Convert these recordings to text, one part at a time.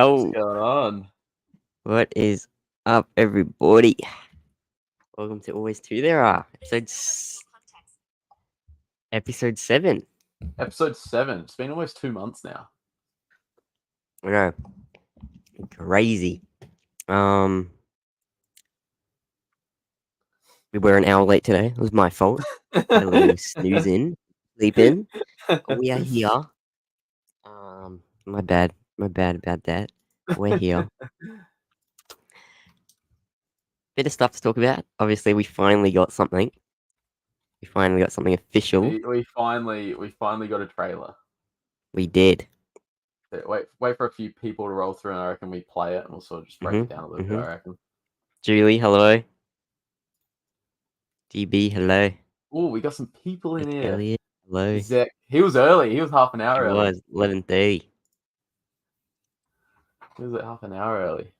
Yo, going on? what is up, everybody? Welcome to Always Two. There are episode 7. Episode 7. It's been almost 2 months now. I know, crazy. We were an hour late today. It was my fault. Had a little snooze in, sleep in. We are here. My bad about that. We're here. Bit of stuff to talk about. Obviously, we finally got something. We finally got something official. we finally got a trailer. We did. Wait for a few people to roll through, and I reckon we play it, and we'll sort of just break it down a little bit. I reckon. Julie, hello. DB, hello. Oh, we got some people in here. Elliot, hello. Zach, he was early. He was half an hour early. It was 11:30. He was half an hour early.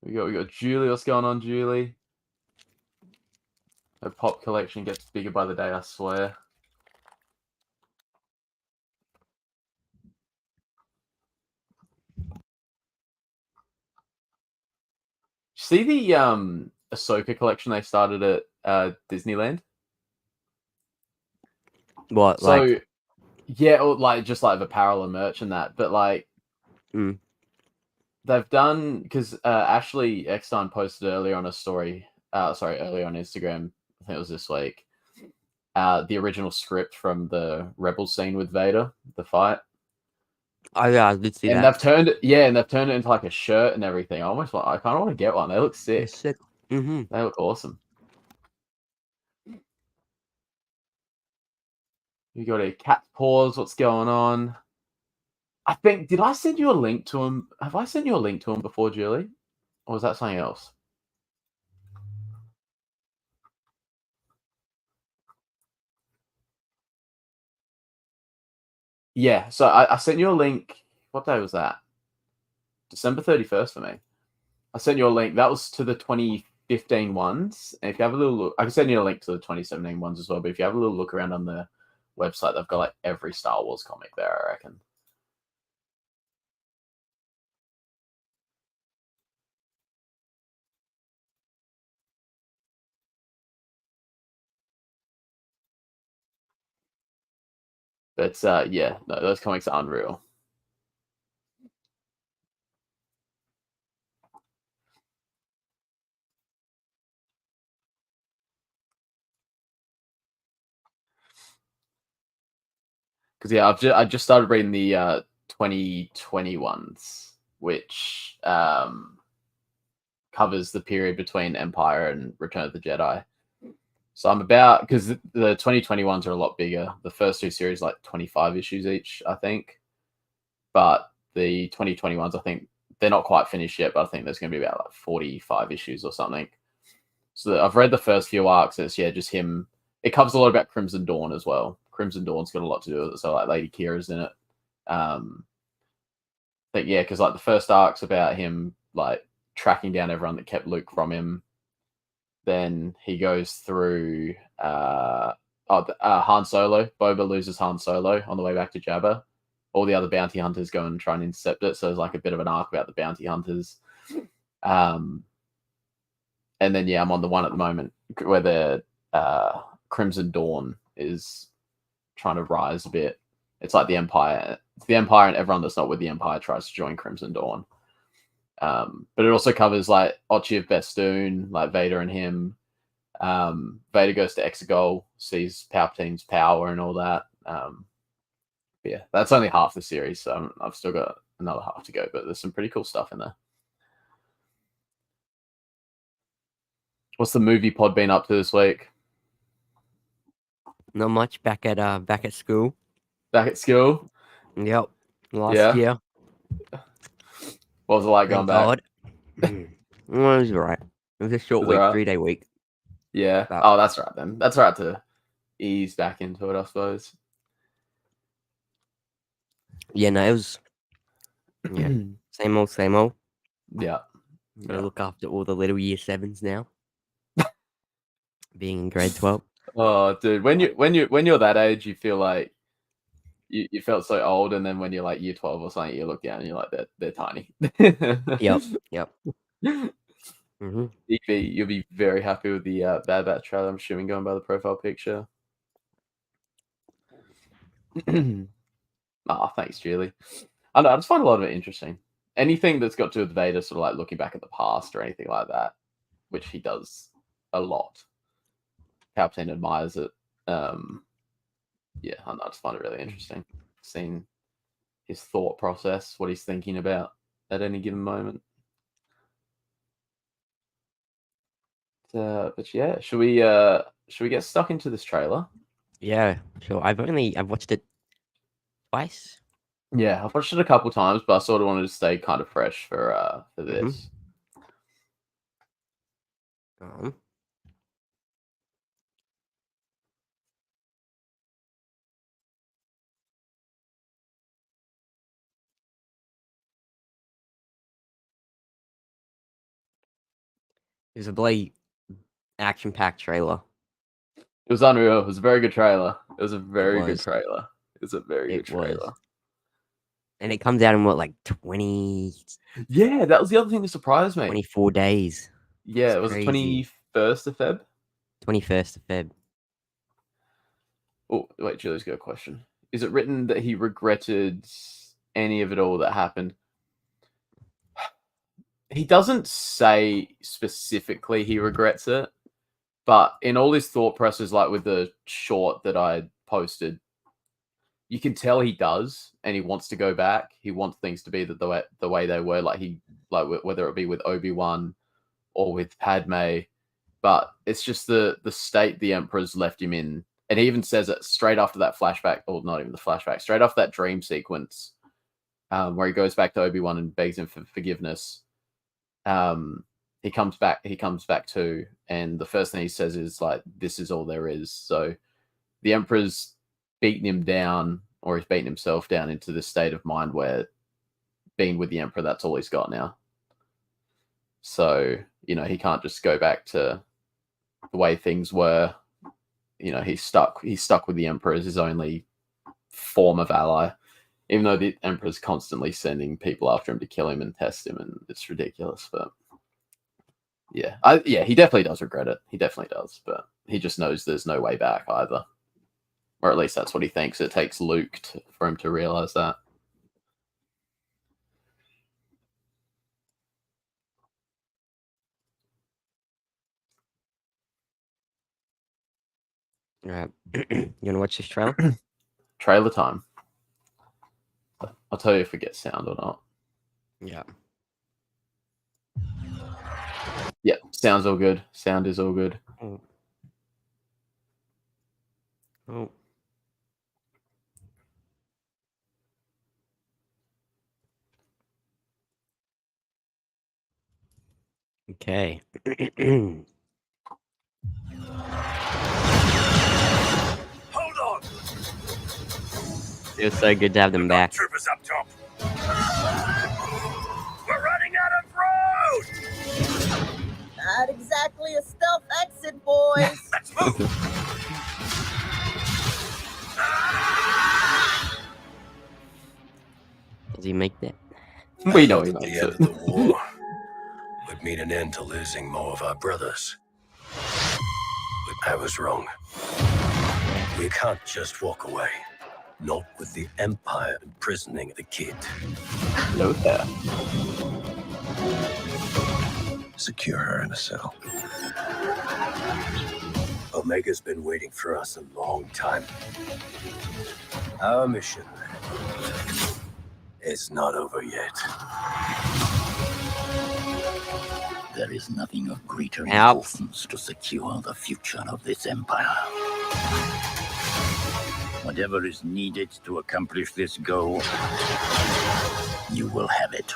We got Julie. What's going on, Julie? Her pop collection gets bigger by the day, I swear. See the Ahsoka collection they started at Disneyland? What? So, like, yeah, or like just like apparel and merch and that, but like they've done, because Ashley Eckstein posted earlier on a story, earlier on Instagram, I think it was this week, the original script from the Rebel scene with Vader, the fight. Oh yeah, I did see and that. they've turned it into like a shirt and everything. I kind of want to get one. They look sick. Sick. Mm-hmm. They look awesome. You got a Cat Paws. What's going on? I think, did I send you a link to him? Have I sent you a link to him before, Julie? Or was that something else? Yeah, so I sent you a link. What day was that? December 31st for me. I sent you a link. That was to the 2015 ones. And if you have a little look, I can send you a link to the 2017 ones as well. But if you have a little look around on the website, they've got like every Star Wars comic there, I reckon. But yeah, no, those comics are unreal. Because yeah, I just started reading the 2020 ones, which covers the period between Empire and Return of the Jedi. So I'm about, because the 2020 ones are a lot bigger. The first two series like 25 issues each, I think. But the 2020 ones, I think they're not quite finished yet, but I think there's going to be about like 45 issues or something. So I've read the first few arcs. It's just him. It covers a lot about Crimson Dawn as well. Crimson Dawn's got a lot to do with it. So like Lady Kira's in it. But yeah, because like the first arc's about him like tracking down everyone that kept Luke from him. Then he goes through Han Solo. Boba loses Han Solo on the way back to Jabba. All the other bounty hunters go and try and intercept it. So there's like a bit of an arc about the bounty hunters. And then yeah, I'm on the one at the moment where the Crimson Dawn is trying to rise a bit. It's like the Empire. It's the Empire, and everyone that's not with the Empire tries to join Crimson Dawn. But it also covers like Ochi of Bestoon, like Vader and him. Vader goes to Exegol, sees Palpatine's power and all that. Yeah, that's only half the series, so I've still got another half to go, but there's some pretty cool stuff in there. What's the movie pod been up to this week? Not much. Back at school. Back at school? Yep. Last year. What was it like going back? It was alright. It was a short week, 3-day week. Yeah. Oh, that's right then. That's right to ease back into it, I suppose. Yeah, no, it was same old. Yeah. Gotta look after all the little year 7s now. Being in grade 12. Oh, dude, when you're that age, you feel like you felt so old, and then when you're like year 12 or something, you look down and you're like, they're tiny. Yep. Yep. Hmm. You'll be very happy with the Bad Batch trailer. I'm assuming going by the profile picture. Thanks, Julie. I know, I just find a lot of it interesting. Anything that's got to do with Vader, sort of like looking back at the past or anything like that, which he does a lot. Palpatine admires it. Yeah, I know, I just find it really interesting. Seeing his thought process, what he's thinking about at any given moment. But yeah, should we get stuck into this trailer? Yeah. Sure. I've watched it twice. Yeah, I've watched it a couple times, but I sort of wanted to stay kind of fresh for this. Um, it was a bloody action-packed trailer. It was unreal. It was a very good trailer. It was a very good was. trailer. It was a very good It was. trailer. And it comes out in what, like 20, Yeah, that was the other thing that surprised me. 24 days. Yeah, It's it was the crazy. 21st of Feb. 21st of Feb. Oh, wait, Julie's got a question. Is it written that he regretted any of it all that happened? He doesn't say specifically he regrets it, but in all his thought processes, like with the short that I posted, you can tell he does, and he wants to go back. He wants things to be the way they were, like whether it be with Obi-Wan or with Padme. But it's just the state the Emperor's left him in. And he even says it straight after that flashback, or not even the flashback, straight after that dream sequence, where he goes back to Obi-Wan and begs him for forgiveness. He comes back too, and the first thing he says is like, "This is all there is." So the Emperor's beaten him down, or he's beaten himself down into this state of mind where being with the Emperor, that's all he's got now. So, he can't just go back to the way things were. He's stuck with the Emperor as his only form of ally, even though the Emperor's constantly sending people after him to kill him and test him, and it's ridiculous. But yeah, he definitely does regret it. He definitely does, but he just knows there's no way back either, or at least that's what he thinks. It takes Luke for him to realize that. All right. You want to watch this trailer? Trailer time. I'll tell you if we get sound or not. Yeah. Yeah, sound's all good. Sound is all good. Oh. Okay. Hold on! Feels so good to have them back. Troopers up top. We're running out of road! Not exactly a stealth exit, boys. Let's move! Does he make that? We know he At the makes end it. of the war would mean an end to losing more of our brothers. But I was wrong. We can't just walk away. Not with the Empire imprisoning the kid. No fair. Secure her in a cell. Omega's been waiting for us a long time. Our mission is not over yet. There is nothing of greater Ow. importance to secure the future of this empire. Whatever is needed to accomplish this goal, you will have it.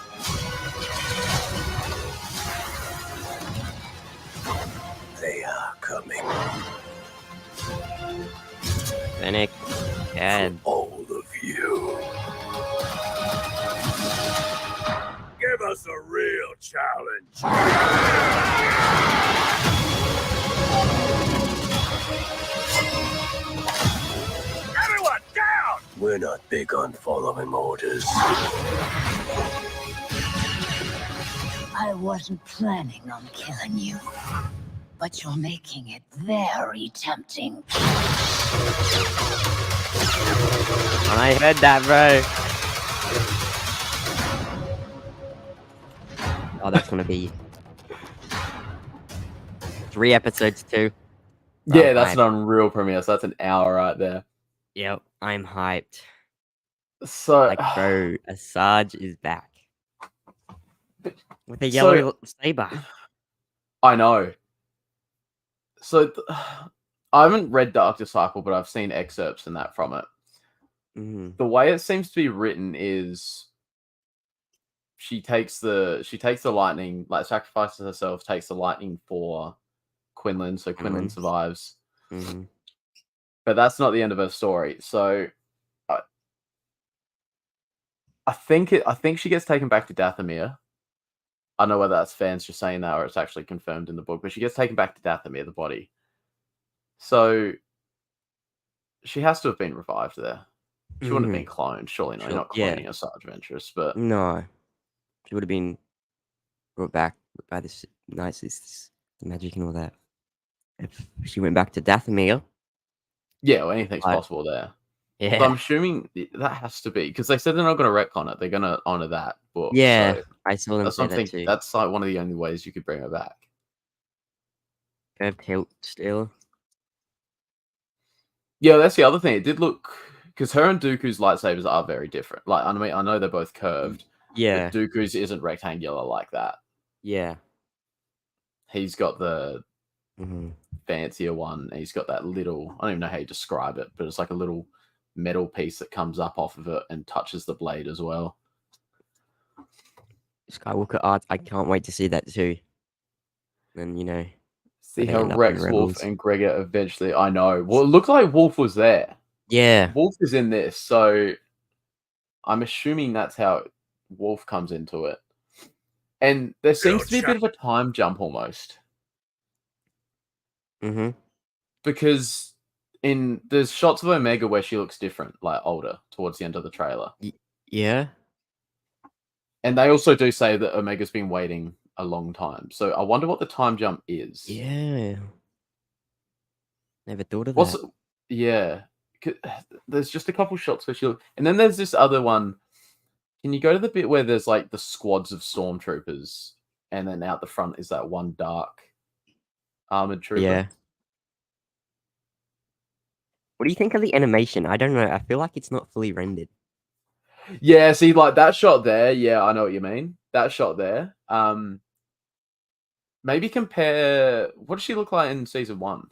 They are coming. Fennec. Dad. All of you. Give us a real challenge. Everyone, down! We're not big on following orders. I wasn't planning on killing you, but you're making it very tempting. I heard that, bro. Oh, that's gonna be 3 episodes too. Yeah, I'm that's hyped. an unreal premiere. So that's an hour right there. Yep, I'm hyped. So, Like, bro, Asajj is back with a So- yellow saber. I know. So I haven't read Dark Disciple, but I've seen excerpts and that from it. Mhm. The way it seems to be written is she takes the lightning, like sacrifices herself, takes the lightning for Quinlan, so Quinlan Quinlan. survives. Mhm. But that's not the end of her story. So I think she gets taken back to Dathomir. I don't know whether that's fans just saying that or it's actually confirmed in the book, but she gets taken back to Dathomir, the body. So she has to have been revived there. She wouldn't have been cloned, surely not. You're not Yeah. cloning a Sarge Ventress, but No, she would have been brought back by this the magic and all that. If she went back to Dathomir, yeah, well, anything's I- possible there. yeah, So I'm assuming that has to be because they said they're not going to retcon it. They're going to honor that book. yeah, So I saw them that's say something. that too. That's like one of the only ways you could bring her back. Curved hilt still. Yeah, that's the other thing. It did look because her and Dooku's lightsabers are very different. Like, I mean, I know they're both curved. Yeah, But Dooku's isn't rectangular like that. yeah. He's got the hmm fancier one. He's got that little, I don't even know how you describe it, but it's like a little metal piece that comes up off of it and touches the blade as well. Skywalker art. I can't wait to see that too. And See they how end up in Rex, Wolf, Rebels. and Gregor eventually. I know. Well, it looked like Wolf was there. Yeah, Wolf is in this, so I'm assuming that's how Wolf comes into it. And there seems to be a bit of a time jump almost. hmm Because there's shots of Omega where she looks different, like older, towards the end of the trailer. yeah. And they also do say that Omega's been waiting a long time. So I wonder what the time jump is. Yeah. Never thought of What's that. yeah. There's just a couple shots where she look, and then there's this other one. Can you go to the bit where there's like the squads of stormtroopers, and then out the front is that one dark armored trooper? Yeah. What do you think of the animation? I don't know. I feel like it's not fully rendered. Yeah, see, like that shot there. Yeah, I know what you mean. That shot there. Maybe compare. What does she look like in season 1?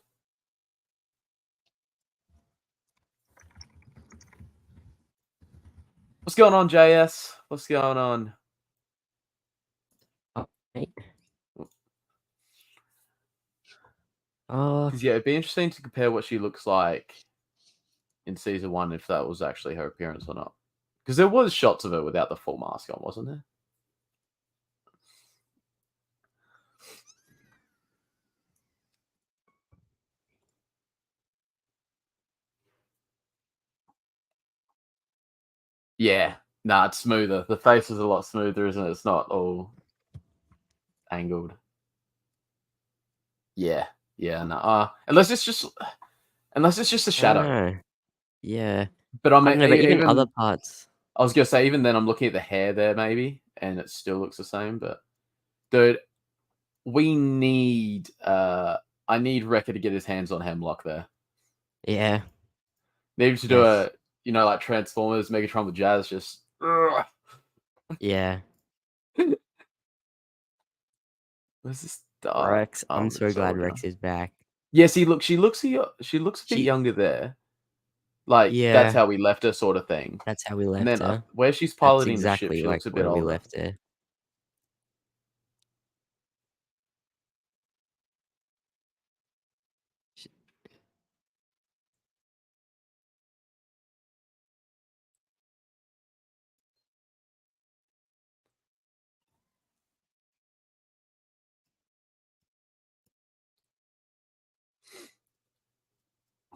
What's going on, JS? What's going on? Right? Oh, Because yeah, it'd be interesting to compare what she looks like in season 1 if that was actually her appearance or not. Because there was shots of her without the full mask on, wasn't there? Yeah. Nah, it's smoother. The face is a lot smoother, isn't it? It's not all angled. Yeah. Yeah, no. Unless it's just a shadow. no. Yeah. But I I mean, don't know, but even other parts. I was gonna say, even then, I'm looking at the hair there, maybe, and it still looks the same. But dude, we need. I need Wrecker to get his hands on Hemlock there. Yeah. Maybe to do Yes. like Transformers, Megatron with Jazz, just. Yeah. Where's this dark? Rex. I'm armored so glad soldier? Rex is back. Yeah, see, look, she looks a bit She- younger there. Like Yeah. that's how we left her, sort of thing. That's how we And left then her. where she's That's piloting the ship, exactly she like looks a bit where we older. left her.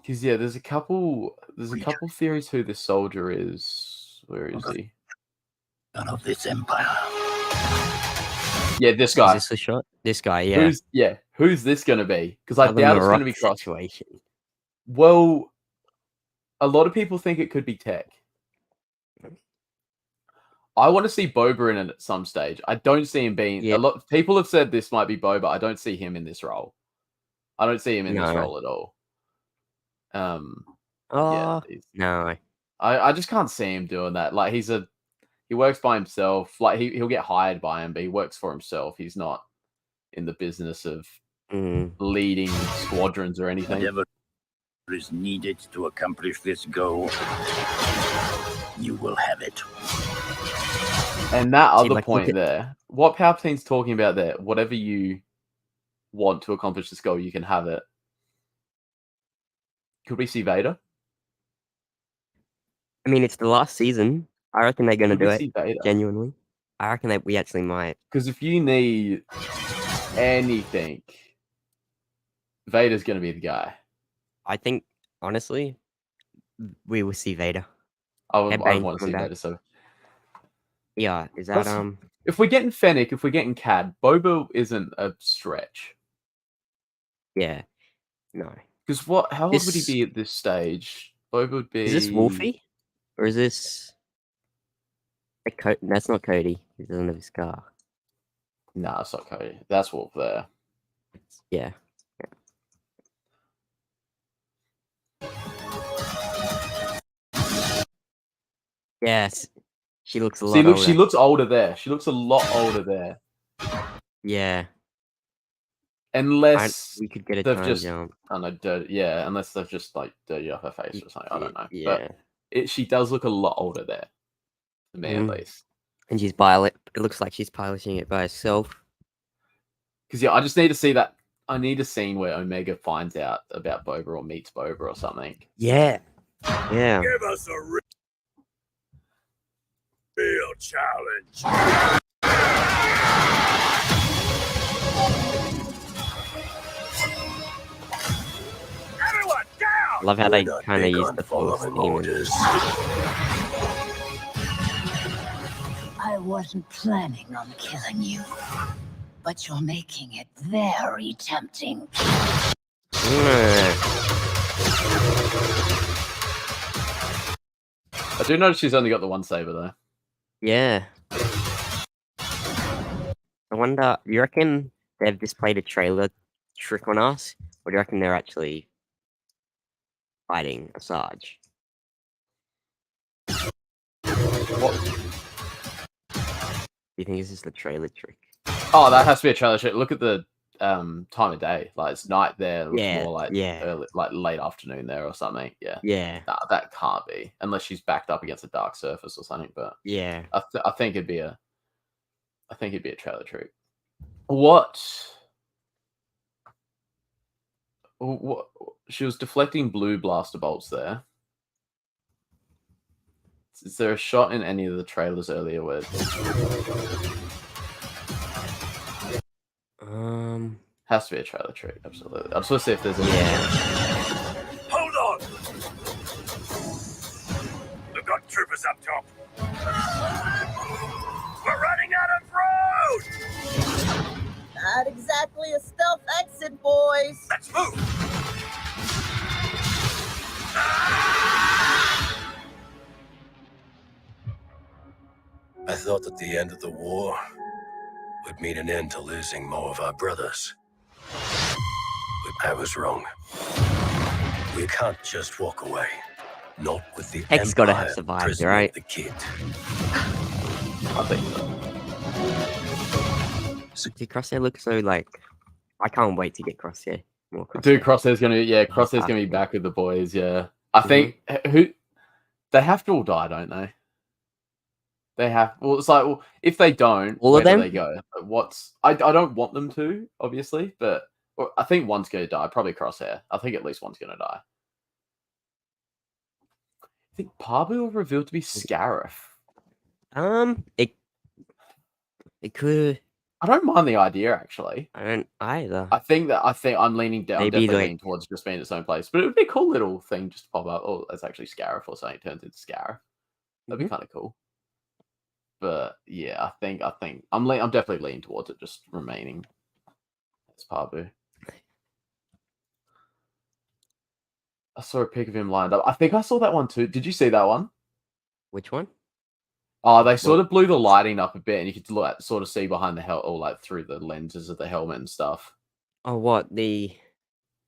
Because yeah, there's a couple theories who this soldier is. Where is he? None of this empire. Yeah, this Is guy. this the shot? This guy, yeah. Who's this gonna be? Because I Another doubt it's gonna Morocco be Cross. situation. Well, a lot of people think it could be Tech. I want to see Boba in it at some stage. I don't see him being. Yeah. A lot of people have said this might be Boba. I don't see him in this role. I don't see him in this No. role at all. Yeah, Oh, no. I just can't see him doing that. Like he works by himself. Like he'll get hired by him, but he works for himself. He's not in the business of Mm. leading squadrons or anything. Whatever is needed to accomplish this goal, you will have it. And that other like, point look at- there, what Palpatine's talking about there, whatever you want to accomplish this goal, you can have it. Could we see Vader? I mean, it's the last season. I reckon they're going to Could do we it, see Vader? genuinely. I reckon that we actually might. Because if you need anything, Vader's going to be the guy. I think, honestly, we will see Vader. I Cad want Bane to see coming back. Vader. So Yeah, is that, That's- if we're getting Fennec, if we're getting Cad, Boba isn't a stretch. yeah. No. Because how old would he This- be at this stage? Boba would be. Is this Wolfie? Or is this... That's not Cody. He doesn't have a scar. Nah, it's not Cody. That's Wolf there. Yeah. Yes. She looks a lot older. She looks older there. She looks a lot older there. Yeah. Unless We could get a they've time just- jump. I don't know, unless they've just like dirty off her face or something. I don't know. Yeah. But she does look a lot older there. To me, Mm. at least. And it looks like she's piloting it by herself. Because I just need to see that. I need a scene where Omega finds out about Boba or meets Boba or something. Yeah. Yeah. Give us a real challenge. Everyone, down! Love how they We're not kind of big use on the force following demon. orders. I wasn't planning on killing you, but you're making it very tempting. I do notice she's only got the one saber though. Yeah. I wonder, you reckon they've just played a trailer trick on us? Or do you reckon they're actually fighting Asajj? What? Do you think this is the trailer trick? Oh, that has to be a trailer shot. Look at the time of day. Like it's night there. It looks Yeah, more like yeah. early, like late afternoon there or something. Yeah. Yeah, Nah, that can't be unless she's backed up against a dark surface or something. But yeah. I think it'd be a trailer trick. What? She was deflecting blue blaster bolts there. Is there a shot in any of the trailers earlier where? Has to be a trailer trick, absolutely. I just want to see if there's a Hold on! We've got troopers up top. We're running out of road! Not exactly a stealth exit, boys. Let's move! I thought that the end of the war would mean an end to losing more of our brothers. But I was wrong. We can't just walk away. Not with the Heck's gotta have Empire survived, prisoner of right? The kid. I think so. See, Crosshair looks so like... I can't wait to get Crosshair. More Crosshair. Dude, Crosshair's gonna be back with the boys. Yeah, I think who they have to all die, don't they? They have. Well, it's like, well, if they don't, All where of them? do they go? Like, I don't want them to, obviously, but I think one's gonna die. Probably Crosshair. I think at least one's gonna die. I think Pabu will revealed to be Scarif. It could... I don't mind the idea actually. I don't either. I think I'm leaning down. I'm Maybe, definitely like- leaning towards just being its own place. But it would be a cool little thing just to pop up. Oh, that's actually Scarif or something. It turns into Scarif. That'd be kind of cool. But yeah, I think I'm definitely leaning towards it just remaining as Pabu. I saw a pic of him lined up. I think I saw that one too. Did you see that one? Which one? Oh, they sort of blew the lighting up a bit, and you could sort of see behind the helmet, or like through the lenses of the helmet and stuff. Oh, what the?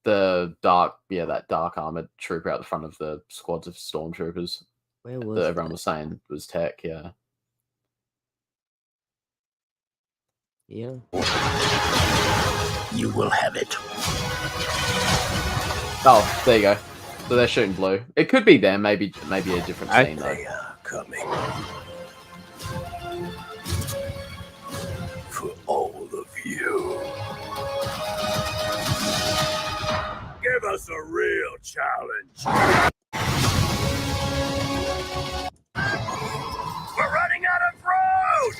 The that dark armored trooper out the front of the squads of stormtroopers Where was that everyone that? was saying was Tech. Yeah. Yeah. You will have it. Oh, there you go. So they're shooting blue. It could be them. Maybe a different scene though. They are coming. For all of you. Give us a real challenge. We're running out of road!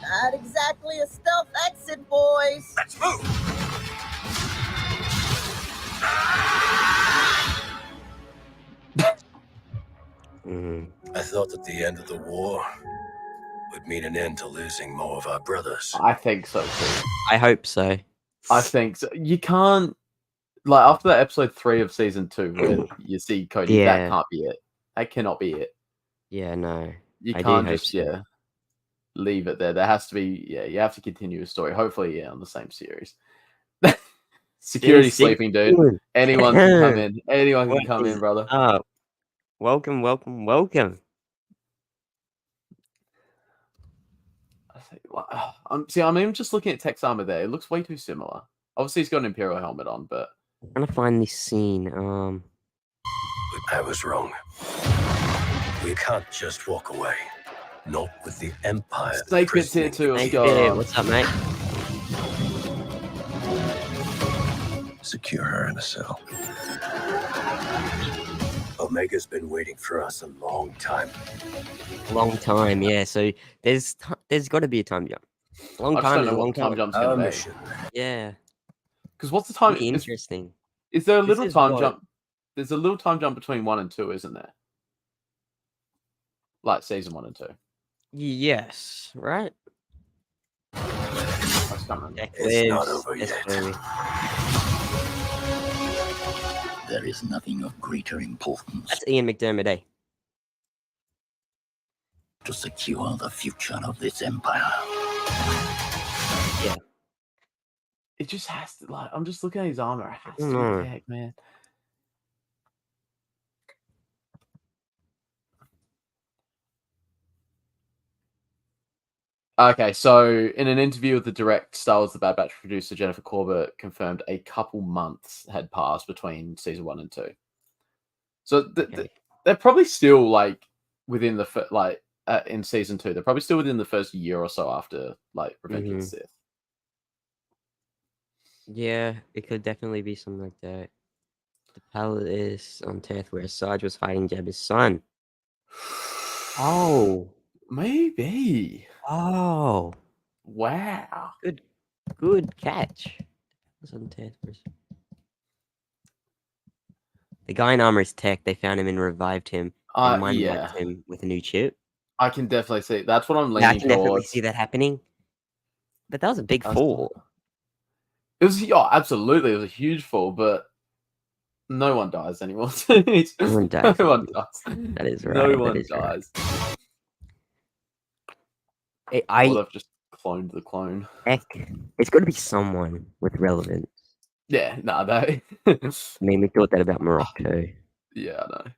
Not exactly a stealth exit, boys. Let's move! I thought that the end of the war would mean an end to losing more of our brothers. I think so too. I hope so. I think so. You can't after that episode 3 of season 2 where you see Cody. Yeah. That can't be it. That cannot be it. Yeah, no. You I do can't hope just so. leave it there. There has to be you have to continue a story. Hopefully, on the same series. Security sleeping, dude. Anyone can come in. Anyone can What come is in, brother. up? Welcome, welcome, welcome. I'm even just looking at Tech's armor there. It looks way too similar. Obviously, he's got an Imperial helmet on, but I'm trying to find this scene. I was wrong. We can't just walk away. Not with the Empire. Snake Pit's here too. Let's Snake go. Pit, what's up, mate? Secure her in a cell. Omega's been waiting for us a long time. Long time, yeah. So there's got to be a time jump. Long I just time don't is know a long what time time. jump's Our going to be. mission. Yeah, Because what's the time? be interesting. Is there a This little is time what- jump? There's a little time jump between 1 and 2, isn't there? Like season 1 and 2. Yes, right. I just can't remember. Jack It's not lives, over yes, yet. baby. There is nothing of greater importance That's Ian McDermott, eh? to secure the future of this empire. It just has to. I'm just looking at his armor. It has to Mm. be Tech, man. Okay, so in an interview with the direct Star Wars: The Bad Batch producer Jennifer Corbett confirmed a couple months had passed between season 1 and 2. So Okay. they're probably still within the in season 2. They're probably still within the first year or so after Revenge of the Sith. Yeah, it could definitely be something like that. The palace on Teth where Sarge was fighting Jabba's son. Oh, Maybe. oh, Wow. good catch. Was on Teth where- The guy in armor is Tech. They found him and revived him. And mind Yeah. wiped him with a new chip. I can definitely see. That's what I'm Yeah, I leaning can definitely towards. see that happening. But that was a big That's- fall. It was absolutely. It was a huge fall, but no one dies anymore. No one dies No one anymore. dies. That is right. No that one is right. dies. I Or they've just cloned the clone. Heck, it's got to be someone with relevance. Yeah, they. I mean, we thought that about Morocco too. Yeah, I know.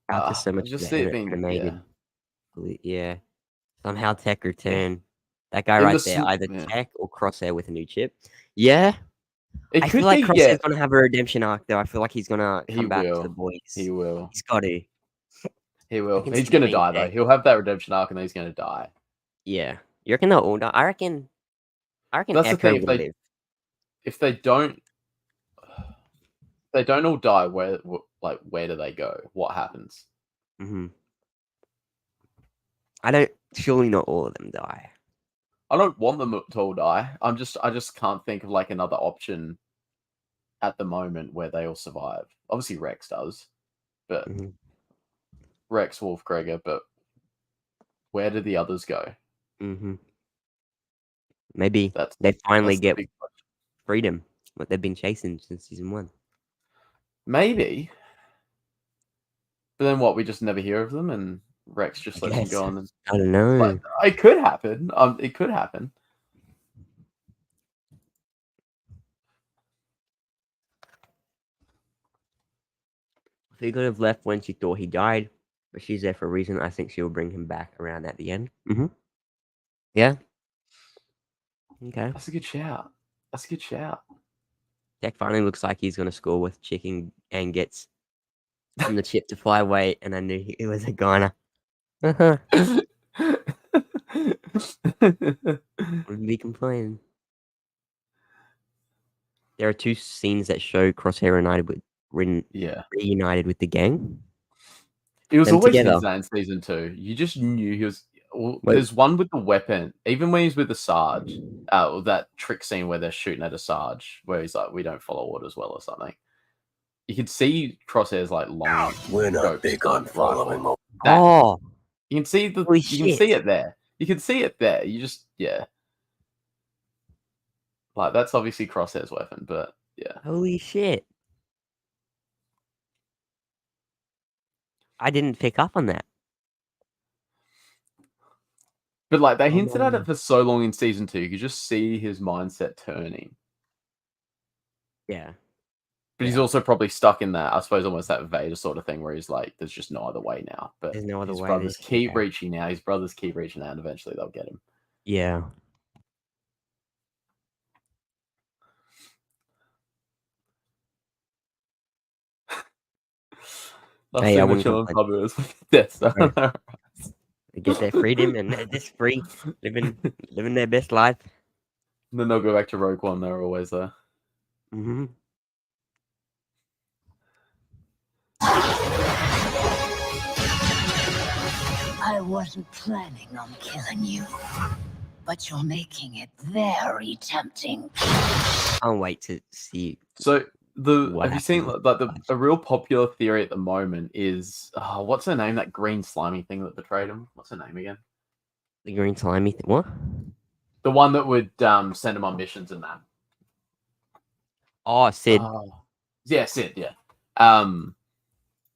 After so I much just of see the it being. animated, yeah. Somehow Tech return. That In guy the right there, sn- either yeah. Tech or Crosshair with a new chip. Yeah, It I could feel like be. Crosshair's Yeah, gonna have a redemption arc though. I feel like he's gonna He come back to will. the boys. he will. He's got to. He will. can He's see gonna him die being though. Tech. He'll have that redemption arc, and then he's gonna die. Yeah, you reckon they'll all die? I reckon That's the Echo thing, if will they- live. If they don't all die, where do they go? What happens? I don't. Surely not all of them die. I don't want them to all die. I just can't think of like another option at the moment where they all survive. Obviously Rex does, but Mhm. Rex, Wolf, Gregor, but where do the others go? Maybe That's they finally the get big question. freedom, what they've been chasing since season 1. Maybe. But then what? We just never hear of them, and Rex just I lets them guess. go on. And I don't know. like, it could happen. It could happen. She could have left when she thought he died, but she's there for a reason. I think she'll bring him back around at the end. Yeah. Okay. That's a good shout. That's a good shout. Tech finally looks like he's gonna score with chicken and gets from the chip to fly away, and I knew it was a goner. Wouldn't be complaining. There are 2 scenes that show Crosshair reunited with the gang. It was Them always together. hinted at in season 2. You just knew he was. Well, Wait. there's one with the weapon. Even when he's with the Sarge, that trick scene where they're shooting at a Sarge, where he's like, "We don't follow orders well" or something. You can see Crosshair's like long. We're not scopes big on rifle. following orders. That- Oh, You can see Holy you can shit. see it there. You can see it there. You just like that's obviously Crosshair's weapon, but yeah. holy shit. I didn't pick up on that. But like they Oh hinted at my. it for so long in season 2, you could just see his mindset turning. Yeah. But he's Yeah. also probably stuck in that, I suppose, almost that Vader sort of thing where he's like, there's just no other way now. But There's no other his way. brothers There's keep yeah. reaching out. His brothers keep reaching out, and eventually they'll get him. Yeah. Last Hey, I thing we're wouldn't chilling complain. Pablo is with Death Star. Right. They get their freedom and they're just free, living their best life. And then they'll go back to Rogue One. They're always there. Mm-hmm. I wasn't planning on killing you, but you're making it very tempting. I'll wait to see. So What have you seen happened? like a real popular theory at the moment is what's her name? That green slimy thing that betrayed him. What's her name again? The green slimy thing. What? The one that would send him on missions and that. Oh, Sid. Yeah, Sid. Yeah.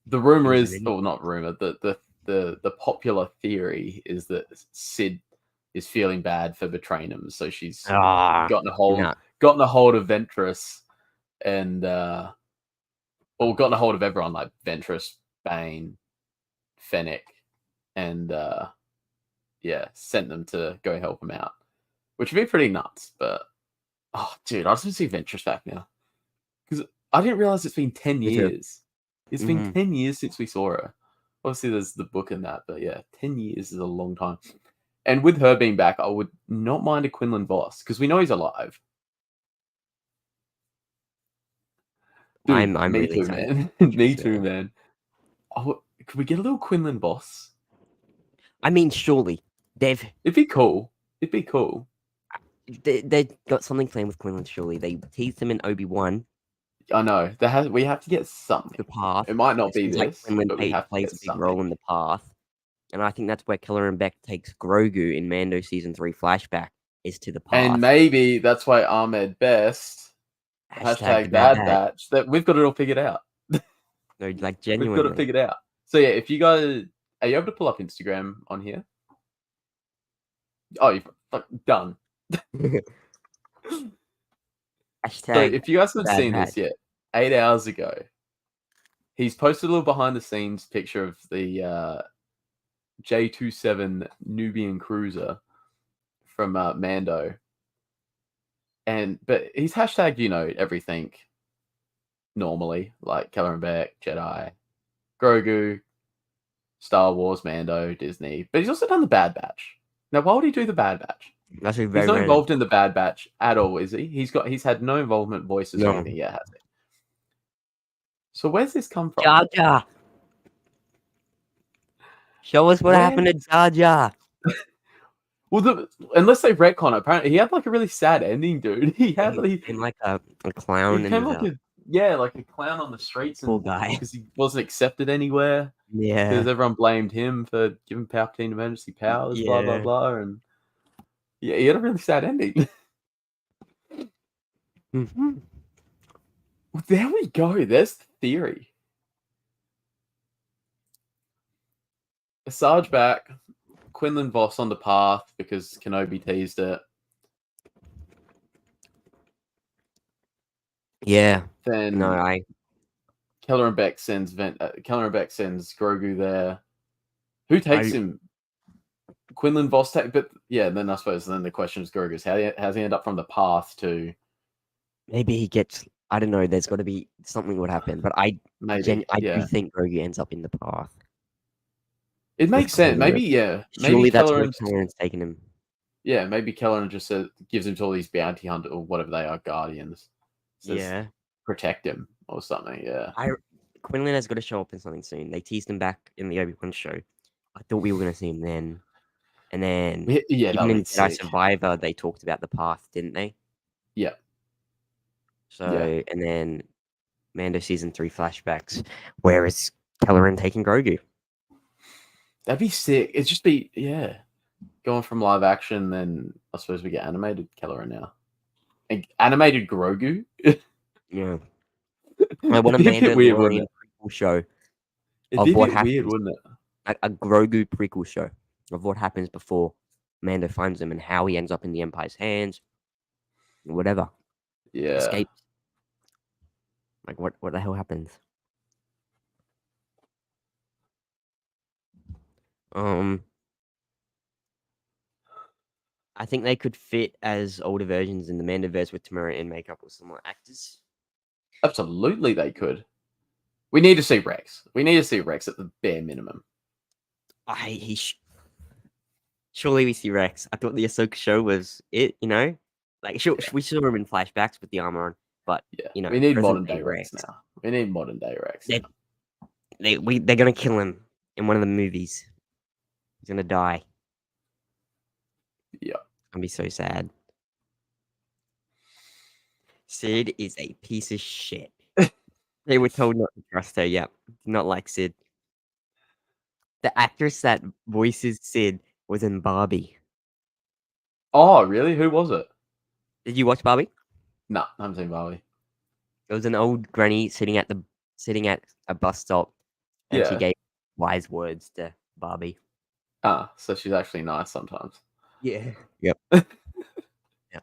The rumor He was is, an or not rumor, the popular theory is that Sid is feeling bad for betraying him, so she's gotten a hold of Ventress and gotten a hold of everyone like Ventress, Bane, Fennec, and sent them to go help him out, which would be pretty nuts. But dude, I just want to see Ventress back now because I didn't realize it's been 10 Me too. years. It's been 10 years since we saw her. Obviously, there's the book and that, but yeah, 10 years is a long time. And with her being back, I would not mind a Quinlan Voss because we know he's alive. Dude, I'm me really too, excited. man. Me too, man. Could we get a little Quinlan Voss? I mean, surely It'd be cool. It'd be cool. they got something planned with Quinlan. Surely they teased him in Obi-Wan. I know. We have to get something. The path. It might not It be seems like this, Quinlan but we have to plays get a big something. role in the path, and I think that's where Kelleran Beck takes Grogu in Mando season 3 flashback is to the path. And maybe that's why Ahmed Best hashtag the Bad Batch that we've got it all figured out. No, like We've got it genuinely. figured out. So yeah, if you guys are you able to pull up Instagram on here? Oh, you're done. So Hashtag if you guys have Bad seen this Batch. yet, 8 hours ago, he's posted a little behind the scenes picture of the J27 Nubian cruiser from Mando. But he's hashtagged, everything normally, like Kelleran Beck, Jedi, Grogu, Star Wars, Mando, Disney. But he's also done the Bad Batch. Now, why would he do the Bad Batch? That's a He's very not random. involved in the Bad Batch at all, is he? He's had no involvement, voices, or No. anything yet, has he? So where's this come from? Jar Jar. Show us what Where- happened to Jar Jar. Well, unless they retcon, apparently he had like a really sad ending, dude. He had He like, became like a clown he and came was like like a clown on the streets, poor and guy. because he wasn't accepted anywhere, Yeah. because everyone blamed him for giving Palpatine emergency powers, blah blah Yeah. blah, and yeah, he had a really sad ending. Hmm. Well, there we go. There's the theory. Sarge back, Quinlan Voss on the path because Kenobi teased it. Yeah. Then No, Keller and Beck sends Grogu there. Who takes him? Quinlan Voss but yeah, then I suppose then the question is Grogu's how's he end up from the path to maybe he gets. I don't know. There's got to be something would happen, but I do think Grogu ends up in the path. It makes sense. Maybe maybe Surely that's Keller where Kelleran's taking him. Yeah, maybe Kelleran just gives him to all these bounty hunters or whatever they are, guardians. Yeah, protect him or something. Yeah, Quinlan has got to show up in something soon. They teased him back in the Obi-Wan show. I thought we were going to see him then, and then yeah, even in Jedi Survivor they talked about the path, didn't they? Yeah. So and then Mando season 3 flashbacks. Where is Kelleran taking Grogu? That'd be sick. It'd just be going from live action, then I suppose we get animated Kelleran now. Animated Grogu. Yeah. I want a Mandalorian prequel show of what happens. Weird, wouldn't it? A Grogu prequel show of what happens before Mando finds him and how he ends up in the Empire's hands, whatever. Yeah. Escapes. Like what the hell happens? I think they could fit as older versions in the Mandoverse with Tamura in makeup or similar actors. Absolutely, they could. We need to see Rex. We need to see Rex at the bare minimum. Surely we see Rex. I thought the Ahsoka show was it, you know? Like, we saw him in flashbacks with the armor on, but, you know, we need modern day Rex now. We need modern day Rex. They're going to kill him in one of the movies. He's going to die. Yeah. I'd be so sad. Sid is a piece of shit. They were told not to trust her. Yeah, not like Sid. The actress that voices Sid was in Barbie. Oh, really? Who was it? Did you watch Barbie? No, I haven't seen Barbie. It was an old granny sitting at a bus stop, and she gave wise words to Barbie. Ah, so she's actually nice sometimes. Yeah. Yep. Yeah.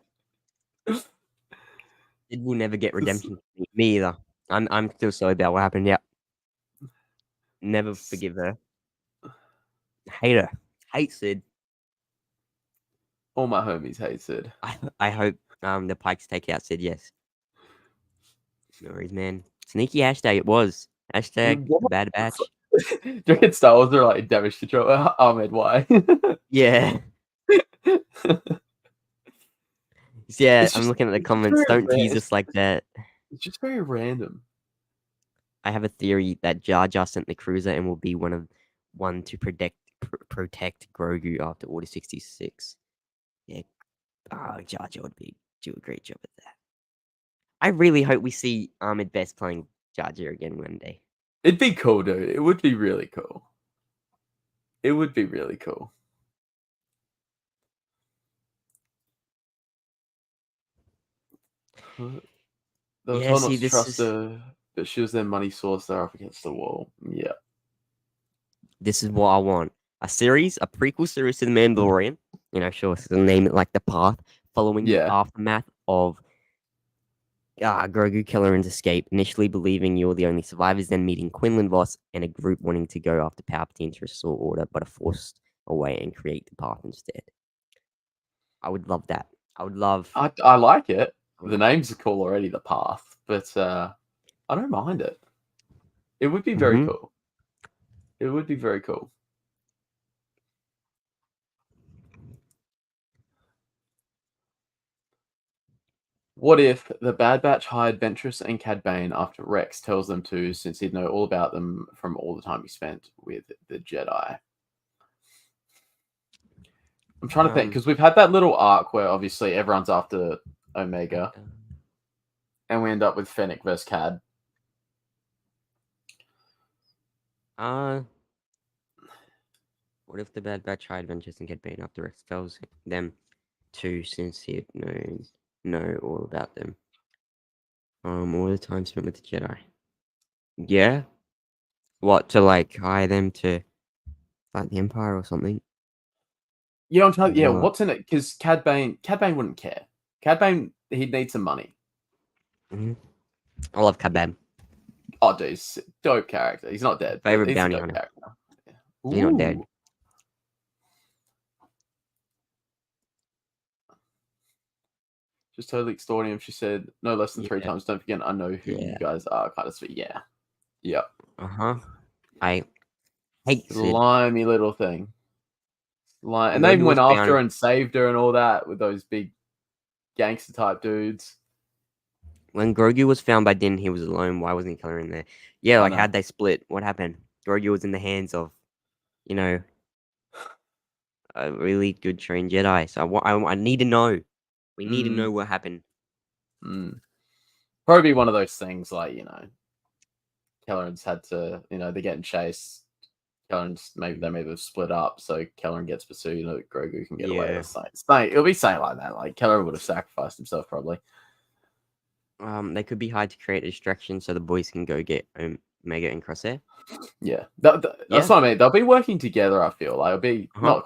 Sid will never get redemption. Me either. I'm still sorry about what happened. Yeah. Never forgive her. Hate her. Hate Sid. All my homies hate Sid. I hope the Pikes take out Sid. Yes. No worries, man. Sneaky hashtag. It was hashtag the Bad Batch. Do you reckon Star Wars are like damage control? Ahmed, why? Yeah. Yeah, I'm looking at the comments. Don't tease us like that. It's just very random. I have a theory that Jar Jar sent the cruiser and will be one to protect Grogu after Order 66. Yeah, Jar Jar would do a great job at that. I really hope we see Ahmed Best playing Jar Jar again one day. It'd be cool, dude. It would be really cool. It would be really cool. There was one not to trust her, but she was their money source. They're up against the wall. Yeah. This is what I want. A prequel series to The Mandalorian. You know, sure, so name it like The Path, following the aftermath of Grogu Kelleran's escape, initially believing you're the only survivors, then meeting Quinlan Voss and a group wanting to go after Palpatine to restore order, but are forced away and create the Path instead. I would love that. I would love... I like it. The name's cool already, The Path, but I don't mind it. It would be very cool. It would be very cool. What if the Bad Batch hired Ventress and Cad Bane after Rex tells them to, since he'd know all about them from all the time he spent with the Jedi? I'm trying to think because we've had that little arc where obviously everyone's after Omega, and we end up with Fennec versus Cad. What if the Bad Batch tried Adventures and get beaten up? The rest tells them to, since he know all about them. All the time spent with the Jedi. Yeah. What, to like hire them to fight the Empire or something? Yeah, I'm trying. Yeah, What? what's in it? Because Cad Bane wouldn't care. Cad Bane, he'd need some money. I love Cad Bane. Oh, dude, he's a dope character. He's not dead. Favorite He's bounty a dope hunter. character. Yeah. He's not dead. Just totally extorting him. She said no less than 3 times. Don't forget, I know who you guys are. Kind of sweet. Yeah. Yep. I hate Sid. Slimy little thing. And they even went after her and saved her and all that with those big gangster type dudes. When Grogu was found by Din, he was alone. Why wasn't Keller in there? Yeah, like how'd they split? What happened? Grogu was in the hands of, a really good trained Jedi. So I need to know. We need to know what happened. Probably one of those things like, Kelleran's had to, they're getting chased. Kelleran's maybe have split up, so Kelleran gets pursued, Grogu can get away with something. It'll be something like that. Like Kelleran would have sacrificed himself probably. They could be hard to create a distraction so the boys can go get Omega and Crosshair. Yeah, that's what I mean. They'll be working together. I feel like it'll be not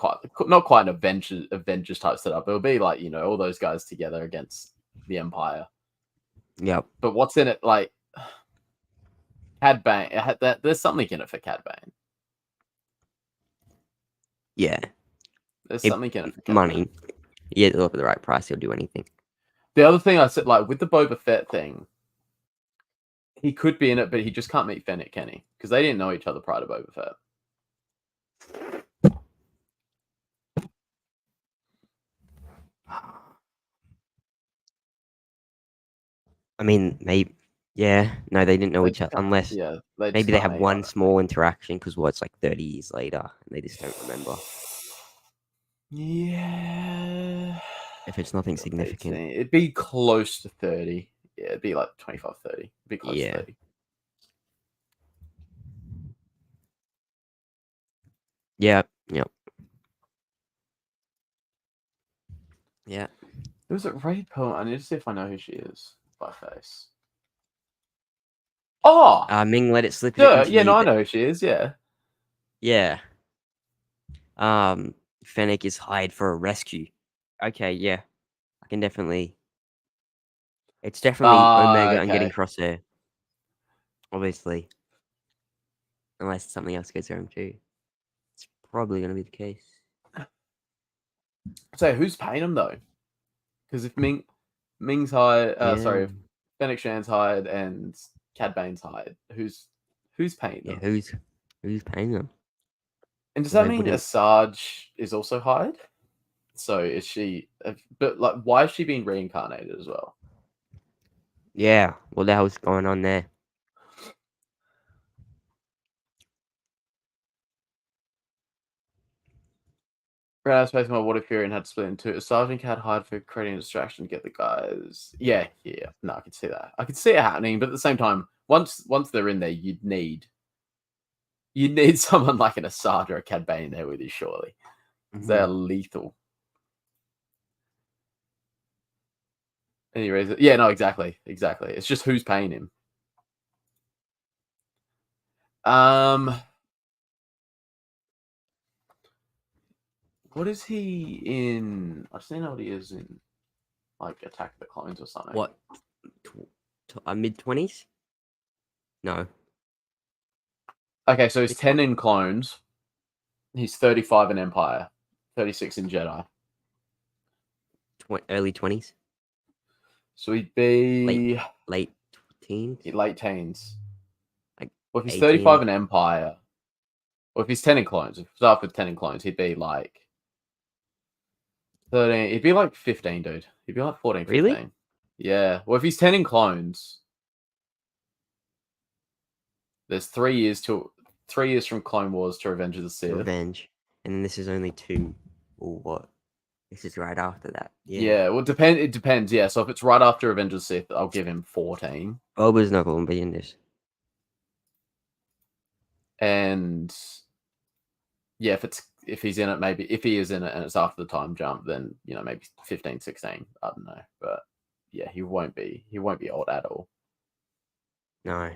quite an Avengers type setup. It'll be like all those guys together against the Empire. Yep. But what's in it? Like Cad Bane. There's something in it for Cad Bane. Yeah. There's something in it for Cad money. Bane. Yeah, look at the right price. He'll do anything. The other thing I said, like with the Boba Fett thing, he could be in it, but he just can't meet Fennec, can he? Because they didn't know each other prior to Boba Fett. I mean, maybe. Yeah, no, they didn't know each other unless maybe they have one small interaction because it's like 30 years later and they just don't remember. Yeah. If it's nothing significant. It'd be close to 30. Yeah, it'd be like 25, 30. It'd be close to 30. Yeah. Yep. Yeah. There was a Ray Pearl. I need to see if I know who she is by face. Oh! Ming let it slip. Yeah, no, I know who she is. Yeah. Yeah. Fennec is hired for a rescue. Okay, yeah. I can definitely. It's definitely Omega and getting Crosshair. Obviously. Unless something else goes wrong too. It's probably going to be the case. So who's paying him though? Because if Ming's hired, if Fennec Shan's hired and Cad Bane's hired, who's paying them? Yeah, who's paying them? And does that mean Asajj is also hired? So is she? But like, why is she being reincarnated as well? Yeah, what the hell's going on there? Right, Space Marine, what if Furion had to split into a Sergeant Cad hired for creating a distraction to get the guys? Yeah. No, I can see that. I can see it happening, but at the same time, once they're in there, you'd need someone like an Asajj or a Cad Bane in there with you, surely. They're lethal. Any reason? Yeah, no, exactly. It's just who's paying him. What is he in? I just don't know what he is in, like Attack of the Clones or something. What? Mid-20s? No. Okay, so he's 10 in Clones. He's 35 in Empire, 36 in Jedi. Early 20s. So he'd be late teens. Late teens. Well, if he's 18. 35 in Empire, or if he's 10 in Clones, if he's up with 10 in Clones, he'd be like 13. He'd be like 15, dude. He'd be like 14, 15. Really? Yeah. Well, if he's 10 in Clones, there's 3 years from Clone Wars to Revenge of the Sith. Revenge. And then this is only 2 or what? This is right after that. Yeah, well, it depends. Yeah, so if it's right after Avengers Sith, I'll give him 14. Boba's not going to be in this. And yeah, if he's in it, maybe if he is in it and it's after the time jump, then maybe 15, 16. I don't know, but yeah, he won't be old at all. No.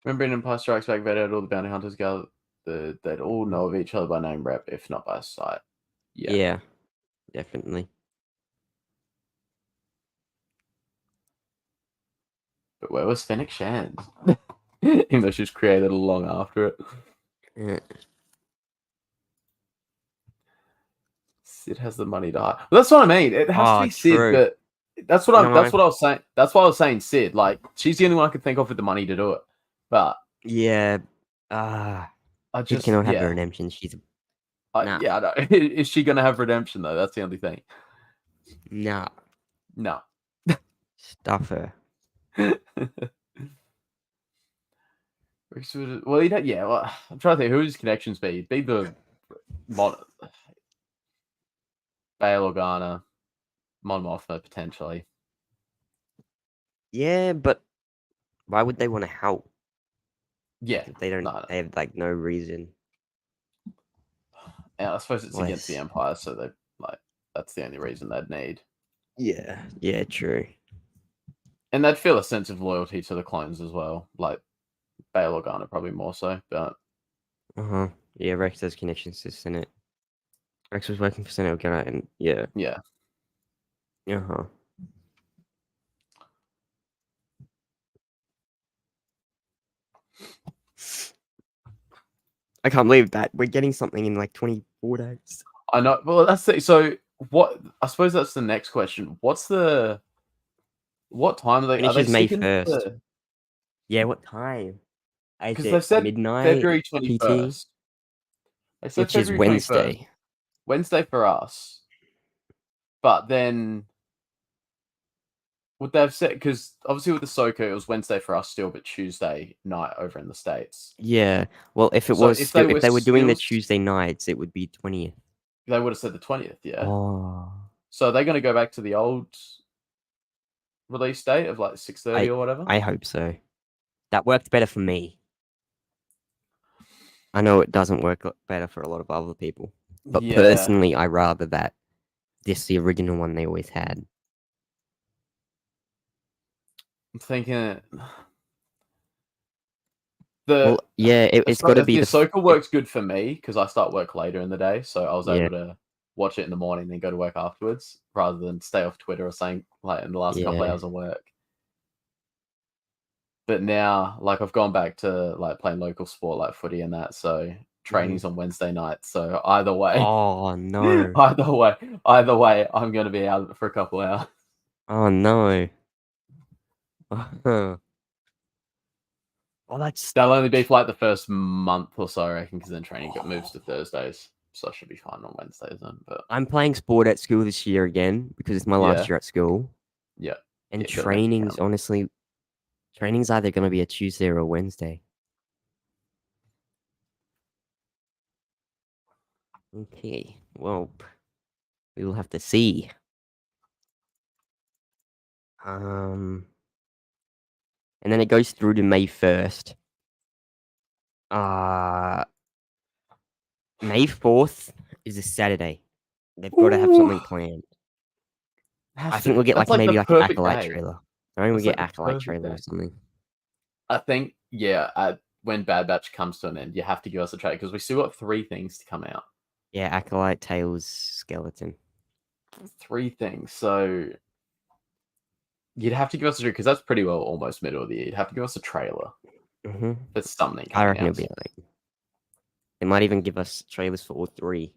Remember in Empire Strikes Back, Vader had all the bounty hunters gather. They'd all know of each other by name rep, if not by sight. Yeah, definitely. But where was Fennec Shand? Even though she was created long after it. Yeah. Sid has the money to hire. Well, that's what I mean. It has to be Sid, true. but that's what I was saying. That's why I was saying Sid. Like, she's the only one I could think of with the money to do it. But yeah, she cannot have a redemption. She's nah. Yeah, I know. Is she gonna have redemption though? That's the only thing. No. Stuff her. Well, well, I'm trying to think who his connections be. Be the Bail Organa, Mon Mothma potentially. Yeah, but why would they want to help? Yeah, if they don't. No. They have like no reason. Yeah, I suppose it's against the Empire, so they that's the only reason they'd need. Yeah, true. And they'd feel a sense of loyalty to the clones as well, like Bail Organa probably more so, but yeah, Rex has connections to Senate. Rex was working for Senate Organa, and yeah. I can't believe that we're getting something in like 24 days. I know. Well, that's it. So what? I suppose that's the next question. What time are they? Finishes May 1st. Yeah, what time? Because they said midnight. February 21st. They said which is Wednesday. 21st. Wednesday for us. But then would they have said, because obviously with Ahsoka it was Wednesday for us still, but Tuesday night over in the States. Yeah. Well, if they were doing the Tuesday nights, it would be 20th. They would have said the 20th, yeah. Oh. So are they going to go back to the old release date of like 6:30 or whatever? I hope so. That worked better for me. I know it doesn't work better for a lot of other people. But personally, I rather that the original one they always had. I'm thinking it's got to be the Ahsoka works good for me because I start work later in the day, so I was able to watch it in the morning and then go to work afterwards rather than stay off Twitter or saying like in the last couple of hours of work. But now, like, I've gone back to like playing local sport like footy and that, so training's on Wednesday night. So either way, oh no, either way, I'm going to be out for a couple of hours. Oh no. Well, that'll only be for like the first month or so, I reckon, because then training moves to Thursdays, so I should be fine on Wednesdays then. But I'm playing sport at school this year again because it's my last year at school. Yeah, and training's either going to be a Tuesday or a Wednesday. Okay, well, we will have to see. And then it goes through to May 1st. May 4th is a Saturday. They've got to have something planned. I think we'll get like maybe like an Acolyte trailer. I think we'll get Acolyte trailer or something. I think, when Bad Batch comes to an end, you have to give us a trailer because we still got 3 things to come out. Yeah, Acolyte, Tales, Skeleton. 3 things. So you'd have to give us a trailer because that's pretty well almost middle of the year. You'd have to give us a trailer. That's something. I reckon it'll be like. They might even give us trailers for all 3.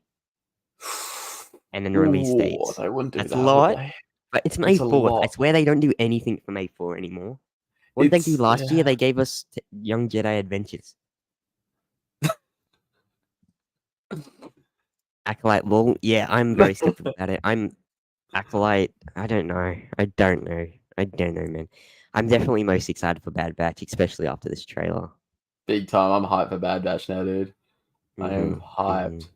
And then release dates. I wouldn't do That's that, a lot. would they? But it's May 4th. I swear they don't do anything for May 4 anymore. What did they do last year? They gave us Young Jedi Adventures. Acolyte, well, yeah, I'm very skeptical about it. I'm Acolyte. I don't know, man. I'm definitely most excited for Bad Batch, especially after this trailer. Big time. I'm hyped for Bad Batch now, dude. I am Mhm, hyped. mhm.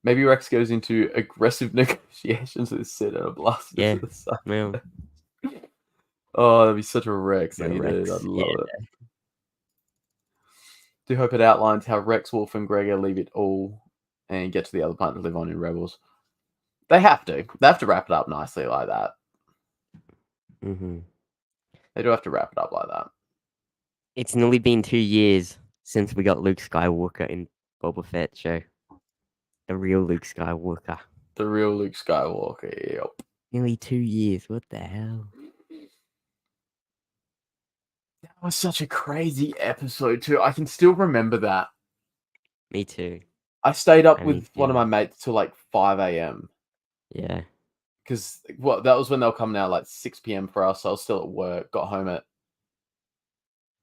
Maybe Rex goes into aggressive negotiations with Sid and a blast Yeah. to the side. Well, Oh, that'd be such a Rex yeah, thing, dude. I'd Rex. love Yeah. it. Do hope it outlines how Rex, Wolf, and Gregor leave it all and get to the other planet to live on in Rebels. They have to. They have to wrap it up nicely like that. Mhm. They do have to wrap it up like that. It's nearly been 2 years since we got Luke Skywalker in Boba Fett show. The real Luke Skywalker. The real Luke Skywalker. Yep. Nearly 2 years. What the hell? That was such a crazy episode too. I can still remember that. Me too. I stayed up Me with one of too. my mates till like 5 a.m. Yeah. because that was when they were coming out like 6 p.m. for us. I was still at work. Got home at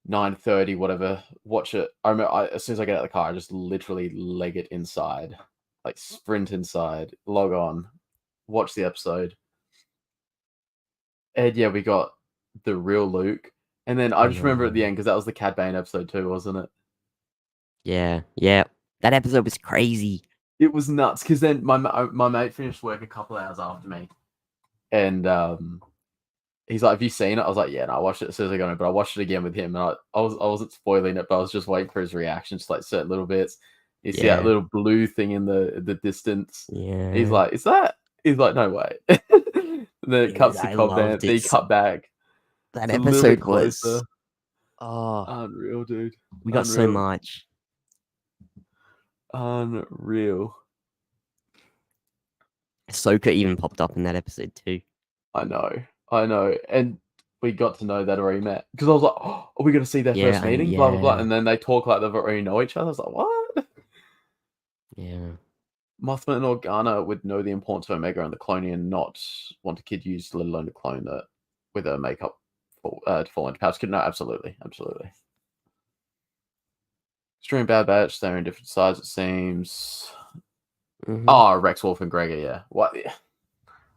9:30, whatever. Watch it. I remember as soon as I get out of the car, I just literally leg it inside, like sprint inside, log on, watch the episode. And yeah, we got the real Luke, and then I just remember at the end because that was the Cad Bane episode too, wasn't it? Yeah. Yeah. That episode was crazy. It was nuts because then my mate finished work a couple hours after me, and he's like, "Have you seen it?" I was like, "Yeah." And I watched it as soon as I got in, but I watched it again with him, and I wasn't spoiling it, but I was just waiting for his reactions to like certain little bits. You see that Yeah. little blue thing in the distance. Yeah. He's like, "Is that?" He's like, "No way." And then it Dude, cuts to I Cobb down. loved Then he it. cut back. That It's a little bit episode was closer. unreal, dude. we got so Unreal. much. Unreal. Ahsoka even popped up in that episode too. I know. And we got to know they'd already met. Because I was like, "Oh, are we going to see their Yeah, first meeting?" Blah, blah, blah. yeah. And then they talk like they've already know each other. I was like, what? Yeah. Mothma and Organa would know the importance of Omega and the cloning and not want a kid used, let alone to clone that with a makeup to fall into power. No, absolutely. Absolutely. Extreme Bad Batch, they're in different sides, it seems. Mhm. Oh, Rex, Wolf, and Gregor, yeah. What?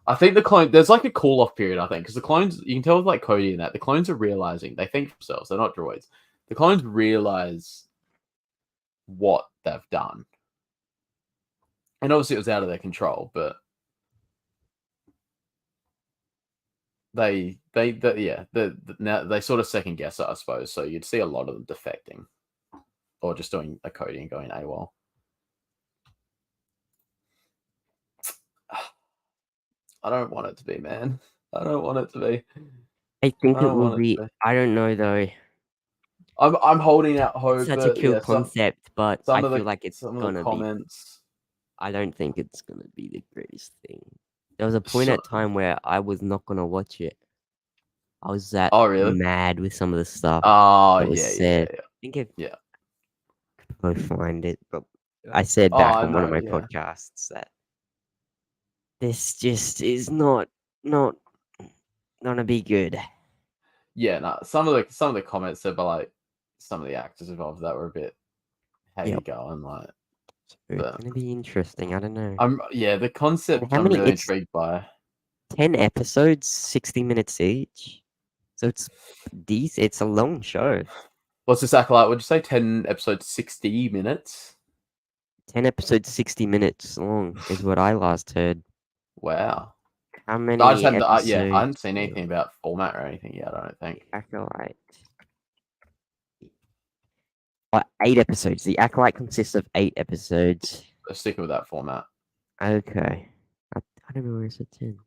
I think the clone, there's like a cool off period, I think, because the clones, you can tell with like Cody and that, the clones are realizing, they think themselves, they're not droids. The clones realize what they've done. And obviously it was out of their control, but they now they sort of second guess it, I suppose. So you'd see a lot of them defecting or just doing a Cody and going AWOL. I don't want it to be, man. I don't want it to be. I think I it don't will want it be. to be. I don't know though. I'm holding out hope. It's such a but cool yeah, concept, but I some of feel the like it's some of gonna the be. comments. I don't think it's gonna be the greatest thing. There was a point at time where I was not gonna watch it. I was that Oh, really? mad with some of the stuff Oh, that was said. I think if Yeah. I could find it, but I said back on one of no, my yeah. podcasts that this just is not gonna be good. Yeah, no. Some of the comments said by like some of the actors involved that were a bit how you Yep. going, like. So it's But gonna be interesting. I don't know. the concept how I'm many- really it's- intrigued by. 10 episodes, 60 minutes each. So it's decent. It's a long show. What's this Acolyte? Would you say 10 episodes, 60 minutes? 10 episodes, 60 minutes long is what I last heard. Wow. How many I just hadn't, episodes? I hadn't seen anything about format or anything yet, I don't think. Acolyte. 8 episodes. The Acolyte consists of 8 episodes. Let's stick with that format. Okay. I don't know where it's at 10.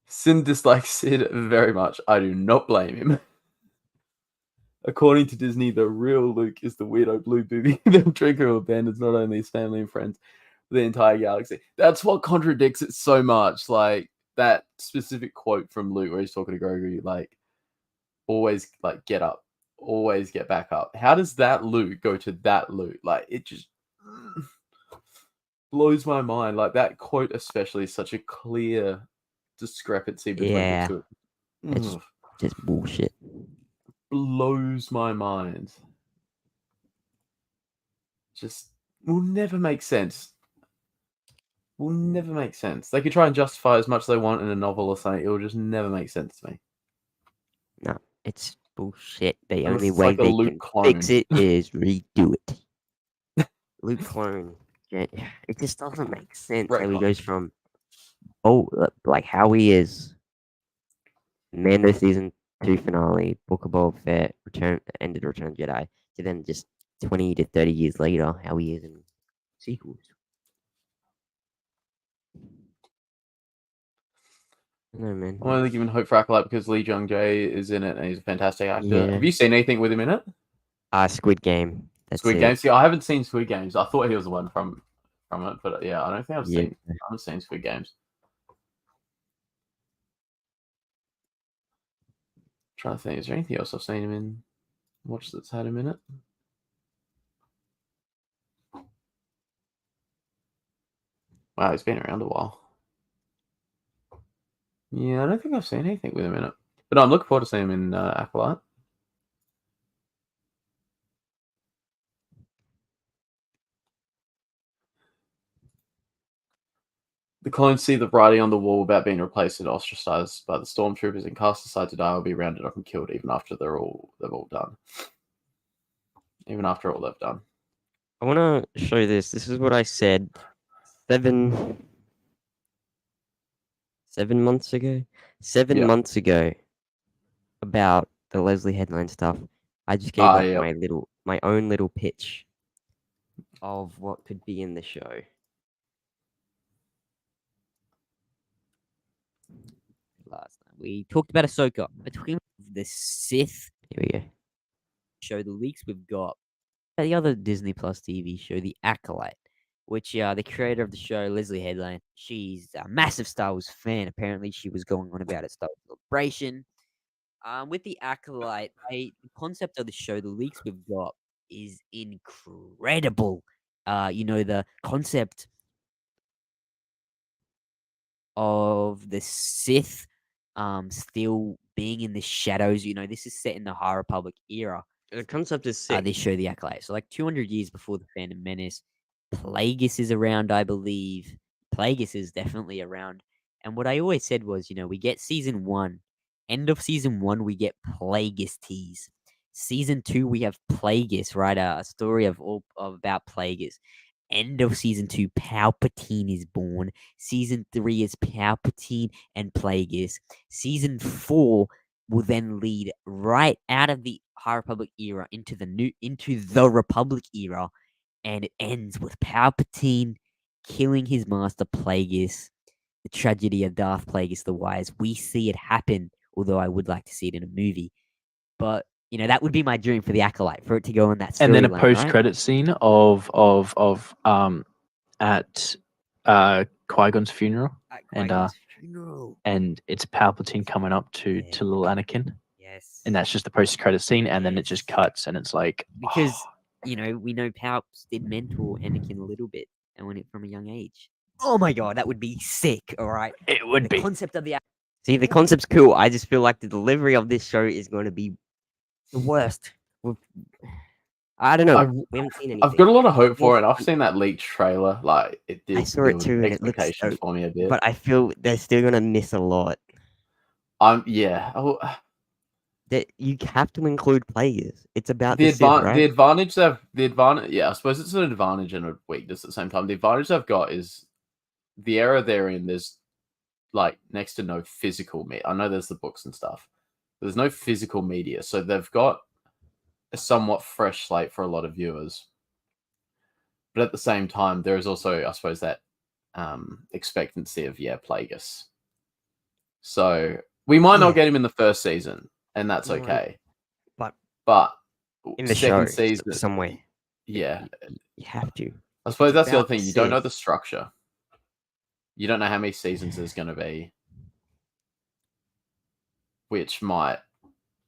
Sin dislikes Sid very much. I do not blame him. According to Disney, the real Luke is the weirdo blue booby that Draco abandons not only his family and friends, but the entire galaxy. That's what contradicts it so much. Like that specific quote from Luke where he's talking to Grogu, like, always like get up, always get back up. How does that Luke go to that Luke? Like it just blows my mind. Like that quote especially is such a clear discrepancy between Yeah. the two. It's just bullshit. Blows my mind. just will never make sense. Will never make sense. They could try and justify as much as they want in a novel or something. It will just never make sense to me. No, it's bullshit. The Unless only it's way like a they Luke can clone. fix it is redo it. Luke clone. Yeah, it just doesn't make sense how he Retcon. goes from like how he is Mando season 2 finale, Book of Boba Fett, Return of Jedi, to then just 20 to 30 years later, how he is in sequels. No man. I'm only giving hope for Acolyte because Lee Jung Jae is in it and he's a fantastic actor. Yeah. Have you seen anything with him in it? Squid Game. That's Squid it. Game. See, I haven't seen Squid Games. I thought he was the one from it, but yeah, I don't think I haven't seen Squid Games. Trying to think, is there anything else I've seen him in? Watch that's had him in it. Wow, he's been around a while. Yeah, I don't think I've seen anything with him in it. But I'm looking forward to seeing him in Acolyte. The clones see the writing on the wall about being replaced and ostracized by the stormtroopers, and cast decide to die will be rounded up and killed even after they've all done. Even after all they've done. I want to show this. This is what I said 7 months ago. 7 months ago about the Leslie Headline stuff. I just gave my own little pitch of what could be in the show. Last night we talked about Ahsoka. We're talking about the Sith. Here we go. Show the leaks we've got. The other Disney Plus TV show, The Acolyte, which the creator of the show, Leslie Headline, she's a massive Star Wars fan. Apparently, she was going on about it, Star Wars Celebration. With The Acolyte, the concept of the show, the leaks we've got, is incredible. The concept of the Sith still being in the shadows. This is set in the High Republic era. The concept is sick. They show the Acolyte. So, 200 years before the Phantom Menace, Plagueis is around, I believe. Plagueis is definitely around. And what I always said was, we get season 1. End of season 1, we get Plagueis tease. Season 2, we have Plagueis, right? A story about Plagueis. End of season 2, Palpatine is born. Season 3 is Palpatine and Plagueis. Season 4 will then lead right out of the High Republic era into the Republic era, and it ends with Palpatine killing his master Plagueis. The tragedy of Darth Plagueis the Wise. We see it happen, although I would like to see it in a movie. But that would be my dream for the Acolyte, for it to go on that storyline. And then a post-credit scene of at Qui-Gon's funeral. And it's Palpatine coming up to little Anakin. Yes. And that's just the post-credit scene, and then it just cuts, and it's like... Because, we know Palps did mentor Anakin a little bit, and went it from a young age. Oh my god, that would be sick, alright? It would be. The concept of the... See, the concept's cool. I just feel like the delivery of this show is going to be the worst. I don't know. We haven't seen anything. I've got a lot of hope for it. I've seen that leaked trailer. It did. I saw it too, and it looks for me a bit. But I feel they're still gonna miss a lot. Yeah. That you have to include players. It's about the advantage. Yeah, I suppose it's an advantage and a weakness at the same time. The advantage they've got is the era they're in. There's next to no physical media. I know there's the books and stuff. There's no physical media, so they've got a somewhat fresh slate for a lot of viewers. But at the same time, there is also, I suppose, that expectancy of Plagueis. So we might not get him in the first season, and that's okay. But in the second show, season, somewhere, you have to. I suppose that's the other thing. You don't know the structure. You don't know how many seasons there's going to be, which might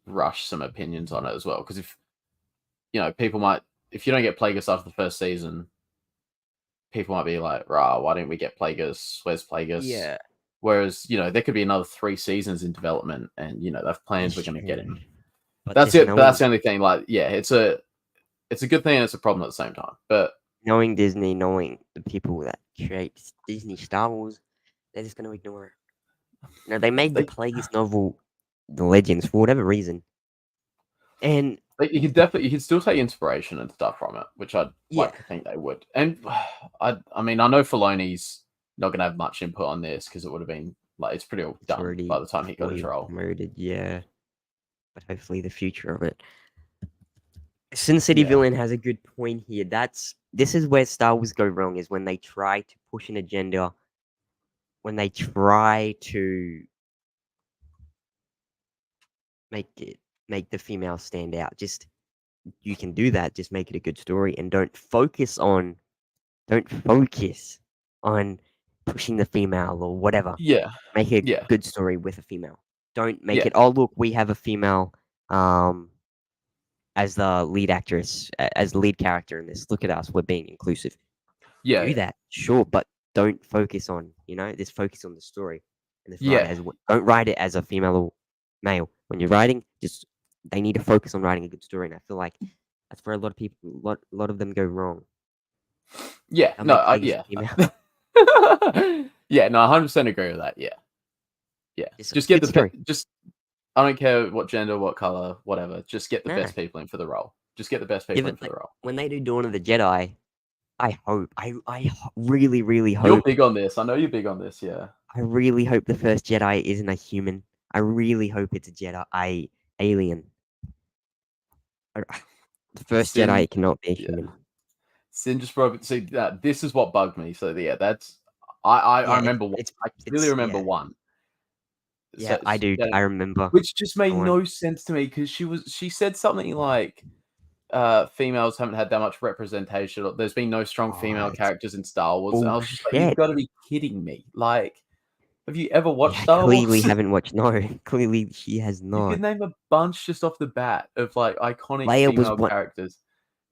rush some opinions on it as well. Because if if you don't get Plagueis after the first season, people might be like, "Rah, why didn't we get Plagueis? Where's Plagueis?" Yeah. Whereas there could be another 3 seasons in development, and they've plans we're going to get him. But that's it. But that's the only thing. It's a good thing and it's a problem at the same time. But knowing Disney, knowing the people that create Disney Star Wars, they're just going to ignore it. You know, they made the Plagueis novel, The Legends, for whatever reason, and you could still take inspiration and stuff from it, which I'd like to think they would. And I mean, I know Filoni's not going to have much input on this because it would have been like it's pretty all done by the time he got his role. Promoted, yeah. But hopefully, the future of it. Sin City Villain has a good point here. This is where Star Wars go wrong, is when they try to push an agenda, when they try to make the female stand out. Just you can do that, just make it a good story, and don't focus on pushing the female or whatever. Yeah. Make it a good story with a female. Don't make it, oh look, we have a female as the lead actress, as the lead character in this. Look at us, we're being inclusive. Yeah. Do that, sure, but don't focus on, just focus on the story. And don't write it as a female or male. When you're writing, they need to focus on writing a good story. And I feel like that's where a lot of people, a lot of them go wrong. Yeah, They'll no, make yeah. female. Yeah, no, 100% agree with that. Yeah. Yeah. Just get I don't care what gender, what color, whatever. Just get the best people in for the role. Just get the best people in for the role. When they do Dawn of the Jedi, I really, really hope. You're big on this. I know you're big on this, yeah. I really hope the first Jedi isn't a human. I really hope it's a Jedi alien. The first Jedi cannot be a human. Sin just broke it. See, this is what bugged me. So yeah, that's I remember one. I really remember one. Yeah, I do. I remember. Which just made no sense to me because she said something like females haven't had that much representation. There's been no strong female characters in Star Wars. And I was just like, you've got to be kidding me. Like, have you ever watched Star Wars? Clearly haven't watched. No, clearly she has not. You could name a bunch just off the bat of like iconic female characters.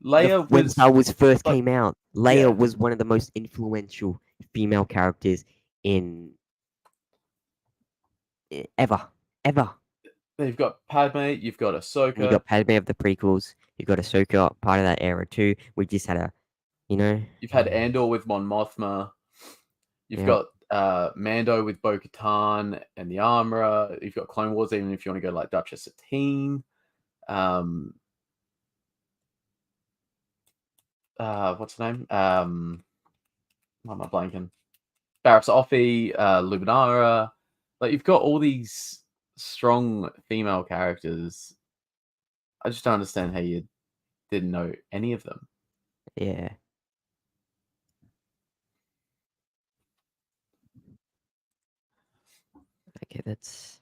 Leia when Star Wars first came out, Leia was one of the most influential female characters in ever. You've got Padme, you've got Ahsoka. You've got Padme of the prequels. You've got Ahsoka, part of that era too. We just had You've had Andor with Mon Mothma. You've got Mando with Bo-Katan and the Armorer. You've got Clone Wars, even if you want to go like Duchess Satine. What's her name? Why am I blanking? Barriss Offee, Luminara. Like, you've got all these strong female characters. I just don't understand how you didn't know any of them. Yeah. Okay, that's...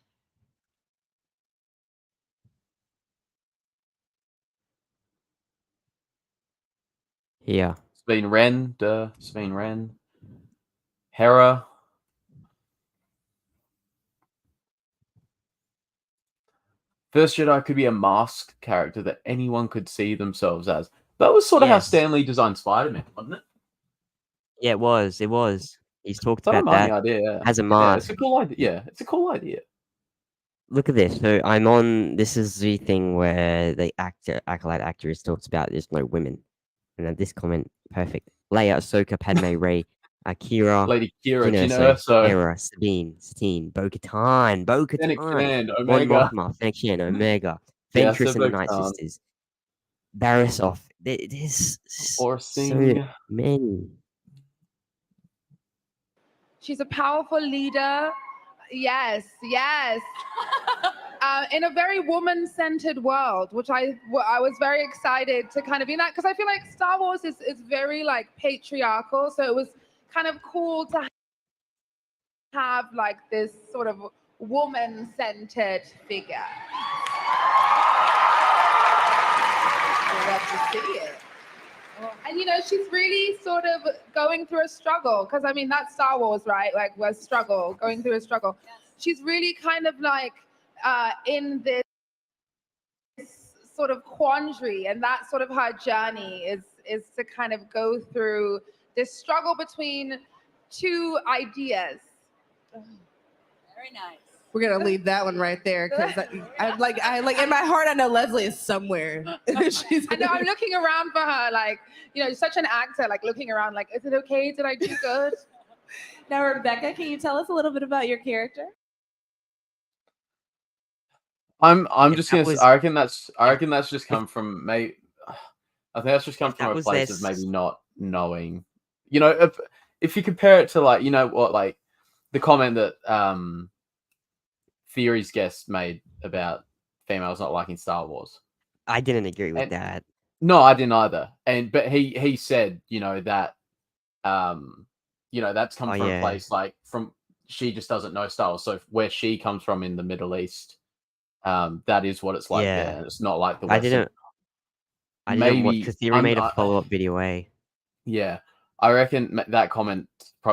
Yeah. Sabine Wren. Hera. First Jedi could be a masked character that anyone could see themselves as. That was sort of how Stan Lee designed Spider-Man, wasn't it? Yeah, it was. He's talked about that idea. As a mask. It's a cool idea. Yeah, it's a cool idea. Look at this. So this is the thing where the acolyte actress talks about there's no women. And then this comment, perfect. Leia, Ahsoka, Padme, Rey, Akira, Lady Kira, Jyn Hera, Sabine, Satine, Bo-Katan, Omega, Fennec Shand, Omega, Ventress and the Night Sisters, Barriss Offee. There's so many. She's a powerful leader. Yes. In a very woman-centered world, which I was very excited to kind of be in that, because I feel like Star Wars is very like patriarchal, so it was kind of cool to have like this sort of woman-centered figure. I love to see it. And she's really sort of going through a struggle, because I mean that's Star Wars, right? Like going through a struggle. Yes. She's really kind of like in this sort of quandary, and that's sort of her journey is to kind of go through this struggle between two ideas. Very nice. We're gonna leave that one right there because I like in my heart I know Leslie is somewhere. I know I'm looking around for her, like, you know, such an actor, like looking around, like, is it okay? Did I do good? Now, Rebecca, can you tell us a little bit about your character? I'm If just that gonna. was- I reckon that's just come from I think that's just come If from that a was place their of maybe not knowing. You know, if you compare it to like, you know what, like the comment that Theory's guest made about females not liking Star Wars. I didn't agree with And- that. No, I didn't either. But he said, you know, that that's come from a place like from she just doesn't know Star Wars. So where she comes from in the Middle East, that is what it's like there. And it's not like the Western. I didn't watch Maybe because Theory made a follow-up video. Yeah, I reckon that comment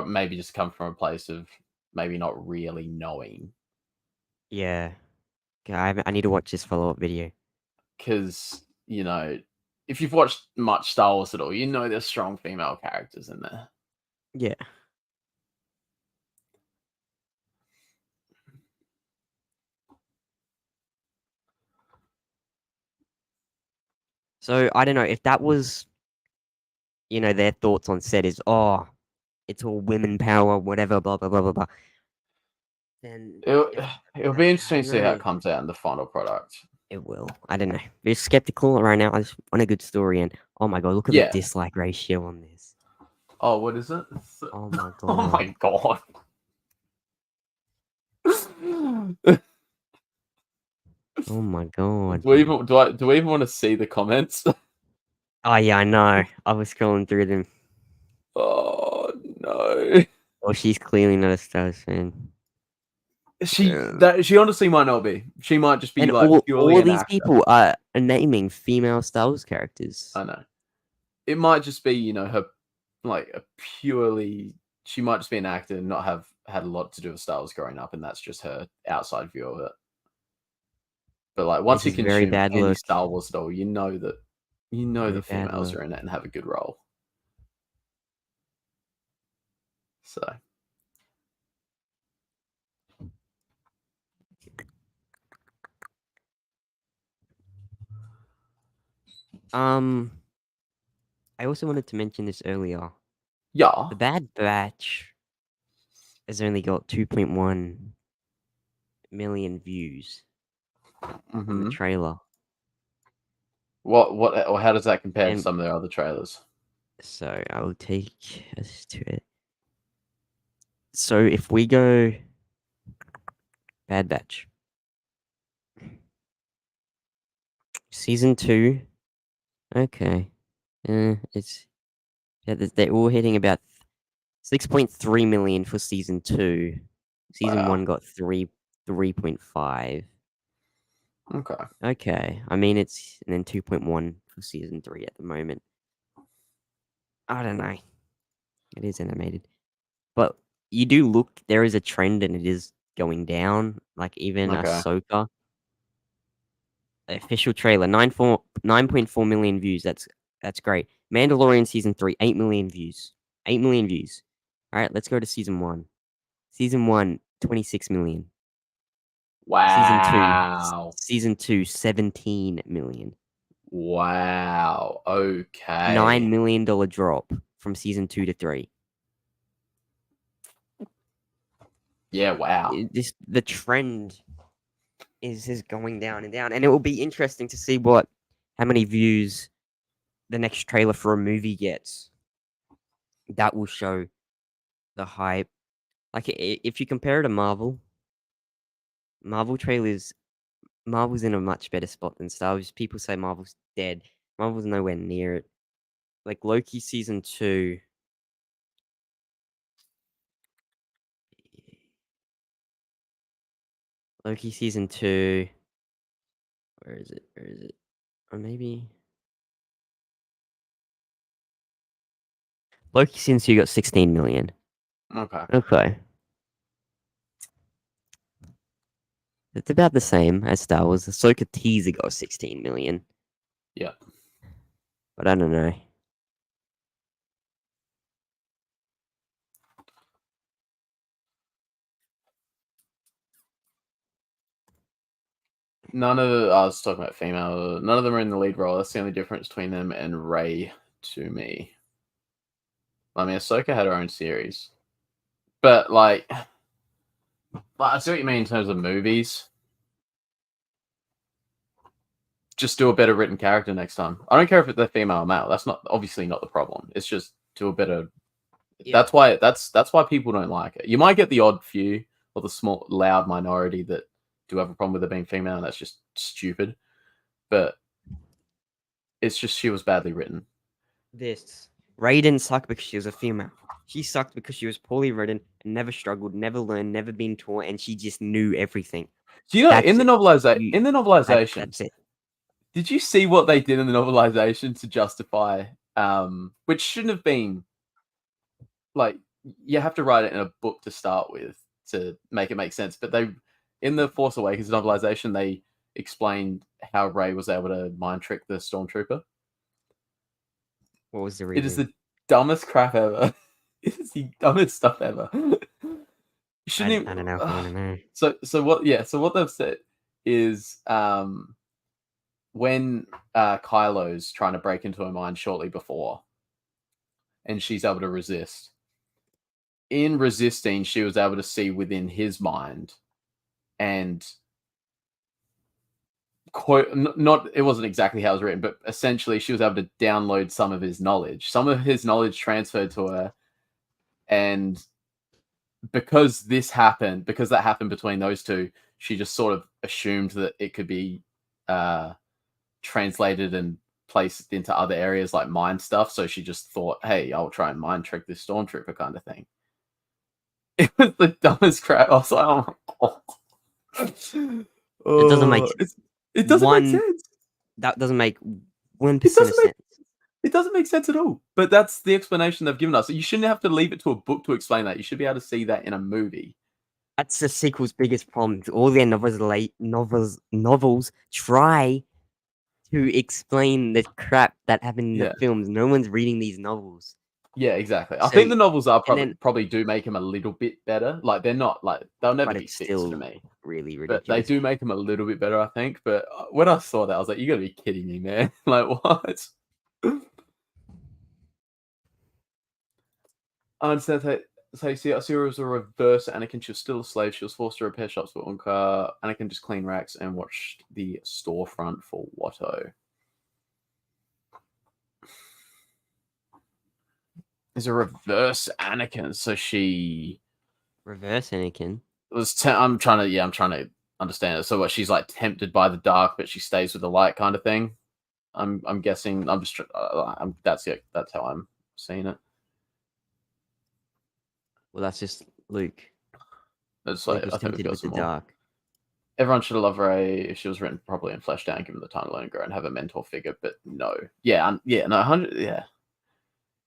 maybe just come from a place of maybe not really knowing. Yeah. I need to watch this follow-up video. Because, you know, if you've watched much Star Wars at all, you know there's strong female characters in there. Yeah. So I don't know if that was, you know, their thoughts on set is, oh, it's all women power, whatever, blah blah blah blah blah. Then It'll be interesting to see how it comes out in the final product. It will. I don't know. We're skeptical right now. I just want a good story, and oh my god, look at the dislike ratio on this. Oh, what is it? Oh my god. Oh my god. Oh my god. Do we even want to see the comments? Oh yeah, I know. I was scrolling through them. Oh no. Well, she's clearly not a Star Wars fan. She honestly might not be. She might just be And like purely all an these actor. people are naming female Star Wars characters. I know. It might just be, you know, her like a purely. She might just be an actor and not have had a lot to do with Star Wars growing up, and that's just her outside view of it. But like once you This is very consume bad any look. Star Wars at all, you know the Very bad females look. are in it and have a good role. So I also wanted to mention this earlier. yeah, The Bad Batch has only got 2.1 million views on the trailer. What? How does that compare to And- some of their other trailers? So I will take us to it. So if we go Bad Batch season 2, okay, they're all hitting about 6.3 million for season 2. Season 1 got 3.5. Okay. Okay, I mean it's and then 2.1 for season 3 at the moment. I don't know. It is animated, but you do look. There is a trend, and it is going down. Like even Okay. Ahsoka. Official trailer 9.4 million views. That's great. Mandalorian season 3 8 million views. 8 million views. All right, let's go to season 1. Season 1 26 million. Wow. Season 2 17 million. Wow. Okay. $9 million drop from season 2 to 3. Yeah. Wow. The trend is going down and down, and it will be interesting to see how many views the next trailer for a movie gets. That will show the hype. Like if you compare it to Marvel trailers, Marvel's in a much better spot than Star Wars. People say Marvel's dead. Marvel's nowhere near it. Like Loki season 2. Loki season 2. Where is it? Or maybe Loki season 2 got 16 million. Okay. Okay. It's about the same as Star Wars. Ahsoka teaser got 16 million. Yeah. But I don't know. none of the, I was talking about female. None of them are in the lead role. That's the only difference between them and Rey to me. I mean, Ahsoka had her own series, but like I see what you mean in terms of movies. Just do a better written character next time. I don't care if they're female or male. That's obviously not the problem. It's just do a better. Yeah. That's why people don't like it. You might get the odd few or the small loud minority that do have a problem with it being female, and that's just stupid. But it's just she was badly written. Rey didn't suck because she was a female. She sucked because she was poorly written and never struggled, never learned, never been taught, and she just knew everything. Do you know in the novelization? That's it. Did you see what they did in the novelization to justify, which shouldn't have been, like, you have to write it in a book to start with to make it make sense. But they, in the Force Awakens novelization, they explained how Rey was able to mind trick the Stormtrooper. What was the reason? It is the dumbest crap ever. It is the dumbest stuff ever. You shouldn't I don't know if I want to know. So what they've said is, when Kylo's trying to break into her mind shortly before, and she's able to resist. In resisting, she was able to see within his mind, and it wasn't exactly how it was written, but essentially she was able to download some of his knowledge. Some of his knowledge transferred to her, and because that happened between those two, she just sort of assumed that it could be translated and placed into other areas like mind stuff. So she just thought, hey, I'll try and mind trick this Stormtrooper kind of thing. It was the dumbest crap. I was like, oh my god. It doesn't make sense. It doesn't make sense. That doesn't make 1% of sense. It doesn't make sense at all. But that's the explanation they've given us. You shouldn't have to leave it to a book to explain that. You should be able to see that in a movie. That's the sequel's biggest problem. All their novels try to explain the crap that happened in the films. No one's reading these novels. Yeah, exactly. I think the novels are probably do make them a little bit better. Like they're not like they'll never be fixed to me. Really ridiculous. But they do make them a little bit better, I think. But when I saw that, I was like, "You got to be kidding me, man!" Like what? I understand that. So you see, Asura was a reverse Anakin. She was still a slave. She was forced to repair shops for Unka. Anakin just cleaned racks and watched the storefront for Watto. Is a reverse Anakin, so she reverse Anakin was. I'm trying to understand it. So what? She's like tempted by the dark, but she stays with the light, kind of thing. I'm guessing. I'm just. That's it. That's how I'm seeing it. Well, that's just Luke. It's like I think it goes more. Dark. Everyone should have loved Rey if she was written properly and fleshed out, given the time to learn and grow and have a mentor figure. But no, no, 100, yeah.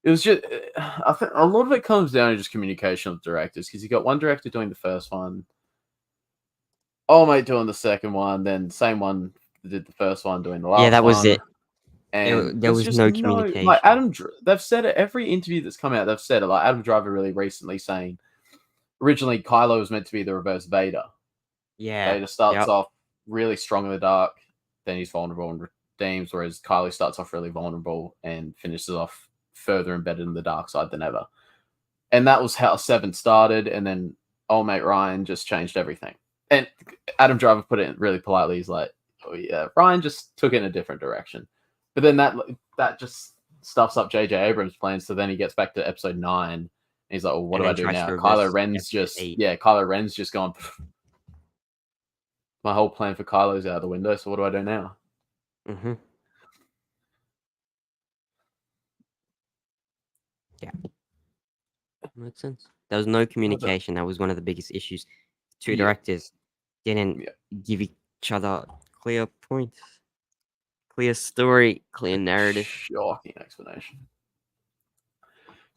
It was just, I think a lot of it comes down to just communication with directors, because you got one director doing the first one, mate doing the second one, then same one that did the first one doing the last one. Yeah, that was it. And there was no communication. Like they've said it, every interview that's come out, they've said it. Like Adam Driver really recently saying, originally Kylo was meant to be the reverse Vader. Yeah. Vader starts off really strong in the dark, then he's vulnerable and redeems, whereas Kylo starts off really vulnerable and finishes off further embedded in the dark side than ever. And that was how 7 started, and then old mate Ryan just changed everything. And Adam Driver put it really politely, he's like, oh yeah, Ryan just took it in a different direction. But then that just stuffs up J.J. Abrams' plans, so then he gets back to episode 9, and he's like, well, what do I do now? Kylo Ren's just gone, my whole plan for Kylo's out the window, so what do I do now? Mm-hmm. Yeah. Makes sense. There was no communication. That was one of the biggest issues. Two directors didn't give each other clear points, clear story, clear narrative. Shocking explanation.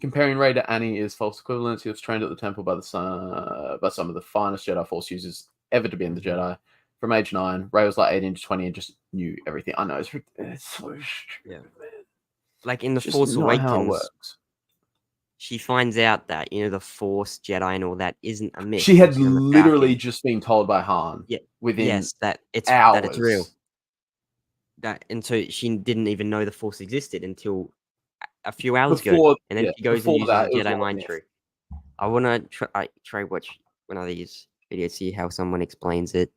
Comparing Rey to Annie is false equivalence. He was trained at the temple by some of the finest Jedi Force users ever to be in the Jedi. From age 9, Rey was like 18 to 20 and just knew everything. I know, it's so stupid, man. Like in the Force Awakens, she finds out that the Force Jedi and all that isn't a myth. She had which is on the literally Falcon. just been told by Han within Yes, that it's real. hours. And so she didn't even know the Force existed until a few hours ago, Before- and then yeah, she goes and before uses that, the it was Jedi all mind myth. trick. I want to try watch one of these videos, see how someone explains it.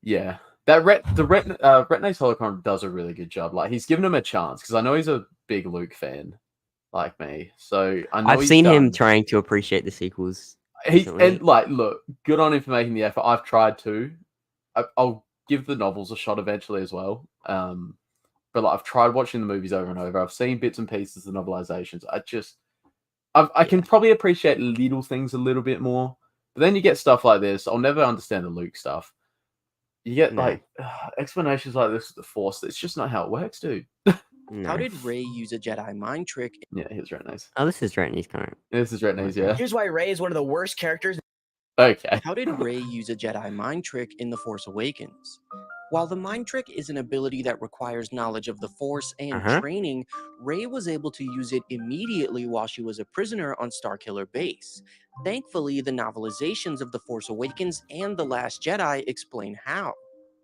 Yeah. Retine's holocron does a really good job. Like, he's given him a chance because I know he's a big Luke fan, like me. So I know I've seen him trying to appreciate the sequels. Look, good on him for making the effort. I've tried to. I'll give the novels a shot eventually as well. But I've tried watching the movies over and over. I've seen bits and pieces of the novelizations. I can probably appreciate little things a little bit more. But then you get stuff like this. I'll never understand the Luke stuff. You get explanations like this with the Force. It's just not how it works, dude. How did Rey use a Jedi mind trick? Yeah, here's Retine's. Oh, this is Retine's current. This is Retine's, yeah. Here's why Rey is one of the worst characters. Okay. How did Rey use a Jedi mind trick in The Force Awakens? While the mind trick is an ability that requires knowledge of the Force and training, Rey was able to use it immediately while she was a prisoner on Starkiller Base. Thankfully, the novelizations of The Force Awakens and The Last Jedi explain how.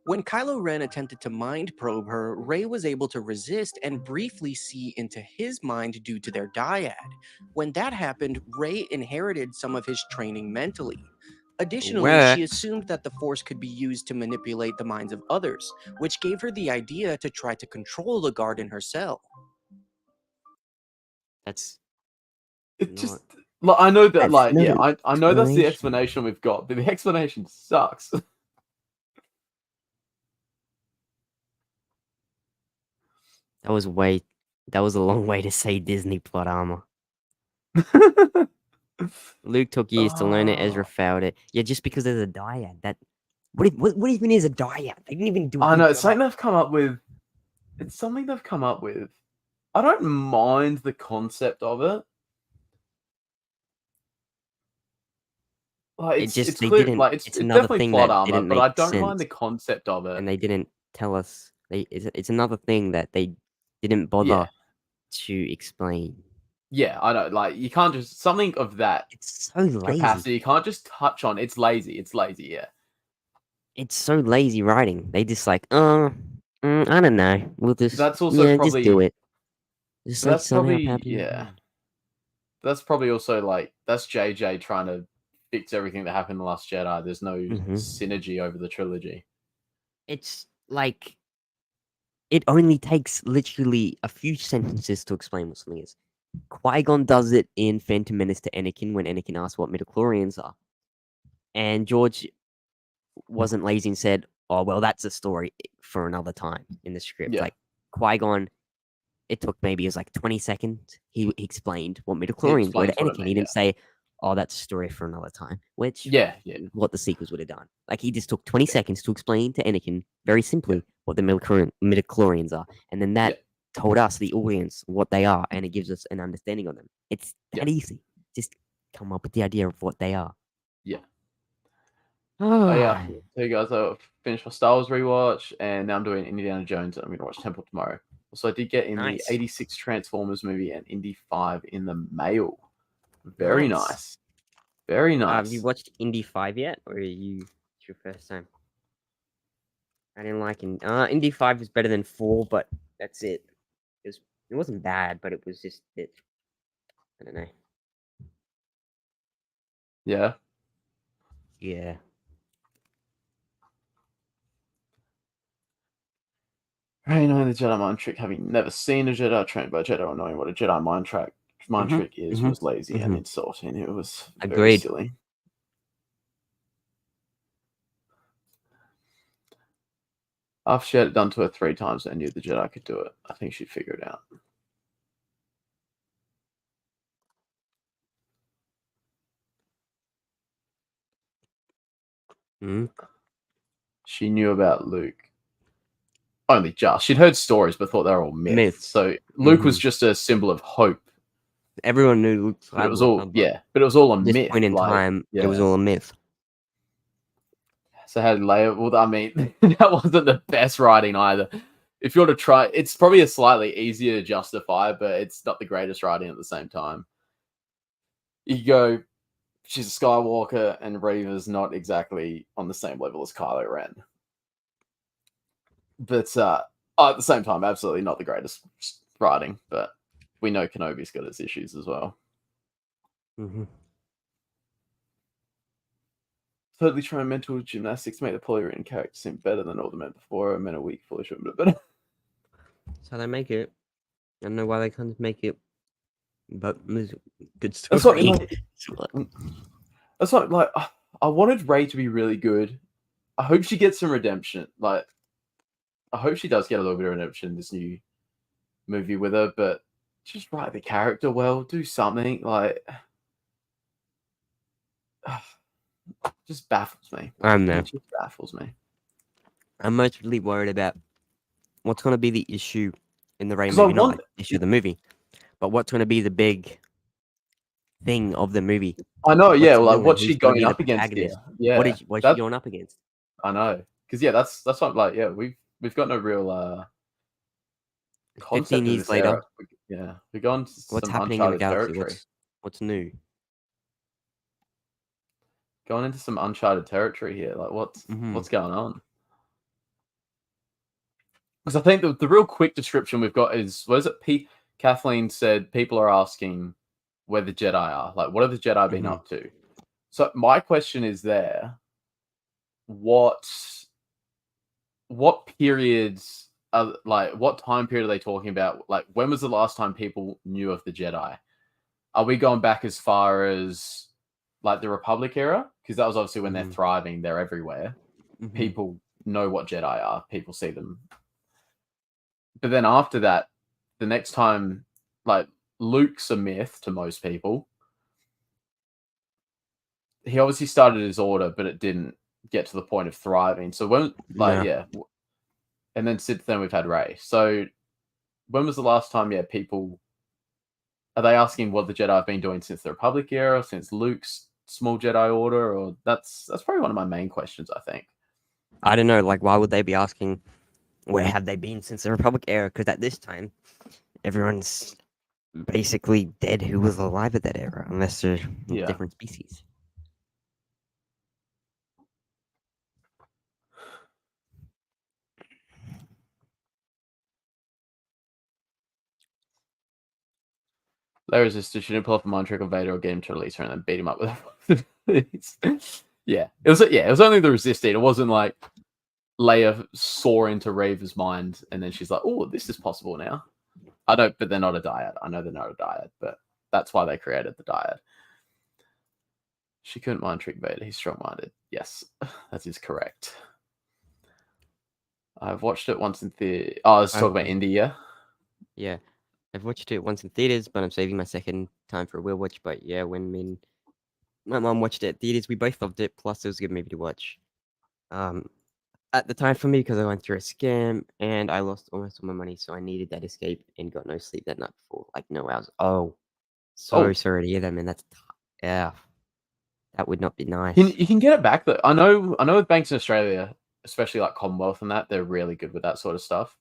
When Kylo Ren attempted to mind probe her, Rey was able to resist and briefly see into his mind due to their dyad. When that happened, Rey inherited some of his training mentally. Additionally, she assumed that the Force could be used to manipulate the minds of others, which gave her the idea to try to control the guard in her cell. I know that, I know that's the explanation we've got, but the explanation sucks. That was a long way to say Disney plot armor. Luke took years to learn it. Ezra failed it. Yeah, just because there's a dyad. What even is a dyad? They didn't even do. I know it's something they've come up with. It's something they've come up with. I don't mind the concept of it. Like it's clear, like it's definitely plot armor, but I don't mind the concept of it. And they didn't tell us. It's another thing that they didn't bother to explain. Yeah, I know. Like you can't just something of that. It's so lazy. Capacity. You can't just touch on. It's lazy. It's lazy. Yeah. It's so lazy writing. They just like, I don't know. We'll just that's also probably just do it. Just that's probably That's probably also like that's JJ trying to fix everything that happened in The Last Jedi. There's no synergy over the trilogy. It's like it only takes literally a few sentences to explain what something is. Qui-Gon does it in Phantom Menace to Anakin when Anakin asks what midichlorians are. And George wasn't lazy and said, oh, well, that's a story for another time in the script. Like Qui-Gon, it took maybe, it was like 20 seconds. He explained what midichlorians were to Anakin. He didn't say, oh, that's a story for another time, which what the sequels would have done. Like he just took 20 seconds to explain to Anakin very simply what the midichlorians are. And then that told us, the audience, what they are, and it gives us an understanding of them. It's that easy. Just come up with the idea of what they are. Yeah. Oh yeah. So you guys, I finished my Star Wars rewatch, and now I'm doing Indiana Jones, and I'm going to watch Temple tomorrow. So I did get in the 86 Transformers movie and Indy 5 in the mail. Very nice. Very nice. Have you watched Indy 5 yet, or it's your first time? I didn't like it. Indy 5 was better than 4, but that's it. It wasn't bad, but it was just it. I don't know. Yeah. Yeah. Rey knowing the Jedi mind trick, having never seen a Jedi trained by Jedi, or knowing what a Jedi mind trick is, was lazy and insulting. It was very silly. After she had it done to her 3 times, I knew the Jedi could do it. I think she'd figure it out. She knew about Luke. Only just. She'd heard stories, but thought they were all myths. So Luke was just a symbol of hope. Everyone knew Luke. It was all, but it was all a myth. At this point in time, it was all a myth. So how did Leia? Well, I mean, that wasn't the best writing either. If you want to try, it's probably a slightly easier to justify, but it's not the greatest writing at the same time. you go, she's a Skywalker, and Reva's not exactly on the same level as Kylo Ren. But at the same time, absolutely not the greatest writing, but we know Kenobi's got its issues as well. Mm-hmm. Totally trying mental gymnastics to make the polywritten character seem better than all the men before. Men are weak, foolish, but better. That's how they make it. I don't know why they can't make it, but it's good That's story. what, like, I wanted Rey to be really good. I hope she gets some redemption. Like, I hope she does get a little bit of redemption in this new movie with her, but just write the character well. Do something. Like, just baffles me. It just baffles me. I'm mostly worried about what's going to be the issue in the Rey 'Cause I movie, not want- like the issue of the movie, but what's going to be the big thing of the movie. I know, yeah. What's the Like, villain? what's Who's she gonna be going the up against here? protagonist? Yeah. What's she going up against? I know, because yeah, that's what, like, yeah, we've got no real 15 concept of years this later. era. Yeah, we're going to What's some happening in the uncharted galaxy? territory. What's new? Going into some uncharted territory here. Like, what's going on? Because I think the real quick description we've got is, what is it? Kathleen said people are asking where the Jedi are. Like, what have the Jedi been up to? So my question is what periods are, like, what time period are they talking about? Like, when was the last time people knew of the Jedi? Are we going back as far as like the Republic era? Because that was obviously when they're thriving, they're everywhere. People know what Jedi are. People see them. But then after that, the next time, like, Luke's a myth to most people. He obviously started his order, but it didn't get to the point of thriving. So when, like, yeah. And then since then we've had Rey. So when was the last time, people, are they asking what the Jedi have been doing since the Republic era, since Luke's small Jedi order? Or that's probably one of my main questions, I think. I don't know, like, why would they be asking where have they been since the Republic era? Because at this time, everyone's basically dead who was alive at that era, unless they're different species. Larry says, she didn't pull off a mind trick on Vader or get him to release her and then beat him up with it. It was only the resisting. It wasn't like Leia saw into Reva's mind and then she's like, oh, this is possible now. I don't, but they're not a dyad. I know they're not a dyad, but that's why they created the dyad. She couldn't mind trick Vader. He's strong-minded. Yes, that is correct. I've watched it once in theater. Oh, I was talking about India. Yeah. I've watched it once in theaters, but I'm saving my second time for a will watch. But yeah, when my mom watched it at theaters, we both loved it. Plus, it was a good movie to watch. At the time for me, because I went through a scam and I lost almost all my money, so I needed that escape and got no sleep that night before. Like, no hours. Sorry to hear that, man. That's that would not be nice. You can get it back though. I know with banks in Australia, especially like Commonwealth and that, they're really good with that sort of stuff.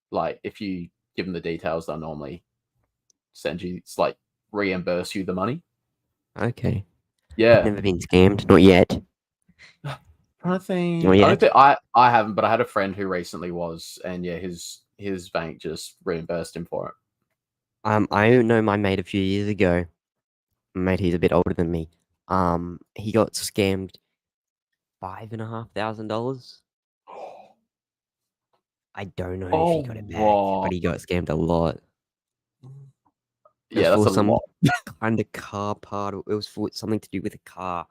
Like, if you give them the details, they'll normally send you, it's like, reimburse you the money. Okay. Yeah. I've never been scammed. Not yet. I think Not yet. I haven't, but I had a friend who recently was, and yeah, his bank just reimbursed him for it. I know my mate a few years ago. Mate, he's a bit older than me. He got scammed $5,500. I don't know if he got it back, but he got scammed a lot. Yeah, that's a lot. Kind of car part. It was for something to do with a car.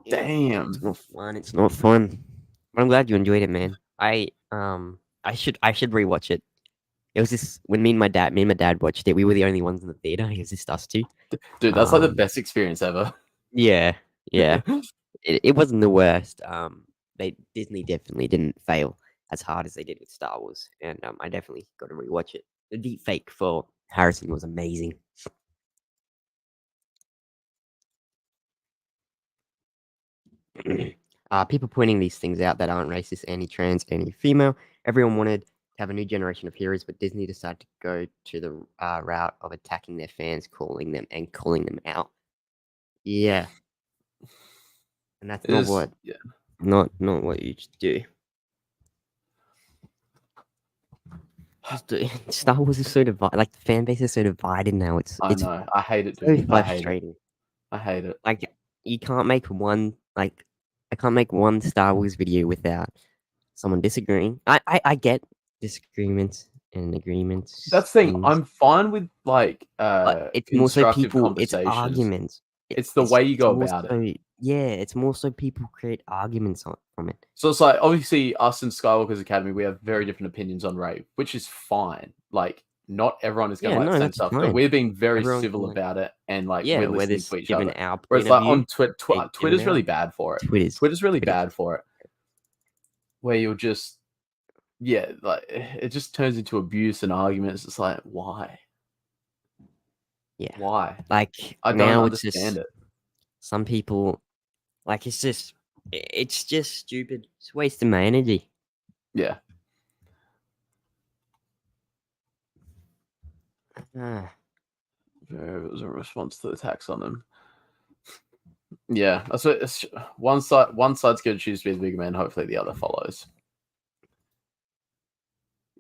Damn, it's not fun. It's not fun. But I'm glad you enjoyed it, man. I should rewatch it. It was just when me and my dad watched it. We were the only ones in the theater. It was just us two. Dude, that's like the best experience ever. Yeah. It wasn't the worst. Disney definitely didn't fail as hard as they did with Star Wars, and I definitely got to rewatch it. The deep fake for Harrison was amazing. People pointing these things out that aren't racist, anti-trans, anti-female. Everyone wanted have a new generation of heroes, but Disney decided to go to the route of attacking their fans, calling them out. Yeah, and that's not what not what you should do. Star Wars is so divided. Like the fan base is so divided now. I know. I hate it, so dude. frustrating. I hate it. Like you can't make one. Like I can't make one Star Wars video without someone disagreeing. I get disagreements and agreements. That's the thing. I'm fine with like it's more so people. It's conversations. arguments. It's the way you go about it. Yeah, it's more so people create arguments from it. So it's like obviously us in Skywalker's Academy, we have very different opinions on Rey, which is fine. Like not everyone is going to like the same stuff, but we're being very civil about it, and like we're listening to each other. Whereas like on Twitter's really bad for it. Twitter's really bad for it. Where you'll just like it just turns into abuse and arguments. It's like why? Yeah. Why? Like I don't understand it. Some people like it's just stupid. It's wasting my energy. Yeah. Ah. It was a response to the attacks on them. Yeah, that's what one side's going to choose to be the bigger man. Hopefully, the other follows.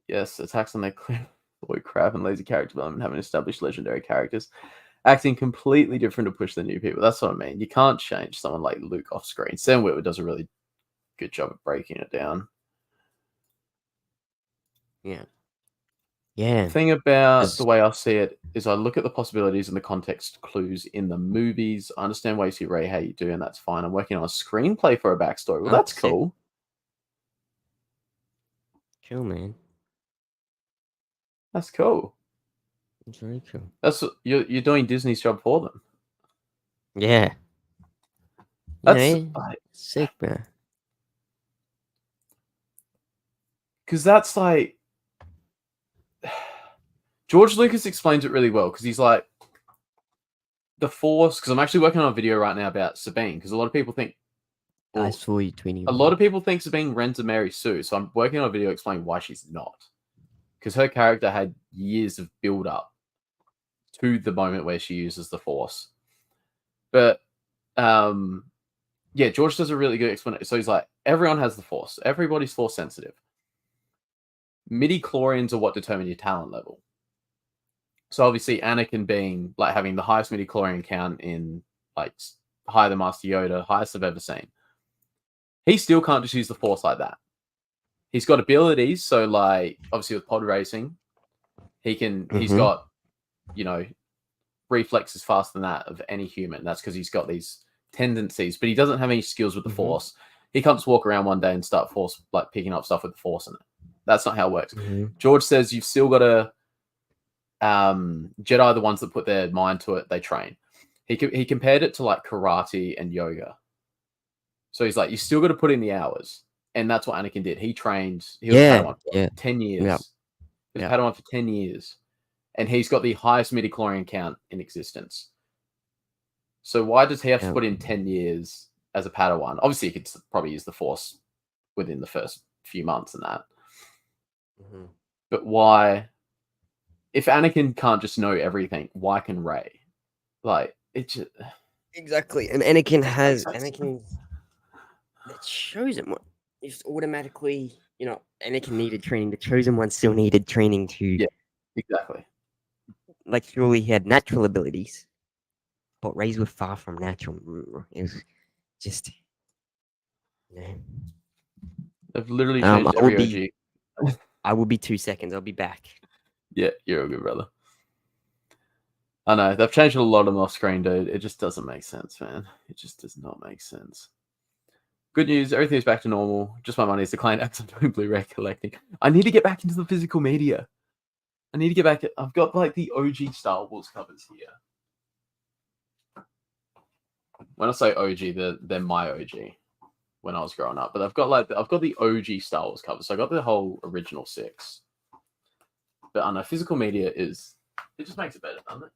Yes, attacks on their clear boy crap and lazy character development, having established legendary characters, acting completely different to push the new people. That's what I mean. You can't change someone like Luke off screen. Sam Witwer does a really good job of breaking it down. Yeah. Yeah. The thing about the way I see it is I look at the possibilities and the context clues in the movies. I understand why you see Rey how you do, and that's fine. I'm working on a screenplay for a backstory. Well, that's cool. Cool, man. That's cool. It's very cool. That's you're doing Disney's job for them. Yeah. That's sick, man. Because that's like George Lucas explains it really well because he's like the Force. Because I'm actually working on a video right now about Sabine. Because a lot of people think I saw you tweeting. A lot of people think Sabine Wren's a Mary Sue. So I'm working on a video explaining why she's not. Because her character had years of build up to the moment where she uses the Force. But yeah, George does a really good explanation. So he's like, everyone has the Force. Everybody's Force sensitive. Midi-chlorians are what determine your talent level. So obviously Anakin being like having the highest midi-chlorian count in like higher than Master Yoda, highest I've ever seen. He still can't just use the Force like that. He's got abilities, so like obviously with pod racing, he can he's got, you know, reflexes faster than that of any human. That's because he's got these tendencies, but he doesn't have any skills with the Force. He can't just walk around one day and start picking up stuff with the Force in it. That's not how it works. George says you've still got to Jedi are the ones that put their mind to it, they train. He compared it to like karate and yoga. So he's like, you still got to put in the hours. And that's what Anakin did. He trained. He was Padawan for 10 years. Yep. He was Padawan for 10 years. And he's got the highest midi-chlorian count in existence. So why does he have to put in 10 years as a Padawan? Obviously, he could probably use the Force within the first few months and that. But why? If Anakin can't just know everything, why can Rey? Like, it just... Exactly. And Anakin that chosen one just automatically, you know, Anakin needed training. The chosen one still needed training to. Yeah, exactly. Like, surely he had natural abilities, but Rey's were far from natural. It was just. You know. They've literally changed every OG. I will be 2 seconds. I'll be back. Yeah, you're a good brother. I know. They've changed a lot of them off screen, dude. It just doesn't make sense, man. It just does not make sense. Good news, everything's back to normal. Just my money's declined as I'm doing Blu-ray collecting. I need to get back into the physical media. I need to get back. I've got like the OG Star Wars covers here. When I say OG, they're my OG when I was growing up. But I've got the OG Star Wars covers. So I got the whole original 6. But I know physical media it just makes it better, doesn't it?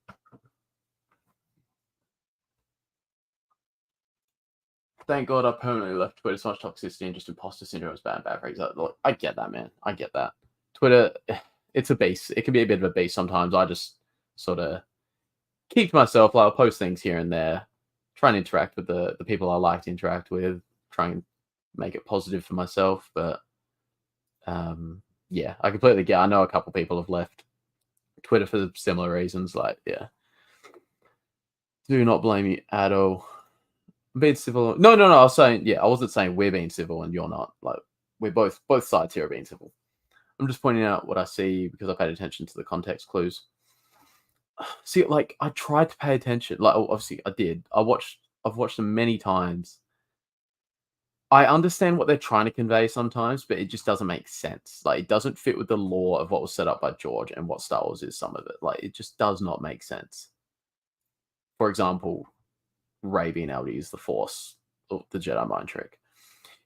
Thank God I permanently left Twitter. So much toxicity and just imposter syndrome is bad for example. I get that, man. I get that. Twitter, it's a beast. It can be a bit of a beast sometimes. I just sort of keep to myself. Like, I'll post things here and there, try and interact with the people I like to interact with, try and make it positive for myself. But yeah, I completely get. I know a couple people have left Twitter for similar reasons. Like, yeah, do not blame you at all. I'm being civil. No. I was saying, yeah, I wasn't saying we're being civil and you're not. Like, we're both sides here are being civil. I'm just pointing out what I see because I paid attention to the context clues. See, like, I tried to pay attention. Like, obviously, I did. I've watched them many times. I understand what they're trying to convey sometimes, but it just doesn't make sense. Like, it doesn't fit with the lore of what was set up by George and what Star Wars is. Some of it, like, it just does not make sense. For example, Rey being able to use the Force, or the Jedi mind trick.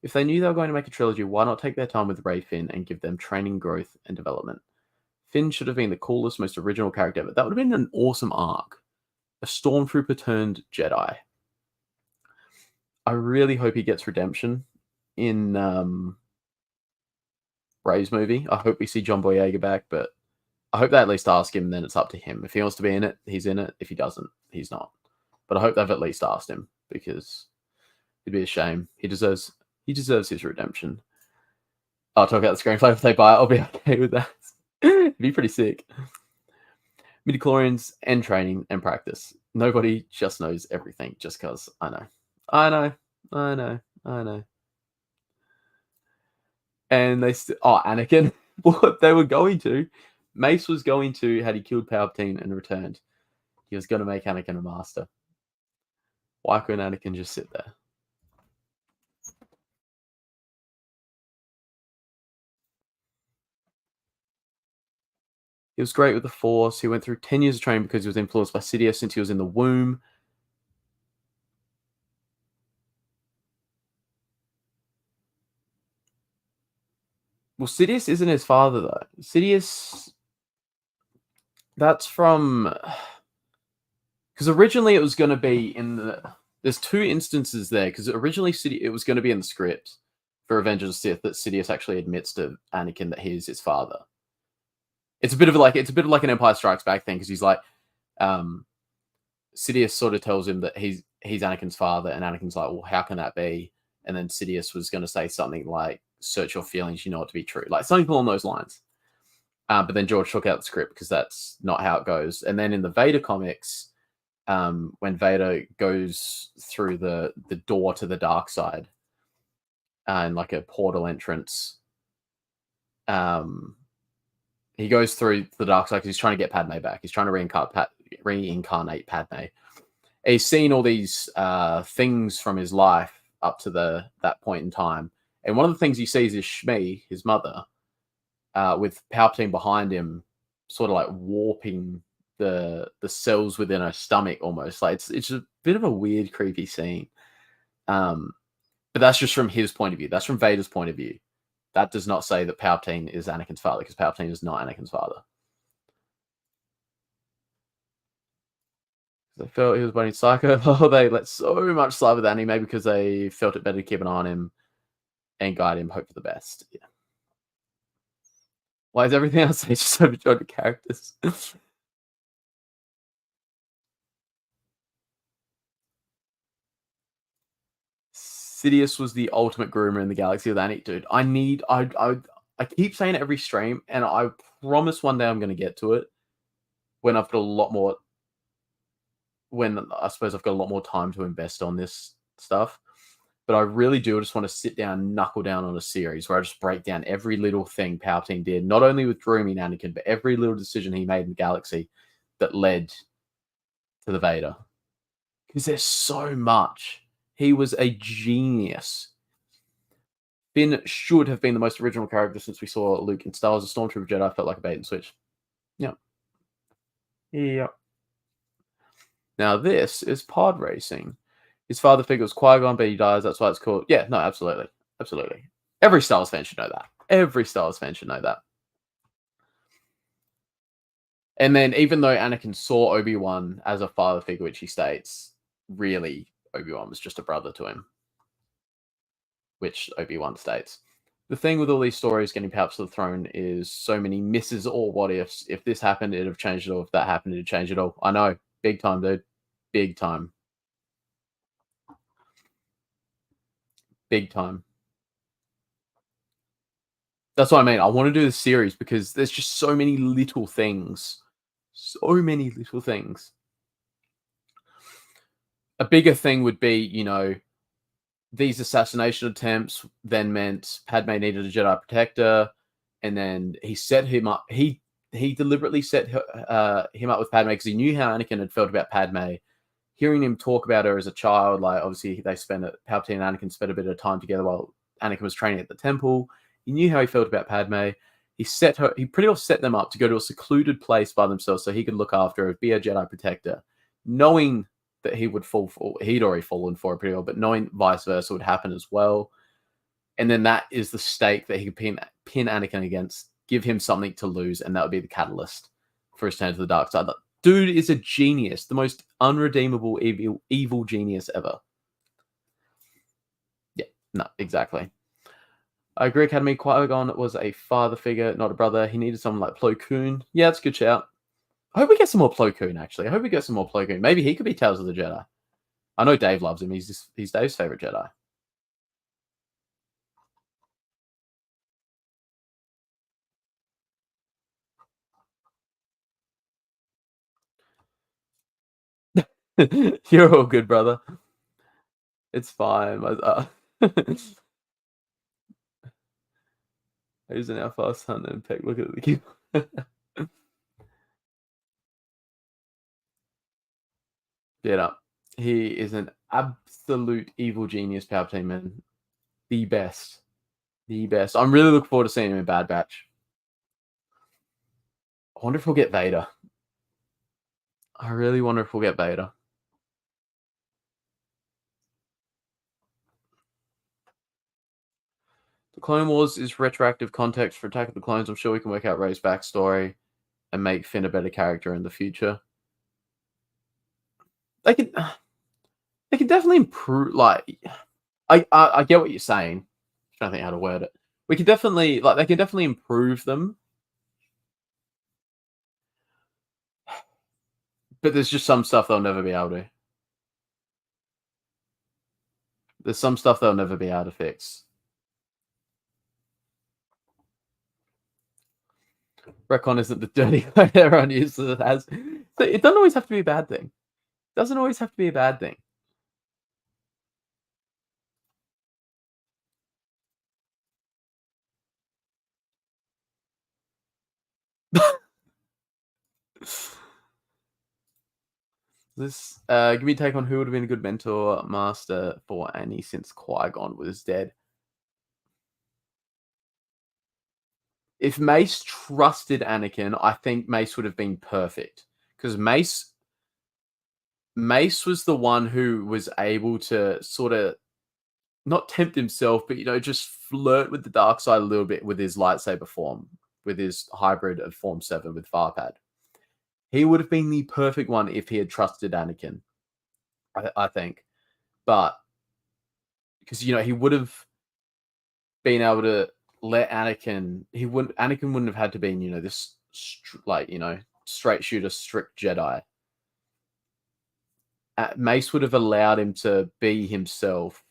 If they knew they were going to make a trilogy, why not take their time with Rey Finn and give them training, growth, and development? Finn should have been the coolest, most original character ever. That would have been an awesome arc. A stormtrooper turned Jedi. I really hope he gets redemption in Rey's movie. I hope we see John Boyega back, but I hope they at least ask him, then it's up to him. If he wants to be in it, he's in it. If he doesn't, he's not. But I hope they've at least asked him, because it'd be a shame. He deserves his redemption. I'll talk about the screenplay if they buy it. I'll be okay with that. It'd be pretty sick. Midichlorians and training and practice. Nobody just knows everything just because I know. And they Anakin. What they were going to. Mace was going to, had he killed Palpatine and returned, he was going to make Anakin a master. Why couldn't Anakin just sit there? He was great with the Force. He went through 10 years of training because he was influenced by Sidious since he was in the womb. Well, Sidious isn't his father, though. Sidious... That's from... Because originally it was going to be in the... There's two instances there, because originally it was going to be in the script for Revenge of the Sith that Sidious actually admits to Anakin that he is his father. It's a bit of like an Empire Strikes Back thing, because he's like, Sidious sort of tells him that he's Anakin's father, and Anakin's like, well, how can that be? And then Sidious was going to say something like, search your feelings, you know it to be true. Like something along those lines. But then George took out the script because that's not how it goes. And then in the Vader comics, when Vader goes through the door to the dark side, and like a portal entrance, he goes through the dark side because he's trying to get Padme back. He's trying to reincarnate Padme. He's seen all these things from his life up to that point in time. And one of the things he sees is Shmi, his mother, with Palpatine behind him, sort of like warping the cells within her stomach almost. Like it's a bit of a weird, creepy scene. But that's just from his point of view. That's from Vader's point of view. That does not say that Palpatine is Anakin's father, because Palpatine is not Anakin's father. They felt he was playing Psycho. Oh, they let so much slide with anime because they felt it better to keep an eye on him and guide him, hope for the best. Yeah. Why is everything else just so majority characters? Sidious was the ultimate groomer in the galaxy of Anik, dude. I keep saying it every stream, and I promise one day I'm going to get to it when I've got a lot more. When I suppose I've got a lot more time to invest on this stuff. But I really do just want to sit down, knuckle down on a series where I just break down every little thing Palpatine did, not only with grooming Anakin, but every little decision he made in the galaxy that led to the Vader. Because there's so much. He was a genius. Finn should have been the most original character since we saw Luke in Star Wars. A Stormtrooper Jedi felt like a bait and switch. Yep. Yep. Now this is pod racing. His father figure was Qui-Gon, but he dies. That's why it's called... Yeah, no, absolutely. Absolutely. Every Star Wars fan should know that. Every Star Wars fan should know that. And then even though Anakin saw Obi-Wan as a father figure, which he states, really, Obi-Wan was just a brother to him. Which Obi-Wan states. The thing with all these stories getting perhaps to the throne is so many misses or what ifs. If this happened, it'd have changed it all. If that happened, it'd change it all. I know. Big time, dude. Big time. Big time. That's what I mean. I want to do the series because there's just so many little things. So many little things. A bigger thing would be, you know, these assassination attempts then meant Padme needed a Jedi protector, and then he set him up. He deliberately set him up with Padme because he knew how Anakin had felt about Padme. Hearing him talk about her as a child, like obviously Palpatine and Anakin spent a bit of time together while Anakin was training at the temple. He knew how he felt about Padme. He pretty much set them up to go to a secluded place by themselves so he could look after her, be a Jedi protector, knowing that he would fall for, he'd already fallen for it pretty well, but knowing vice versa would happen as well. And then that is the stake that he could pin Anakin against, give him something to lose, and that would be the catalyst for his turn to the dark side. Dude is a genius, the most unredeemable evil genius ever. Yeah, no, exactly. I agree, Academy. Qui-Gon was a father figure, not a brother. He needed someone like Plo Koon. Yeah, that's a good shout. I hope we get some more Plo Koon, actually. I hope we get some more Plo Koon. Maybe he could be Tales of the Jedi. I know Dave loves him. He's Dave's favorite Jedi. You're all good, brother. It's fine. Who's an fast hunter and pick? Look at the cube. Yeah, he is an absolute evil genius, Palpatine, man. The best. The best. I'm really looking forward to seeing him in Bad Batch. I wonder if we'll get Vader. I really wonder if we'll get Vader. The Clone Wars is retroactive context for Attack of the Clones. I'm sure we can work out Rey's backstory and make Finn a better character in the future. They can definitely improve. Like, I get what you're saying. I'm trying to think how to word it. We can definitely they can definitely improve them. But there's just some stuff they'll never be able to. There's some stuff they'll never be able to fix. Retcon isn't the dirty way everyone uses it as. So it doesn't always have to be a bad thing. It doesn't always have to be a bad thing. This give me a take on who would have been a good mentor master for Annie since Qui-Gon was dead. If Mace trusted Anakin, I think Mace would have been perfect. Because Mace was the one who was able to sort of not tempt himself, but, you know, just flirt with the dark side a little bit with his lightsaber form, with his hybrid of Form 7 with Farpad. He would have been the perfect one if he had trusted Anakin, I think. But, because, you know, he would have been able to let Anakin wouldn't have had to be, you know, this straight shooter, strict Jedi. Mace would have allowed him to be himself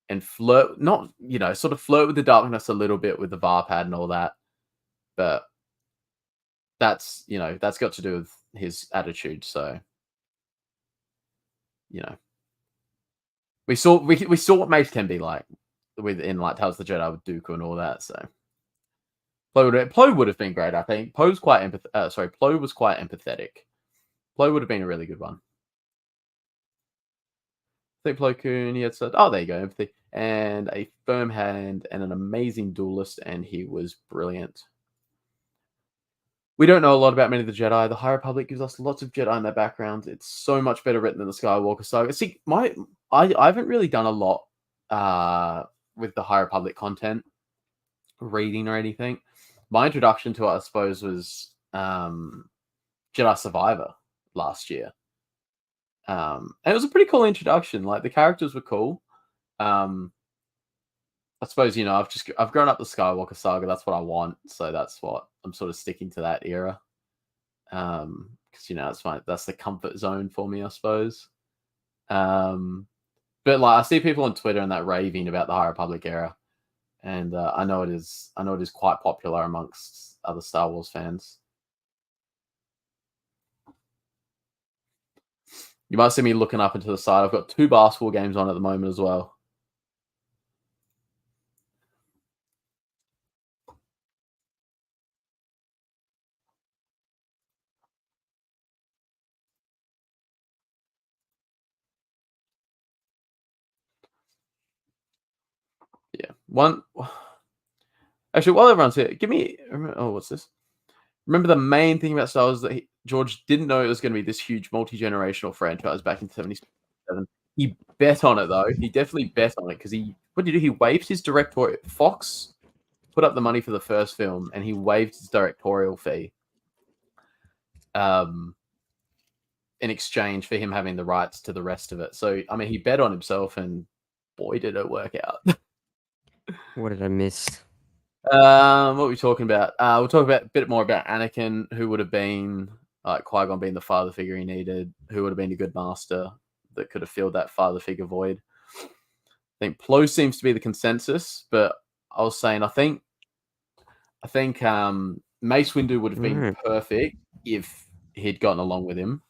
and flirt, not, you know, sort of flirt with the darkness a little bit with the Varpad and all that. But that's, you know, that's got to do with his attitude. So, you know, we saw what Mace can be like in like Tales of the Jedi with Dooku and all that. So Plo would have been great, I think. Plo was quite empathetic. Plo would have been a really good one. I think Plo Koon, he had said, oh, there you go, empathy. And a firm hand and an amazing duelist, and he was brilliant. We don't know a lot about many of the Jedi. The High Republic gives us lots of Jedi in their backgrounds. It's so much better written than the Skywalker saga. See, I haven't really done a lot with the High Republic content, reading or anything. My introduction to it, I suppose, was Jedi Survivor last year. And it was a pretty cool introduction. Like, the characters were cool. I suppose, you know, I've grown up the Skywalker saga. That's what I want. So that's what I'm sort of sticking to, that era. Because, you know, that's the comfort zone for me, I suppose. But like, I see people on Twitter and that raving about the High Republic era, and I know it is quite popular amongst other Star Wars fans. You might see me looking up into the side. I've got 2 basketball games on at the moment as well. Yeah. One. Actually, while everyone's here, give me. Oh, what's this? Remember, the main thing about Star Wars is that George didn't know it was going to be this huge multi-generational franchise back in 1977. He bet on it, though. He definitely bet on it because what did he do? He waived his directorial. Fox put up the money for the first film, and he waived his directorial fee in exchange for him having the rights to the rest of it. So, I mean, he bet on himself, and boy, did it work out. What did I miss? What were we talking about? We'll talk about a bit more about Anakin, who would have been like Qui-Gon being the father figure he needed, who would have been a good master that could have filled that father figure void. I think Plo seems to be the consensus, but I was saying I think Mace Windu would have been perfect if he'd gotten along with him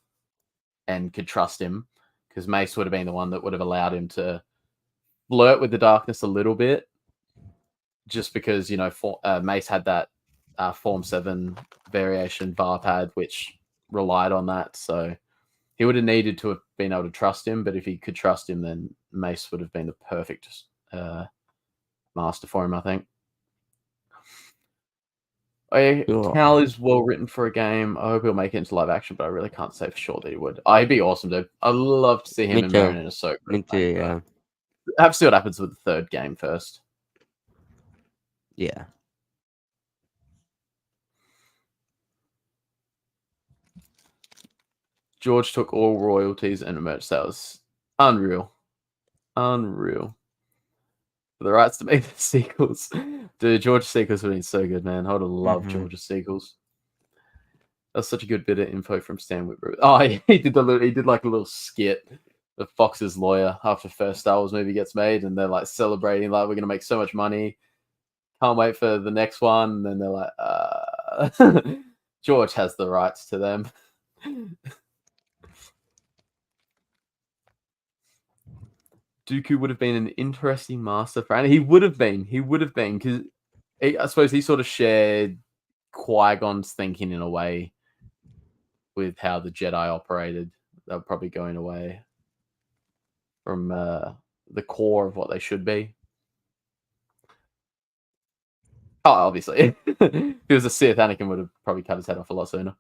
and could trust him, because Mace would have been the one that would have allowed him to flirt with the darkness a little bit. Just because, you know, Mace had that Form 7 variation Varpad, which relied on that. So he would have needed to have been able to trust him. But if he could trust him, then Mace would have been the perfect master for him, I think. Cal is well written for a game. I hope he'll make it into live action, but I really can't say for sure that he would. He'd be awesome, dude. I'd love to see him and Marin in Ahsoka. Me too, yeah. I have to see what happens with the 3rd game first. Yeah. George took all royalties and merch sales. Unreal. For the rights to make the sequels. Dude, George's sequels have been so good, man. I would have loved George's sequels. That's such a good bit of info from Stan Whitbrew. Oh, he did like a little skit of Fox's lawyer after the first Star Wars movie gets made, and they're like celebrating, like, we're gonna make so much money. Can't wait for the next one. And then they're like, George has the rights to them. Dooku would have been an interesting master for Anakin. He would have been because I suppose he sort of shared Qui-Gon's thinking in a way with how the Jedi operated. They're probably going away from the core of what they should be. Oh, obviously. If he was a Sith, Anakin would have probably cut his head off a lot sooner.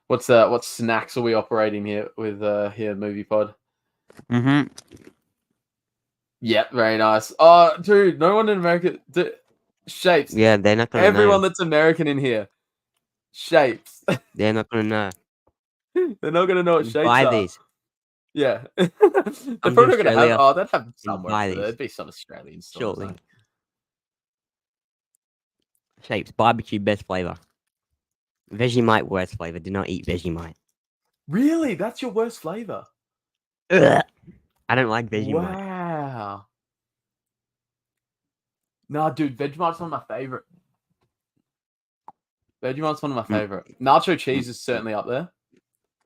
What snacks are we operating here with here Movie Pod? Yep, very nice. Oh, dude, no one in America. Shapes. Yeah, they're not gonna Everyone know. that's American in here. Shapes. They're not gonna know. They're not gonna know what shapes Buy are. these. Yeah. They're probably not gonna have. Oh, they'd have somewhere. Buy these. There'd be some Australian stores. Surely. Shapes, barbecue best flavor. Vegemite worst flavor. Do not eat Vegemite. Really? That's your worst flavor? Ugh. I don't like Vegemite. Wow. Nah, dude, Vegemite's one of my favorite. Vegemite's one of my favorite. Nacho cheese is certainly up there.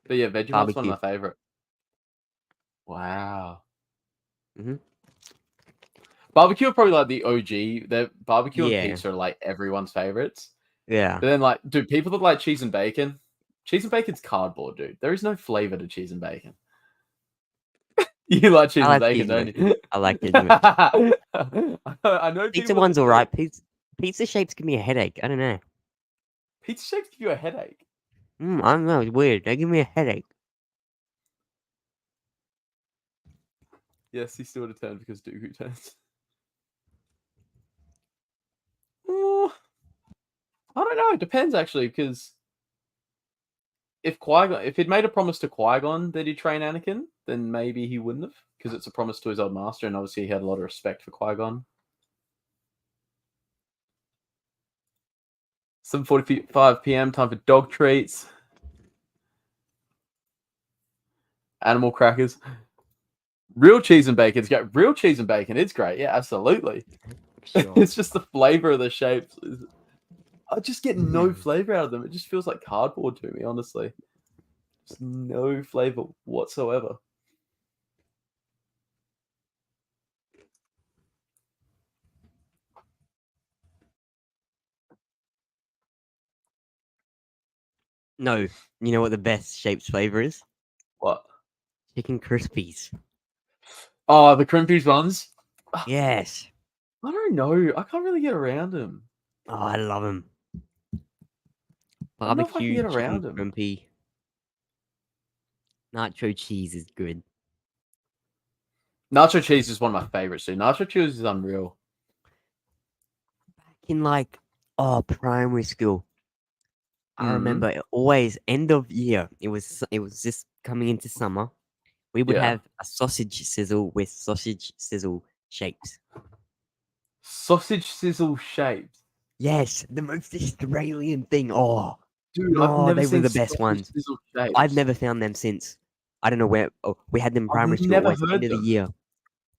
But yeah, Vegemite's one of my favorite. Wow. Barbecue are probably like the OG. They're barbecue and pizza are like everyone's favorites. Yeah. But then, like, dude, people that like cheese and bacon. Cheese and bacon's cardboard, dude. There is no flavor to cheese and bacon. You like cheese and bacon, don't you? I like it. I know Pizza one's alright. Pizza shapes give me a headache. I don't know. Pizza shapes give you a headache? I don't know. It's weird. They give me a headache. Yes, he still would have turned because Dooku turns. I don't know. It depends, actually, because if Qui-Gon, if he'd made a promise to Qui-Gon that he'd train Anakin, then maybe he wouldn't have, because it's a promise to his old master, and obviously he had a lot of respect for Qui-Gon. 7:45 p.m. Time for dog treats. Animal crackers. Real cheese and bacon. It's great. Real cheese and bacon. It's great. Yeah, absolutely. Sure. It's just the flavor of the shapes. I just get no flavor out of them. It just feels like cardboard to me, honestly. Just no flavor whatsoever. No, you know what the best shapes flavor is? What? Chicken Crispies. Oh, the Crimpy's ones? Yes. I don't know. I can't really get around them. Oh, I love them. I don't know if I can Barbecue get around chicken 'em. crimpy. Nacho cheese is good. Nacho cheese is one of my favorites, dude. Nacho cheese is unreal. In like, primary school, I Mhm. remember always end of year. It was just coming into summer. We would Yeah. have a sausage sizzle with sausage sizzle shapes. Sausage sizzle shapes. Yes, the most Australian thing. Oh, Dude, I've no, never they were seen the best sausage ones. sizzle shapes. I've never found them since. I don't know where. Oh, we had them in primary school. never Always heard end of the them. year.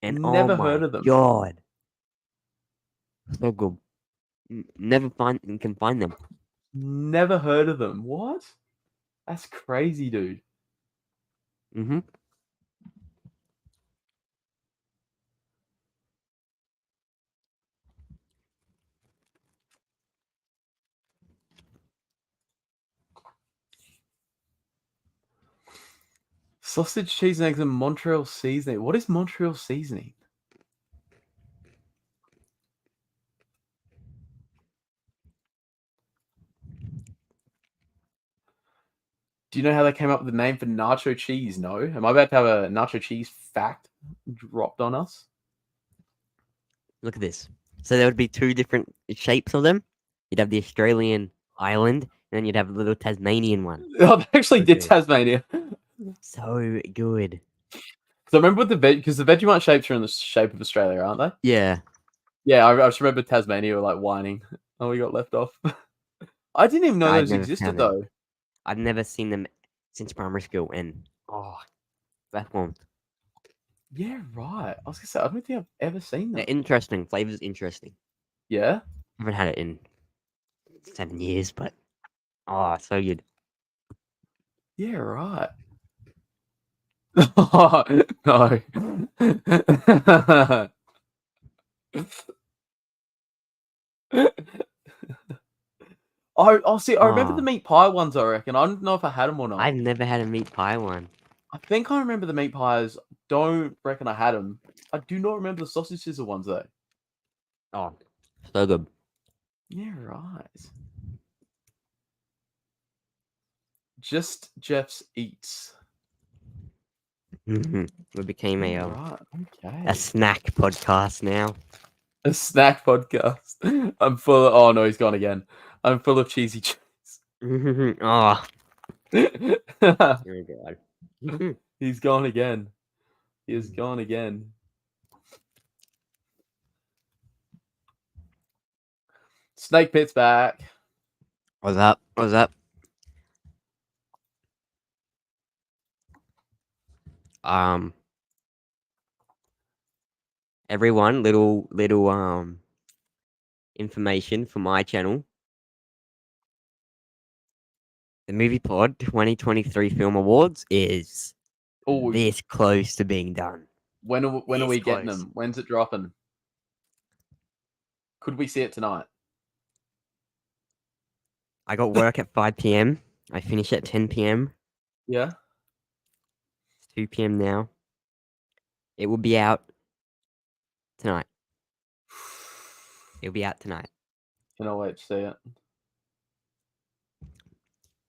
And Never oh heard my of them. god, so good. Never can find them. Never heard of them. What? That's crazy, dude. Mm-hmm. Sausage, cheese, and eggs, and Montreal seasoning. What is Montreal seasoning? Do you know how they came up with the name for nacho cheese? No. Am I about to have a nacho cheese fact dropped on us? Look at this. So there would be two different shapes of them. You'd have the Australian island, and then you'd have a little Tasmanian one. Oh, they actually did Okay. Tasmania. So good. Because I remember with the because the Vegemite shapes are in the shape of Australia, aren't they? Yeah. Yeah, I just remember Tasmania were like whining. Oh, we got left off. I didn't even know I'd those never existed found them. though. I've never seen them since primary school, and that one. Yeah, right. I was gonna say I don't think I've ever seen They're that. interesting. Flavor's interesting. Yeah. I haven't had it in 7 years, but so good. Yeah, right. Oh, no. I'll see. I remember the meat pie ones. I reckon. I don't know if I had them or not. I've never had a meat pie one. I think I remember the meat pies. Don't reckon I had them. I do not remember the sausage sizzle ones though. Oh, so good. Yeah, right. Just Jeff's eats. We became Right. Okay. a snack podcast now. A snack podcast. I'm full of. Oh no, he's gone again. I'm full of cheesy cheese. Oh, dear God. He's gone again. He is gone again. Snake Pit's back. What's up? What's up? Everyone, little information for my channel. The Movie Pod 2023 Film Awards is this close to being done. When are we getting close. them? When's it dropping? Could we see it tonight? I got work at 5 p.m. I finish at 10 p.m. Yeah. It's 2 p.m. now. It will be out tonight. It'll be out tonight. Cannot wait to see it.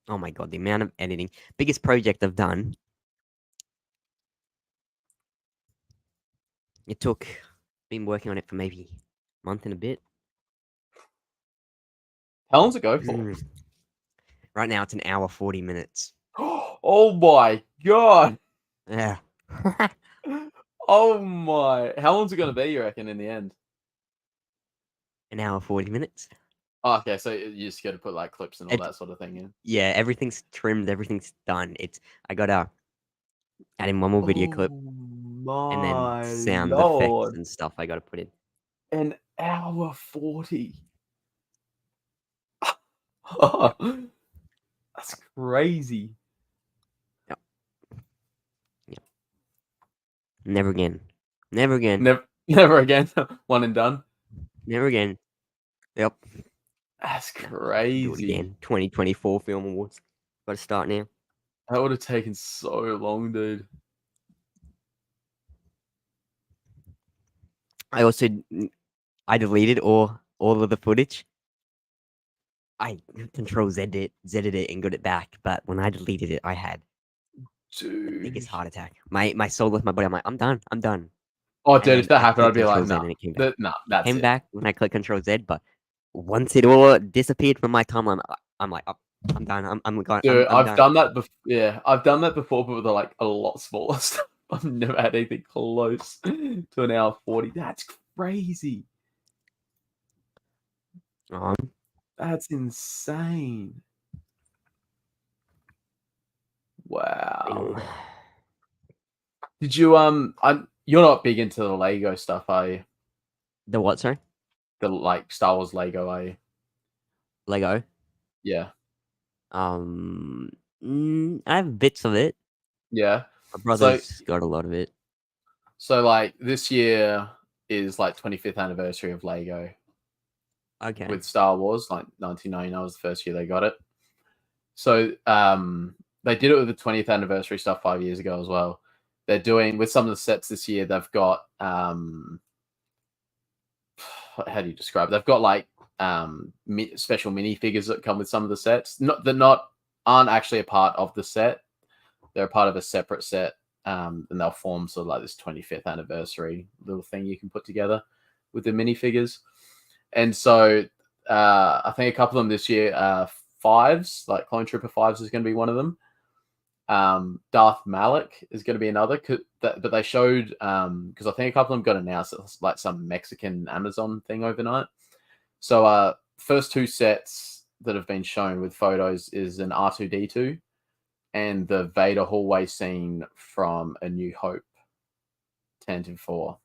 Oh my god, the amount of editing. Biggest project I've done. Been working on it for maybe a month and a bit. How long's it go for? Right now it's an hour 40 minutes. Oh my god. Yeah. Oh my. How long's it going to be, you reckon, in the end? An hour 40 minutes. Oh, okay, so you just got to put like clips and all that sort of thing in. Yeah, everything's trimmed, everything's done. I gotta add in one more video clip and then My sound lord. effects and stuff I gotta put in. An hour 40. That's crazy. Yep. Never again. Never again. Never again. One and done. Never again. Yep. That's Do it crazy. again. 2024 Film Awards. Gotta start now. That would have taken so long, dude. I also deleted all of the footage. I Control Z'd it and got it back, but when I deleted it, I had the biggest heart attack. My soul left my body. I'm like, I'm done. Oh, And dude, then if that I happened, I'd clicked be like, Control Z no, and it came back. no, that's Came it. back when I clicked Control Z, but once it all disappeared from my timeline, I'm like, oh, I'm done. I'm gone. Dude, I'm I've done. done that before. Yeah, I've done that before, but with like a lot smaller stuff. I've never had anything close to an hour 40. That's crazy. That's insane. Wow. Did you you're not big into the Lego stuff, are you? The what, sorry? The like Star Wars Lego, are you? Lego. Yeah. I have bits of it. Yeah. My brother's got a lot of it. So like this year is like 25th anniversary of Lego. Okay. With Star Wars, like 1999 was the first year they got it. So they did it with the 20th anniversary stuff 5 years ago as well. They're doing with some of the sets this year. They've got how do you describe it? They've got like special minifigures that come with some of the sets. Aren't actually a part of the set. They're a part of a separate set. And they'll form sort of like this 25th anniversary little thing you can put together with the minifigures. And so I think a couple of them this year, Fives, like Clone Trooper Fives is going to be one of them. Darth Malik is going to be another, but they showed, because I think a couple of them got announced, like some Mexican Amazon thing overnight. So first two sets that have been shown with photos is an R2-D2 and the Vader hallway scene from A New Hope, 10-4.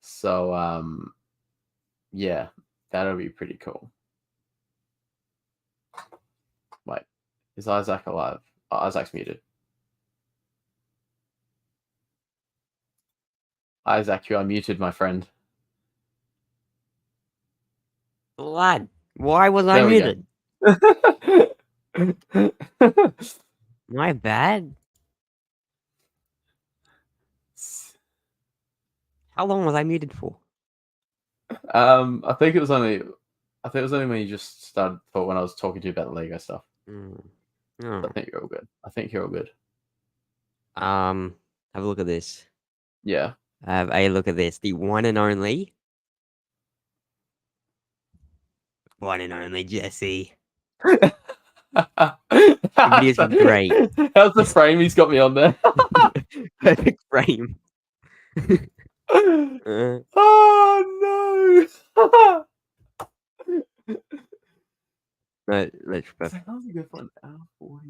So, yeah, that'll be pretty cool. Wait, is Isaac alive? Oh, Isaac's muted. Isaac, you are muted, my friend. Lad, why was I muted? My bad. How long was I muted for? I think it was only when you just started when I was talking to you about the Lego stuff. I think you're all good. Have a look at this. Yeah. Have a look at this. The one and only Jesse. Videos are great. How's the frame he's got me on there? Perfect frame. Oh no! Let's How does it go for an hour 40?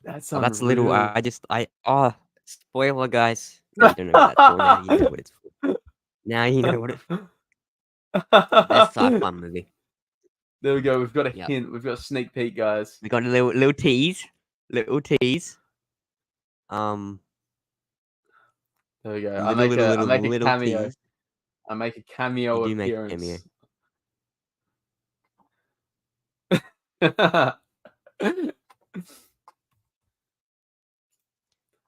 That's that's little. unreal. Spoiler, guys. No, you don't know what that's for. Now you know what it's for. Now you know what it's for. That's a fun movie. There we go. We've got a hint. We've got a sneak peek, guys. We got a little tease. Little tease. There we go. I make a cameo. Tease. I make a cameo appearance. Make a cameo.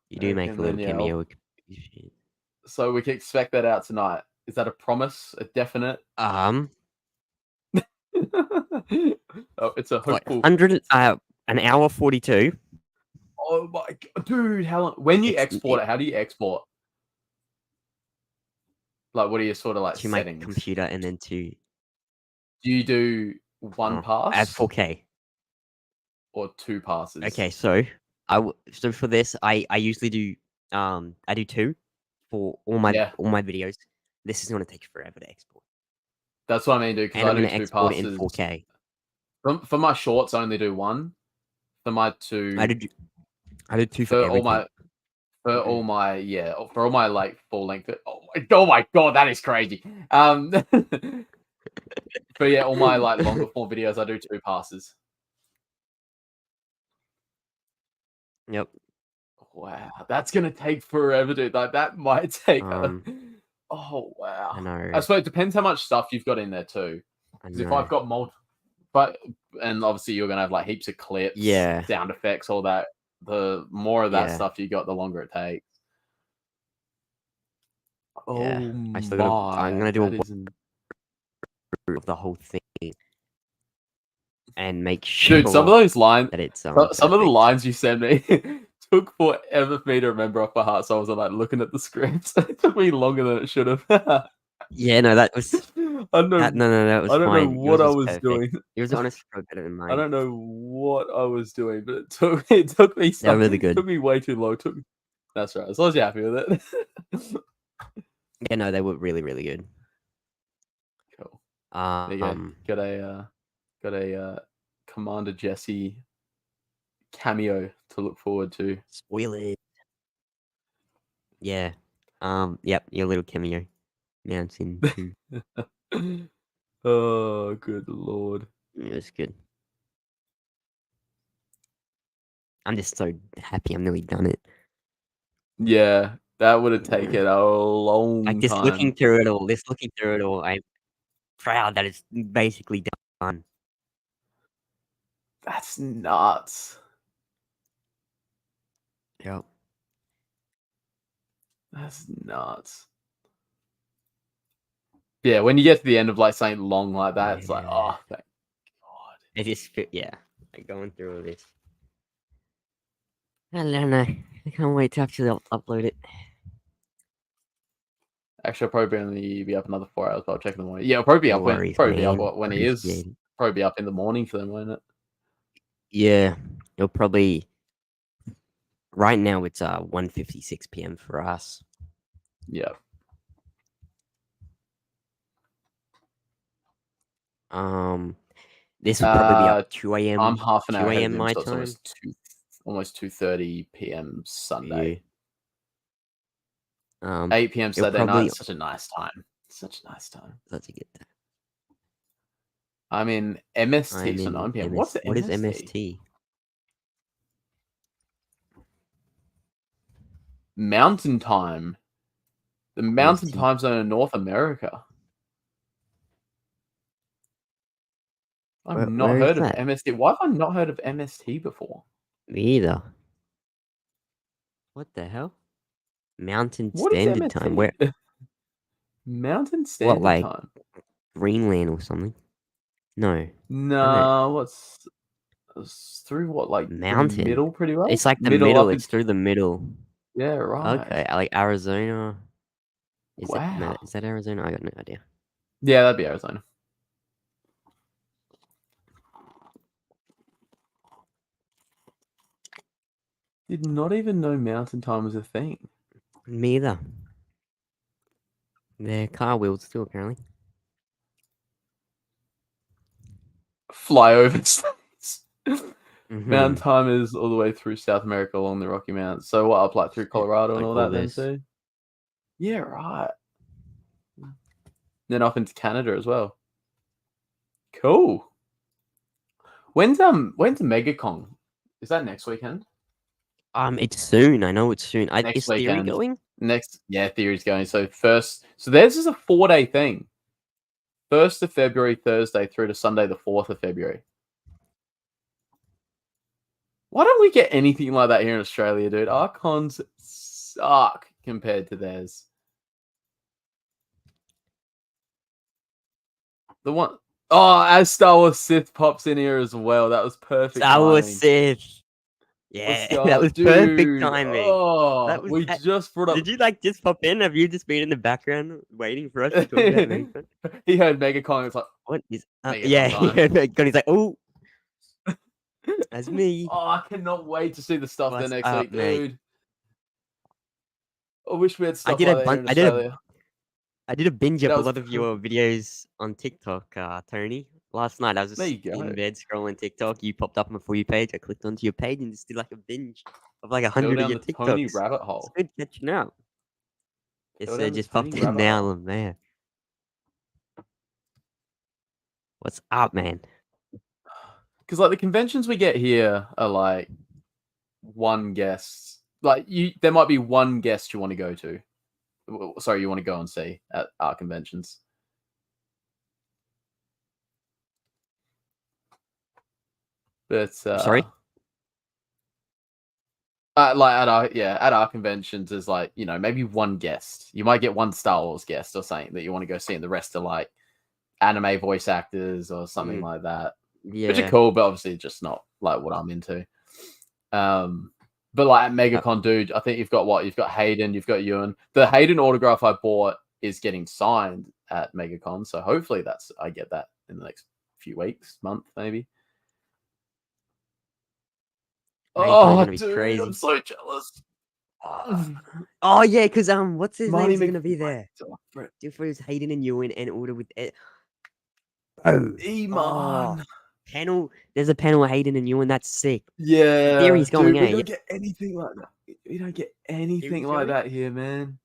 You do make a little cameo. So we can expect that out tonight. Is that a promise? A definite? Oh, it's a hopeful. 100. An hour 42. Oh my god, dude! How long? When you export it, how do you export? Like, what are you sort of like to settings? My computer and then to. Do you do one pass? At 4K. or 2 passes? Okay, so so for this, I usually do I do 2 for all my videos. This is gonna take forever to export. That's what I mean, dude. Because And I I'm do gonna 2 export passes. it in 4K. For my shorts, I only do 1. For my 2, I did 2 for for everything. all my for all my like full length. Oh my god, that is crazy. But yeah, all my like longer form videos, I do 2 passes. Yep. Wow, that's gonna take forever, dude. Like that might take. Oh wow. I know. I suppose it depends how much stuff you've got in there too. Because if I've got and obviously you're gonna have like heaps of clips, sound effects, all that. The more of that stuff you got, the longer it takes. Yeah. Oh I still gotta, I'm gonna do a the whole thing and make sure. Dude, some of those lines that it's some of the lines you sent me took forever for me to remember off by heart. So I was like looking at the scripts. It took me longer than it should have. Yeah, no, that was. I don't know. That was I don't fine. know what I was perfect. doing. Yours honestly probably better than mine. I don't know what I was doing, but it took me. They're really good. It took me way too long. That's right. As long as you're happy with it. Yeah, no, they were really, really good. Cool. There you go. Got a Commander Jesse cameo to look forward to. Spoiler. Yeah. Yep. Your little cameo. Mountain. Oh, good lord. It was good. I'm just so happy I'm nearly done it. Yeah, that would have taken a long Like just time. looking through it all, I'm proud that it's basically done. That's nuts. Yep. That's nuts. Yeah, when you get to the end of like something long like that, it's like, oh, thank God. It just like going through all this. I don't know. I can't wait to actually upload it. Actually, I'll probably only be up another 4 hours, but I'll check in the morning. Yeah, it'll probably be up when he is. Probably be up in the morning for them, won't it? Yeah, it'll probably. Right now it's 1:56 p.m. for us. Yeah. This will probably be up 2 a.m. I'm half an 2 hour ahead a.m. of him, my so it's time. almost 2:30 p.m. Sunday. 8 8 p.m. Saturday night. Such a nice time. Such a nice time. Let's get that. I'm in MST for 9 p.m. What is MST? Mountain time. The mountain time zone in North America. I've not heard of MST. Why have I not heard of MST before? Me either. What the hell? Mountain Standard Time. Where? Mountain Standard Time. Greenland or something? No. No, what's through what, like mountain? The middle, pretty well. It's like the middle. It's through the middle. Yeah, right. Okay, like Arizona. Wow. Is that Arizona? I got no idea. Yeah, that'd be Arizona. Did not even know mountain time was a thing. Me either. They're car wheels too, apparently. Flyover states. Mountain time is all the way through South America along the Rocky Mountains. So what, up like through Colorado and all that then too? Yeah, right. Then off into Canada as well. Cool. When's MegaCon? Is that next weekend? It's soon. I know it's soon. Is Theory weekend. going? Theory's going. So theirs is a 4-day thing. 1st of February, Thursday, through to Sunday, the 4th of February. Why don't we get anything like that here in Australia, dude? Our cons suck compared to theirs. The one, as Star Wars Sith pops in here as well. That was perfect. Star Wars Sith. Yeah, that was perfect timing. Oh, we just brought up. Did you just pop in? Have you just been in the background waiting for us to talk about Nathan? He heard MegaCon. It's like, what is? Megacon's Yeah, he heard MegaCon. He's like, oh. That's me. Oh, I cannot wait to see the stuff there What's next up, week, mate? dude. I wish we had I stuff did like a that here bun- in I did a Australia. I did a binge up That a was lot of your videos on TikTok, Tony. Last night I was There just you in go. bed scrolling TikTok. You popped up on my For You page. I clicked onto your page and just did like a binge of like Fell 100 of down your the Tony TikToks. rabbit It's hole. good catching up. Yes, Fell sir. down the Just popped Tony in rabbit now, hole. man. What's up, man? Because like the conventions we get here are like one guest. Like there might be one guest you want to go to. Sorry, you want to go and see at our conventions. But Sorry? like at our conventions, there's like, you know, maybe one guest. You might get one Star Wars guest or something that you want to go see, and the rest are like anime voice actors or something like that. Which are Yeah. cool, but obviously just not like what I'm into. But like at MegaCon, dude, I think you've got Hayden, you've got Ewan. The Hayden autograph I bought is getting signed at MegaCon, so hopefully I get that in the next few weeks, month maybe. MegaCon's Oh, gonna be dude, crazy. I'm so jealous. Oh yeah, because what's his Marty name's gonna be there? Difference Hayden and Ewan and order with Oh, Iman. panel. There's a panel of Hayden and Ewan. That's sick. Yeah, Theory's going, dude, we eh? don't get anything like that. We don't get anything Theory's like going? that here, man.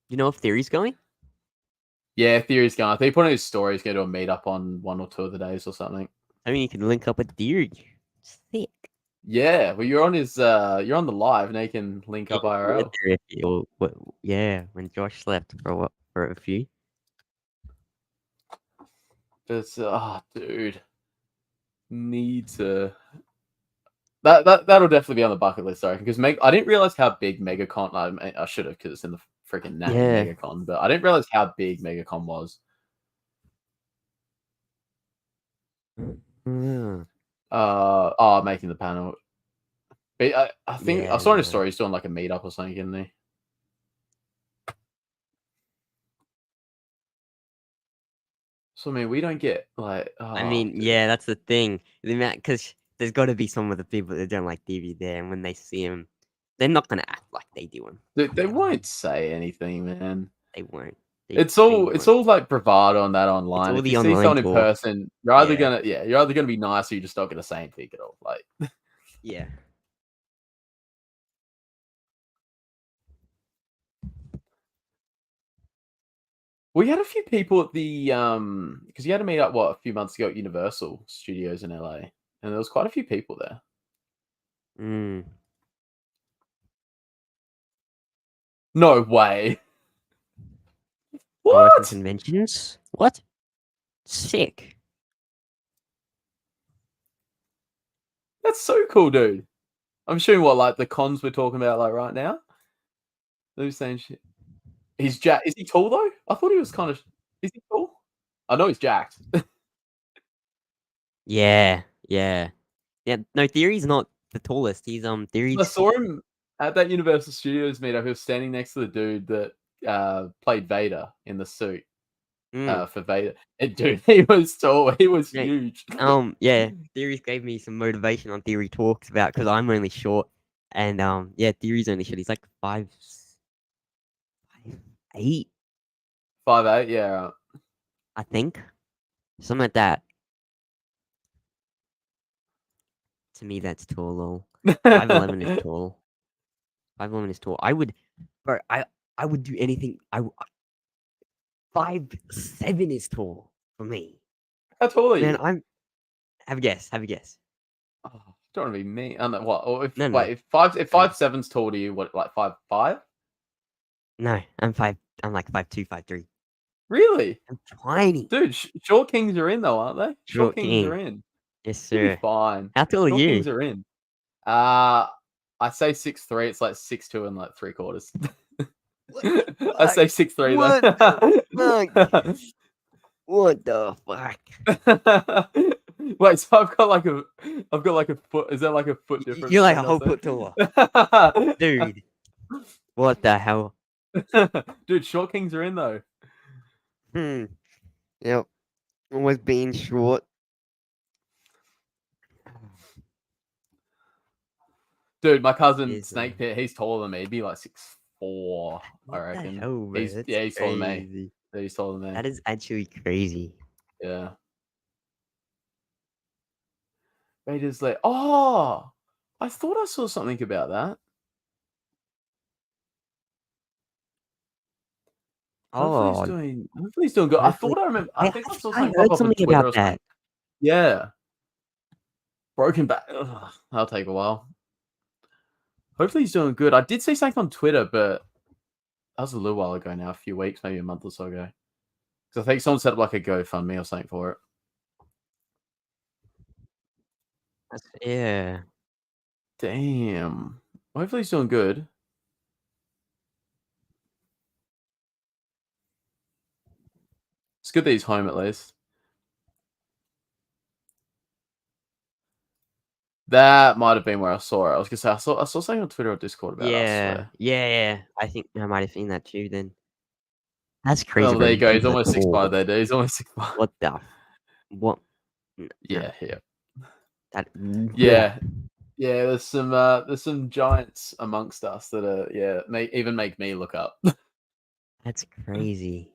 You know if Theory's going? Yeah, Theory's going. I think he put on his story. He's going to do a meetup on 1 or 2 of the days or something. I mean, you can link up with Theory. Sick. Yeah, well, you're on you're on the live, and they can link up IRL. Yeah, when Josh left for a few. But dude, need to. That'll definitely be on the bucket list, sorry, because I didn't realize how big MegaCon. I should have, because it's in the freaking name, Yeah. MegaCon, but I didn't realize how big MegaCon was. Making the panel. But I think I saw in his story he's doing like a meetup or something, isn't he? So I mean, we don't get like. I mean, yeah, that's the thing. Because there's got to be some of the people that don't like Theory there, and when they see him, they're not gonna act like they do him. They won't say anything, man. They won't. It's all like bravado on that online. all If the you see online someone in talk. person, you're either gonna be nice, or you're just not gonna say anything at all. Like, Yeah. we had a few people at the because you had to meet up a few months ago at Universal Studios in LA, and there was quite a few people there. No way. What? Conventions? What? Sick. That's so cool, dude. I'm showing like the cons we're talking about like right now. Those same shit. He's jacked. Is he tall though? I thought he was kind of. Is he tall? I know he's jacked. Yeah. No, Theory's not the tallest. He's Theory's. I saw him at that Universal Studios meetup. He was standing next to the dude that played Vader in the suit for Vader. And dude, he was tall. He was huge. Yeah. Theory gave me some motivation on Theory Talks about, because I'm only short, and Theory's only short. He's like 5'8". 5'8", yeah. I think. Something like that. To me, that's tall, lol. 5'11" is tall. 5'11" is tall. I would do anything. 5'7" is tall for me. How tall are you? Man, have a guess. Oh, don't want to be mean. What? Or if, No. Wait, if 5'7's tall to you, what, like 5'5"? No, I'm like 5'2", 5'3". Really? I'm tiny. Dude, Short Kings are in though, aren't they? Short Kings are in. Yes, You'll be sir. fine. How tall are Short you? Kings are in. I say 6'3". It's like 6'2" and like 3/4. I say 6'3" though. What the fuck? Wait, so I've got like a foot. Is that like a foot difference? You're like a whole foot taller, dude. What the hell? Dude, Short Kings are in though. Yep. Always being short. Dude, my cousin Is, Snake Pit, he's taller than me. He'd be like 6'4", I What the reckon. hell, bro? That's He's taller than me. crazy. Yeah, he's taller than me. That is actually crazy. Yeah. Raiders like, oh, I thought I saw something about that. Hopefully he's doing good. I thought I remember. I think I saw something pop up on Twitter about or something. that. Yeah. Broken back. Ugh, that'll take a while. Hopefully he's doing good. I did see something on Twitter, but that was a little while ago now, a few weeks, maybe a month or so ago. Because I think someone set up like a GoFundMe or something for it. Yeah. Damn. Hopefully he's doing good. It's good that he's home at least. That might have been where I saw it. I was gonna say I saw something on Twitter or Discord about it. I swear. Yeah. I think I might have seen that too. Then that's crazy. Oh, bro. there you go. He's He's almost 6'5" tall. there, dude. He's almost 6'5". What the? What? Yeah. That. Yeah. There's some giants amongst us that are even make me look up. That's crazy.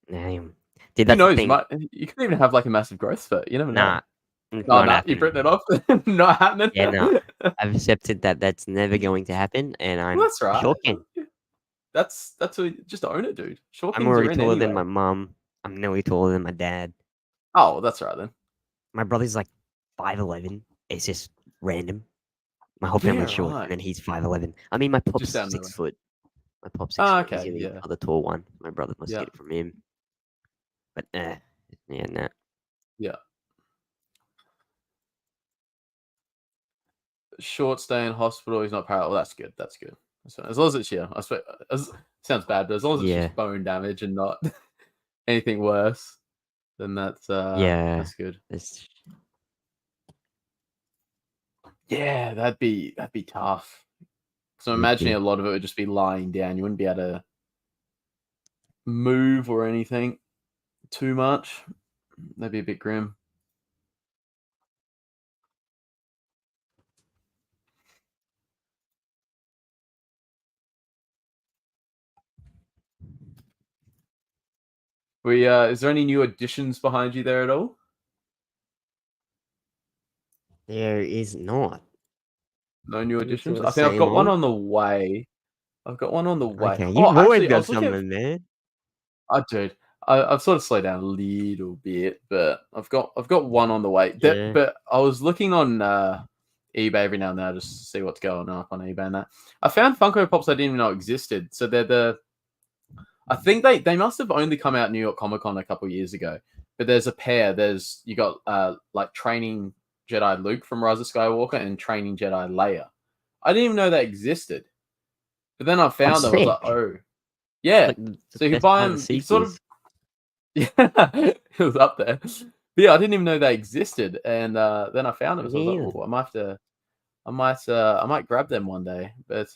Damn. Dude, Who that's the knows? thing. You could even have like a massive growth spurt. You never know. Nah. It's Oh, not nah, you've happening. written it off. Not happening. Yeah, no. I've accepted that that's never going to happen, and I'm Well, that's right. shocking. That's just own it, dude. I'm already taller than my mom. I'm nearly taller than my dad. Oh, well, that's right then. My brother's like 5'11". It's just random. My whole family's short, right. and then he's 5'11". I mean, my pop's Just down the 6 foot. My pop's 6 Oh, foot. He's okay, the yeah. other tall one. My brother must Yeah. get it from him. But yeah, nah. Yeah. Short stay in hospital. He's not parallel. That's good. That's good. As long as it's I suppose, sounds bad, but as long as it's just bone damage and not anything worse, then that's that's good. Yeah, that'd be tough. So I'm imagining a lot of it would just be lying down. You wouldn't be able to move or anything too much. That'd be a bit grim. Is there any new additions behind you there at all? There is not. No new It's additions? all I think I've same got one old. on the way. Okay, you've Oh, always actually, I got was looking at, something, man. dude, I've sort of slowed down a little bit, but I've got one on the way. Yeah. But I was looking on eBay every now and then just to see what's going up on eBay and that. I found Funko Pops I didn't even know existed. So they're I think they must have only come out at New York Comic Con a couple years ago. But there's a pair. You got like Training Jedi Luke from Rise of Skywalker and Training Jedi Leia. I didn't even know that existed. But then I found them. I was like, oh, yeah. So you can buy them. You sort of, yeah, it was up there. But yeah, I didn't even know they existed, and then I found them. So I was like, oh, I might grab them one day. But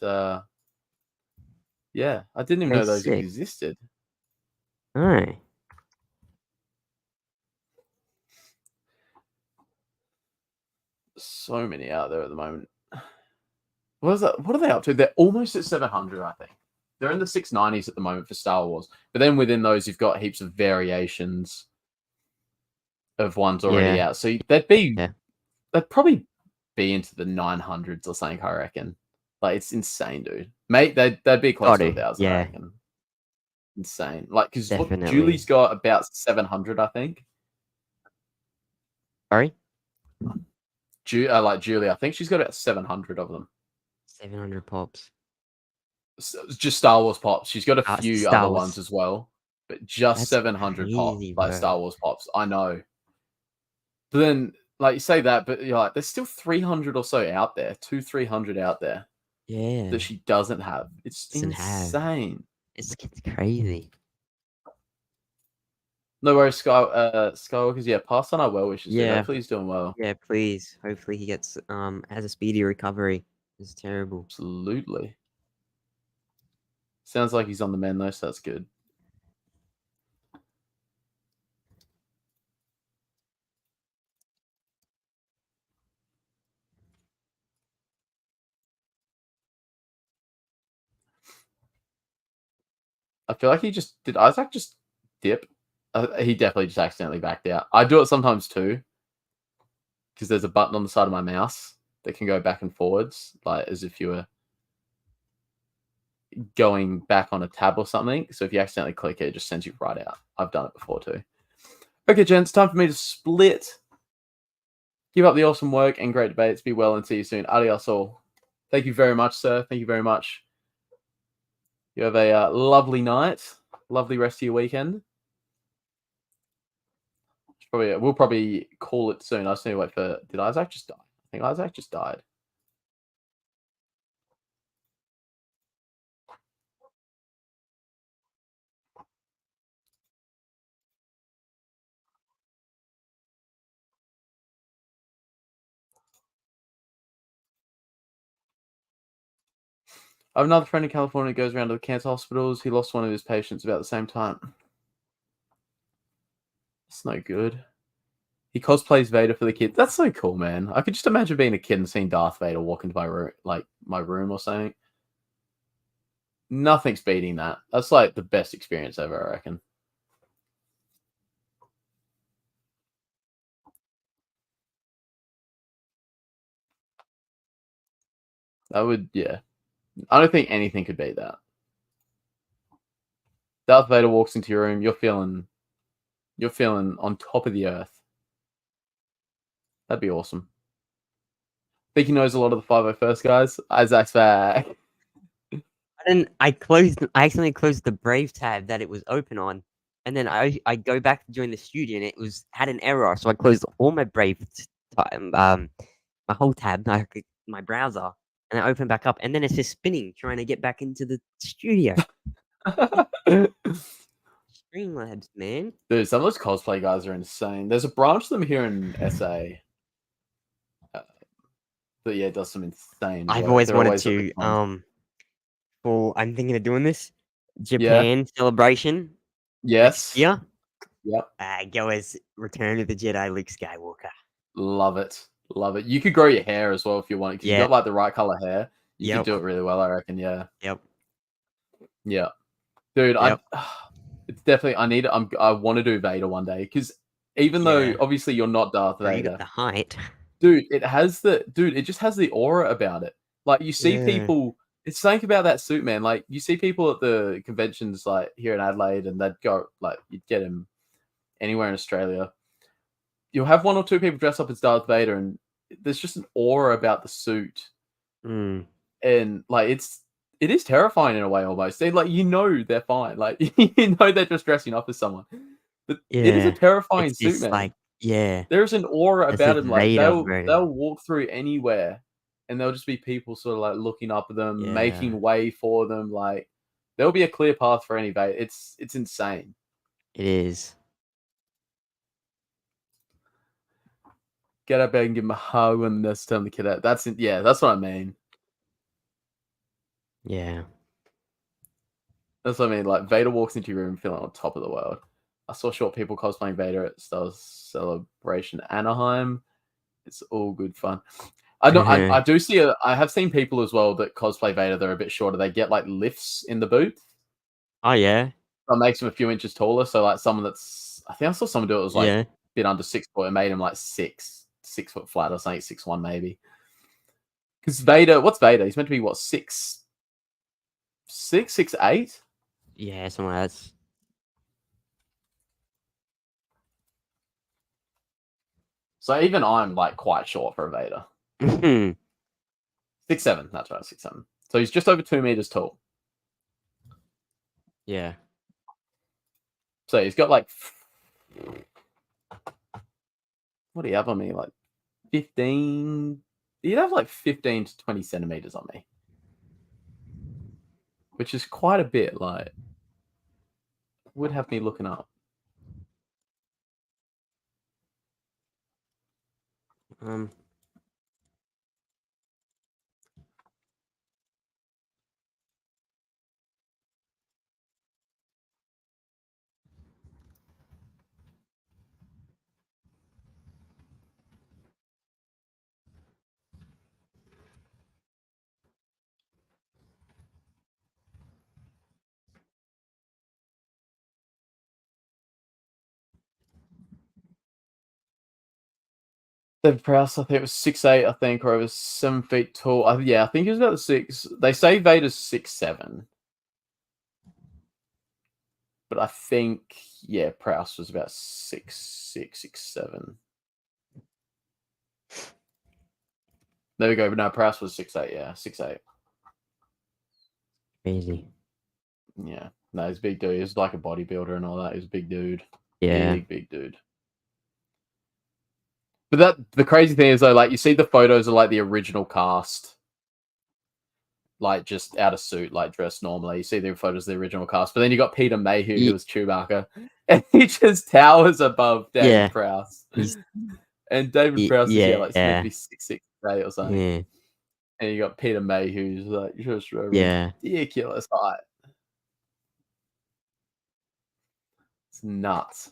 yeah, I didn't even know those existed. All right. So many out there at the moment. What is that? What are they up to? They're almost at 700, I think. They're in the 690s at the moment for Star Wars. But then within those, you've got heaps of variations of ones already out. So they'd probably be into the 900s or something, I reckon. Like, it's insane, dude. Mate, they'd be close to 1,000, I reckon. Insane. Like, because Julie's got about 700, I think. Sorry? Like Julie, I think she's got about 700 of them. 700 pops. Just Star Wars pops. She's got a few other ones as well, but just 700 pops, like Star Wars pops. I know. But then, like, you say that, but you're like, there's still 300 or so out there, 200-300 out there. Yeah. That she doesn't have. It's insane. It's crazy. No worries, Skywalkers. Yeah, pass on our well wishes. Yeah, hopefully he's doing well. Yeah, please. Hopefully he gets has a speedy recovery. It's terrible. Absolutely. Sounds like he's on the mend though, so that's good. I feel like did Isaac just dip? He definitely just accidentally backed out. I do it sometimes too, because there's a button on the side of my mouse that can go back and forwards, like as if you were going back on a tab or something. So if you accidentally click it, it just sends you right out. I've done it before too. Okay, gents, time for me to split. Keep up the awesome work and great debates. Be well and see you soon. Adios all. Thank you very much, sir. Thank you very much. You have a lovely night. Lovely rest of your weekend. We'll probably call it soon. I just need to wait for... Did Isaac just die? I think Isaac just died. I have another friend in California who goes around to the cancer hospitals. He lost one of his patients about the same time. It's no good. He cosplays Vader for the kids. That's so cool, man. I could just imagine being a kid and seeing Darth Vader walk into my room, my room or something. Nothing's beating that. That's like the best experience ever, I reckon. That would, yeah. I don't think anything could beat that. Darth Vader walks into your room, you're feeling on top of the earth. That'd be awesome. I think he knows a lot of the 501st guys. Isaac's back. I accidentally closed the Brave tab that it was open on, and then I go back to join the studio and it had an error, so I closed all my Brave my whole tab, my browser, and I opened back up, and then it's just spinning trying to get back into the studio. Streamlabs, man. Dude, some of those cosplay guys are insane. There's a branch of them here in SA. But yeah, it does some insane I've work. always They're wanted always at the to, con. well, I'm thinking of doing this. Japan celebration. Yes. Yeah. Yep. Go as Return of the Jedi Luke Skywalker. Love it. Love it. You could grow your hair as well if you want, because you got like the right color hair. You could do it really well, I reckon. Yeah. Yep. Yeah. Dude, it's definitely I want to do Vader one day, because even though obviously you're not Darth Vader, you got the height. Dude, it just has the aura about it. Like you see people, it's something about that suit, man. Like you see people at the conventions like here in Adelaide, and they'd go like you'd get him anywhere in Australia. You'll have one or two people dress up as Darth Vader, and there's just an aura about the suit. And like it is terrifying in a way almost. They like they're fine. Like they're just dressing up as someone. But it is a terrifying suit, man. Like, there's an aura about it. Like Vader, they'll walk through anywhere, and there'll just be people sort of like looking up at them, making way for them. Like there'll be a clear path for any Vader. It's insane. It is. Get up there and give him a hug when that's time to kid out. That's what I mean. Yeah. That's what I mean. Like Vader walks into your room feeling on top of the world. I saw short people cosplaying Vader at Star Wars Celebration Anaheim. It's all good fun. I do see I have seen people as well that cosplay Vader. They're a bit shorter. They get like lifts in the booth. Oh yeah. That makes them a few inches taller. So like someone I think I saw someone do it was like a bit under 6 foot. It made him like 6 foot flat or something, 6'1" maybe. Because Vader, what's Vader? He's meant to be what 6'8"? Yeah, something like that. So even I'm like quite short for a Vader. 6'7". That's right, 6'7". So he's just over 2 meters tall. Yeah. So he's got like, what do you have on me? Like 15. He'd have like 15 to 20 centimeters on me, which is quite a bit. Like, would have me looking up. David Prowse, I think it was 6'8", I think, or it was 7 feet tall. I think he was about 6. They say Vader's 6'7". But I think, Prowse was about 6'6", 6'7". There we go. But no, Prowse was 6'8", 6'8". Crazy. Yeah. No, he's a big dude. He's like a bodybuilder and all that. He's a big dude. Yeah. Big dude. But the crazy thing is though, like you see the photos of like the original cast, like just out of suit, like dressed normally. You see the photos of the original cast, but then you got Peter Mayhew, who was Chewbacca, and he just towers above David Prowse. And David Prowse is like maybe 6'6" or something. Yeah. And you got Peter Mayhew, who's like just ridiculous height. It's nuts.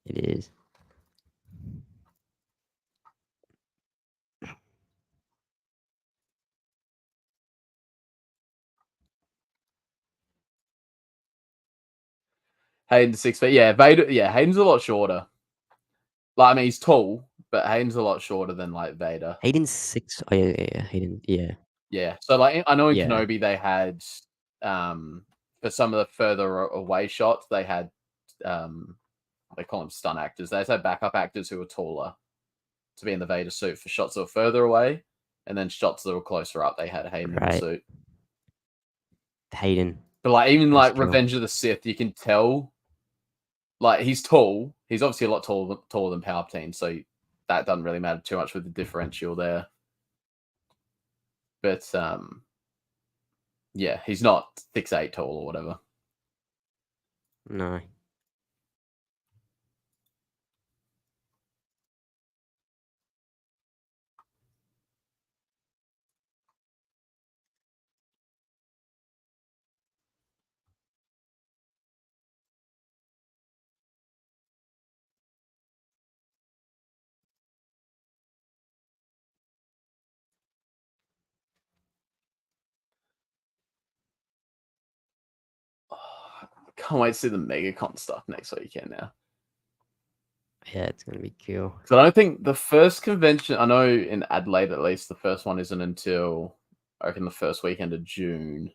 It is. Hayden's 6 feet. Yeah, Vader. Yeah, Hayden's a lot shorter. Like, I mean, he's tall, but Hayden's a lot shorter than like Vader. Hayden's 6. Oh yeah. Hayden. Yeah. Yeah. So like, I know in Kenobi they had, for some of the further away shots, they had, they call them stunt actors. They had backup actors who were taller to be in the Vader suit for shots that were further away, and then shots that were closer up. They had Hayden in the suit. Hayden. But like even like true. Revenge of the Sith, you can tell. Like he's tall. He's obviously a lot taller than Palpatine, so that doesn't really matter too much with the differential there. But yeah, he's not 6'8" tall or whatever. No. Can't wait to see the MegaCon stuff next weekend now. Yeah, it's gonna be cool. So I don't think the first convention, I know in Adelaide at least, the first one isn't until I reckon the first weekend of June.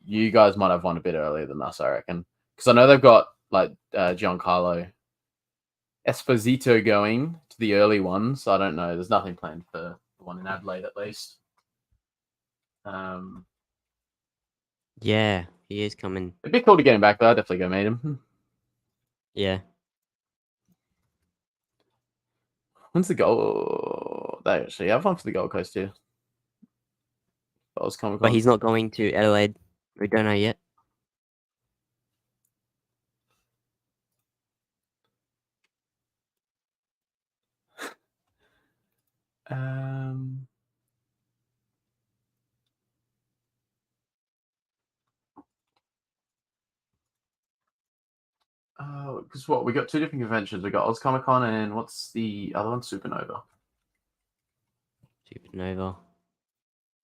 You guys might have one a bit earlier than us, I reckon, because I know they've got like Giancarlo Esposito going to the early ones. So I don't know. There's nothing planned for the one in Adelaide at least. Yeah, he is coming. It'd be cool to get him back though. I'd definitely go meet him. Yeah. When's the goal? They actually have one for the Gold Coast here. But he's not going to Adelaide. We don't know yet. Because what we got two different conventions. We got Oz Comic Con and what's the other one? Supernova. Supernova.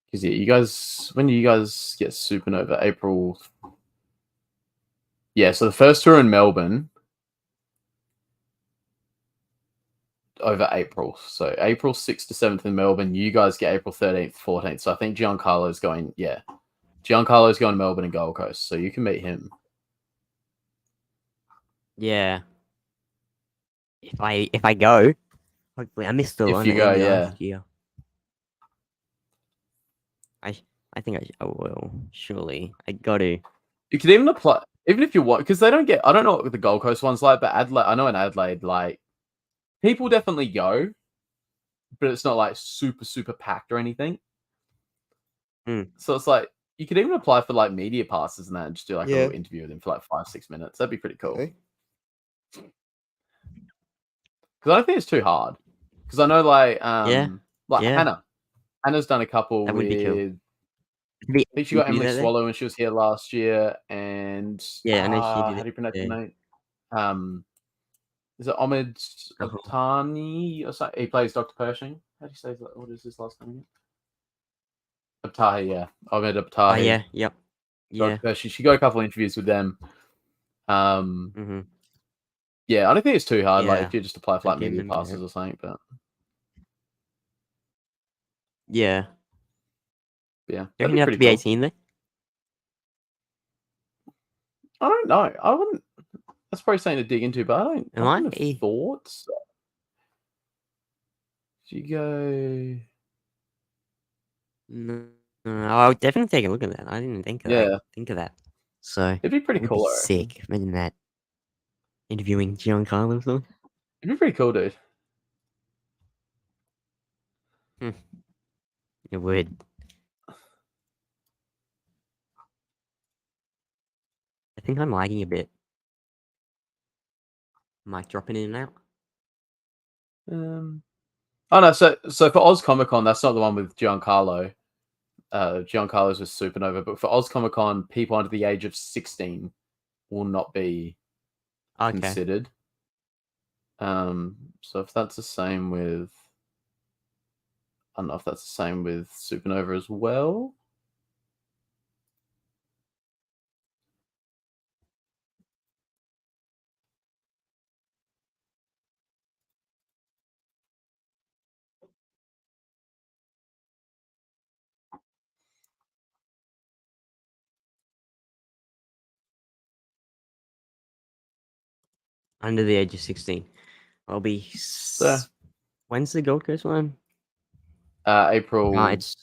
Because yeah, you guys, when do you guys get Supernova? April. Yeah, so the first tour in Melbourne over April. So April 6th to 7th in Melbourne. You guys get April 13th, 14th. So I think Giancarlo's going. Yeah, Giancarlo's going to Melbourne and Gold Coast. So you can meet him. Yeah. If I go, hopefully I missed the one. If you go, yeah. Year. I think I will. Surely, I got to. You could even apply, even if you want, because they don't get. I don't know what the Gold Coast one's like, but Adelaide. I know in Adelaide, like people definitely go, but it's not like super packed or anything. So it's like you could even apply for like media passes and that, and just do like a little interview with him for like 5-6 minutes. That'd be pretty cool. Okay. Because I don't think it's too hard. Because I know like Hannah's done a couple That would with. be cool. I think she got Emily Swallow when she was here last year, and I know she did. how do you pronounce her name? Is it Ahmed Abtahi or something? He plays Dr. Pershing. How do you say that? What is his last name again? Abtahi, yeah. Ahmed Abtahi. Oh yeah, yep. Dr. Pershing. She got a couple of interviews with them. Yeah, I don't think it's too hard. Like Yeah. if you just apply for like give media them passes that. or something, but Yeah. yeah, Do you that'd reckon be you have pretty to be cool. 18 though? I don't know. I wouldn't. That's probably something to dig into, but I don't. Am I I? wouldn't have thought so. If you go, No, I would definitely take a look at that. I didn't think of that. yeah, Think of that. So it'd be pretty it'd cool. be I reckon. sick. Imagine that interviewing Giancarlo or something. It'd be pretty cool, dude. It would. I think I'm lagging a bit. Mic dropping in and out. Oh no, so for Oz Comic Con, that's not the one with Giancarlo. Giancarlo's with Supernova, but for Oz Comic Con, people under the age of 16 will not be Okay. considered. So if that's the same with, I don't know if that's the same with Supernova as well. Under the age of 16. I'll be. When's the Gold Coast one? April. It's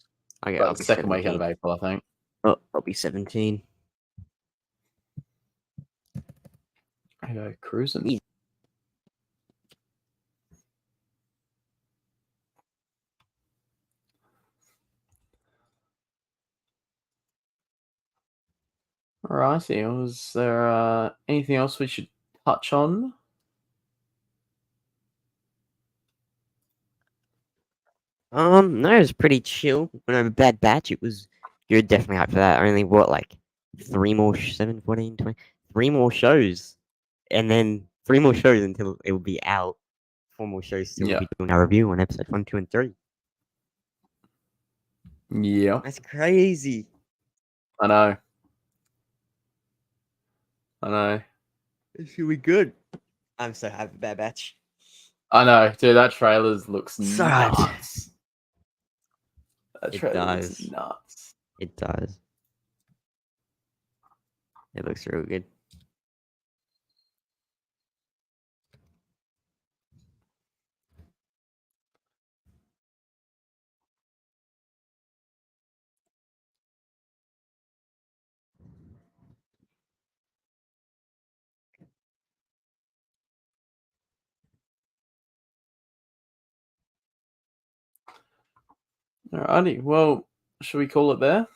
okay. I'll be second weekend 17. of April, I think. Oh, I'll be 17. I go cruising. Alrighty. Was there anything else we should touch on? No, it was pretty chill. When I have a Bad Batch, it was. You're definitely hyped for that. Only what, like 3 more, 7, 14, 20, 3 more shows, and then 3 more shows until it will be out. 4 more shows still will be doing our review on episode 1, 2, and 3. Yeah, that's crazy. I know. I know. It should be good. I'm so happy for Bad Batch. I know, dude. That trailer looks So nuts. That It trailer looks does. nuts. It does. It looks real good. Alrighty. Well, should we call it there?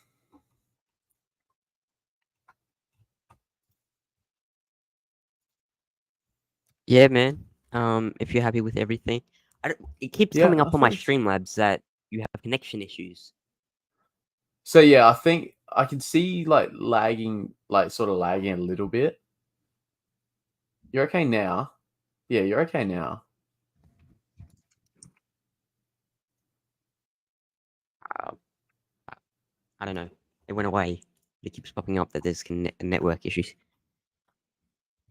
Yeah, man. If you're happy with everything, it keeps Yeah, coming I up on my think- Streamlabs that you have connection issues. So yeah, I think I can see like lagging, like sort of lagging a little bit. You're okay now. Yeah, you're okay now. I don't know. It went away. It keeps popping up that there's network issues.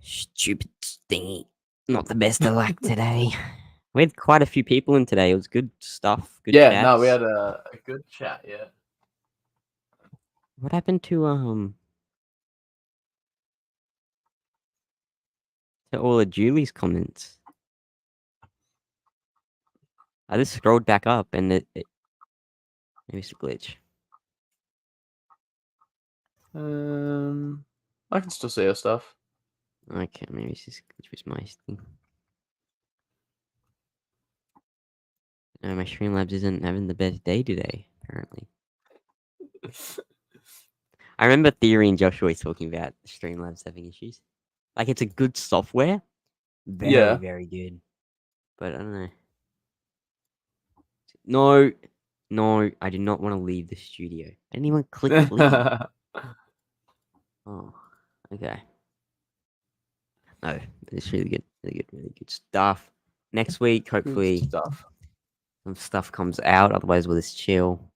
Stupid thingy. Not the best of luck today. We had quite a few people in today. It was good stuff. Good Yeah, chats. no, we had a good chat. Yeah. What happened to all of Julie's comments? I just scrolled back up and it maybe it's a glitch. I can still see her stuff. Okay, maybe it's just a glitch with my thing. No, my Streamlabs isn't having the best day today, apparently. I remember Theory and Joshua talking about Streamlabs having issues. Like, it's a good software. Very, Yeah. very good. But I don't know. No, I do not want to leave the studio. I didn't even click leave. Oh, okay. No, it's really good. Really good stuff. Next week, hopefully, stuff. some stuff comes out. Otherwise, we'll just chill.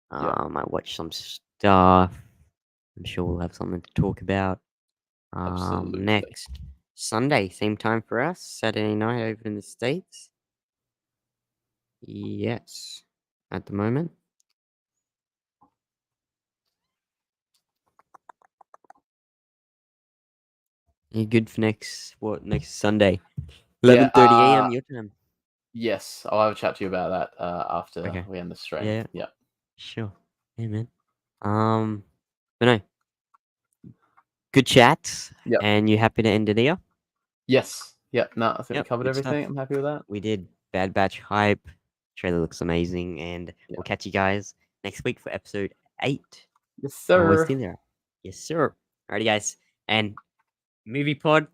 I might watch some stuff. I'm sure we'll have something to talk about. Absolutely. Next Sunday, same time for us. Saturday night over in the States. Yes, at the moment. You good for next Sunday? 11:30 a.m. your time. Yes, I'll have a chat to you about that after Okay. we end the stream. Yeah. Yeah. Sure. Yeah, man. But no. Good chat. Yep. And you happy to end it here? Yes. Yep. No, I think we covered good everything. stuff. I'm happy with that. We did. Bad Batch hype. Trailer looks amazing, and we'll catch you guys next week for episode 8. Yes, We're sir. still there. Yes, sir. Alrighty, guys. And Movie Pod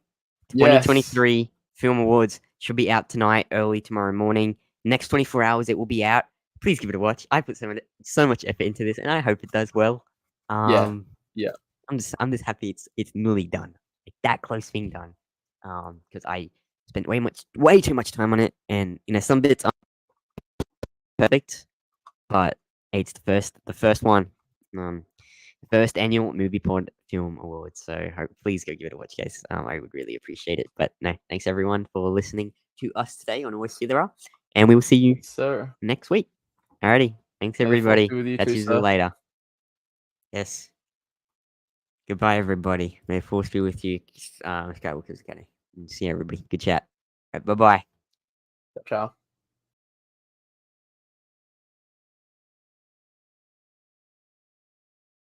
Yes. 2023 Film Awards should be out tonight, early tomorrow morning. Next 24 hours, it will be out. Please give it a watch. I put so much effort into this, and I hope it does well. Yeah. I'm just happy it's nearly done. Like, that close being done. Because I spent way too much time on it, and some bits aren't perfect, but it's the first one. First annual Movie Pod Film Awards. So please go give it a watch, guys. I would really appreciate it. But no, thanks everyone for listening to us today on Always See There Are. And we will see you next week. Alrighty. Thanks everybody. Catch you later. Yes. Goodbye everybody. May the force be with you. Skywalker's Academy. See everybody. Good chat. Right, bye-bye. Ciao.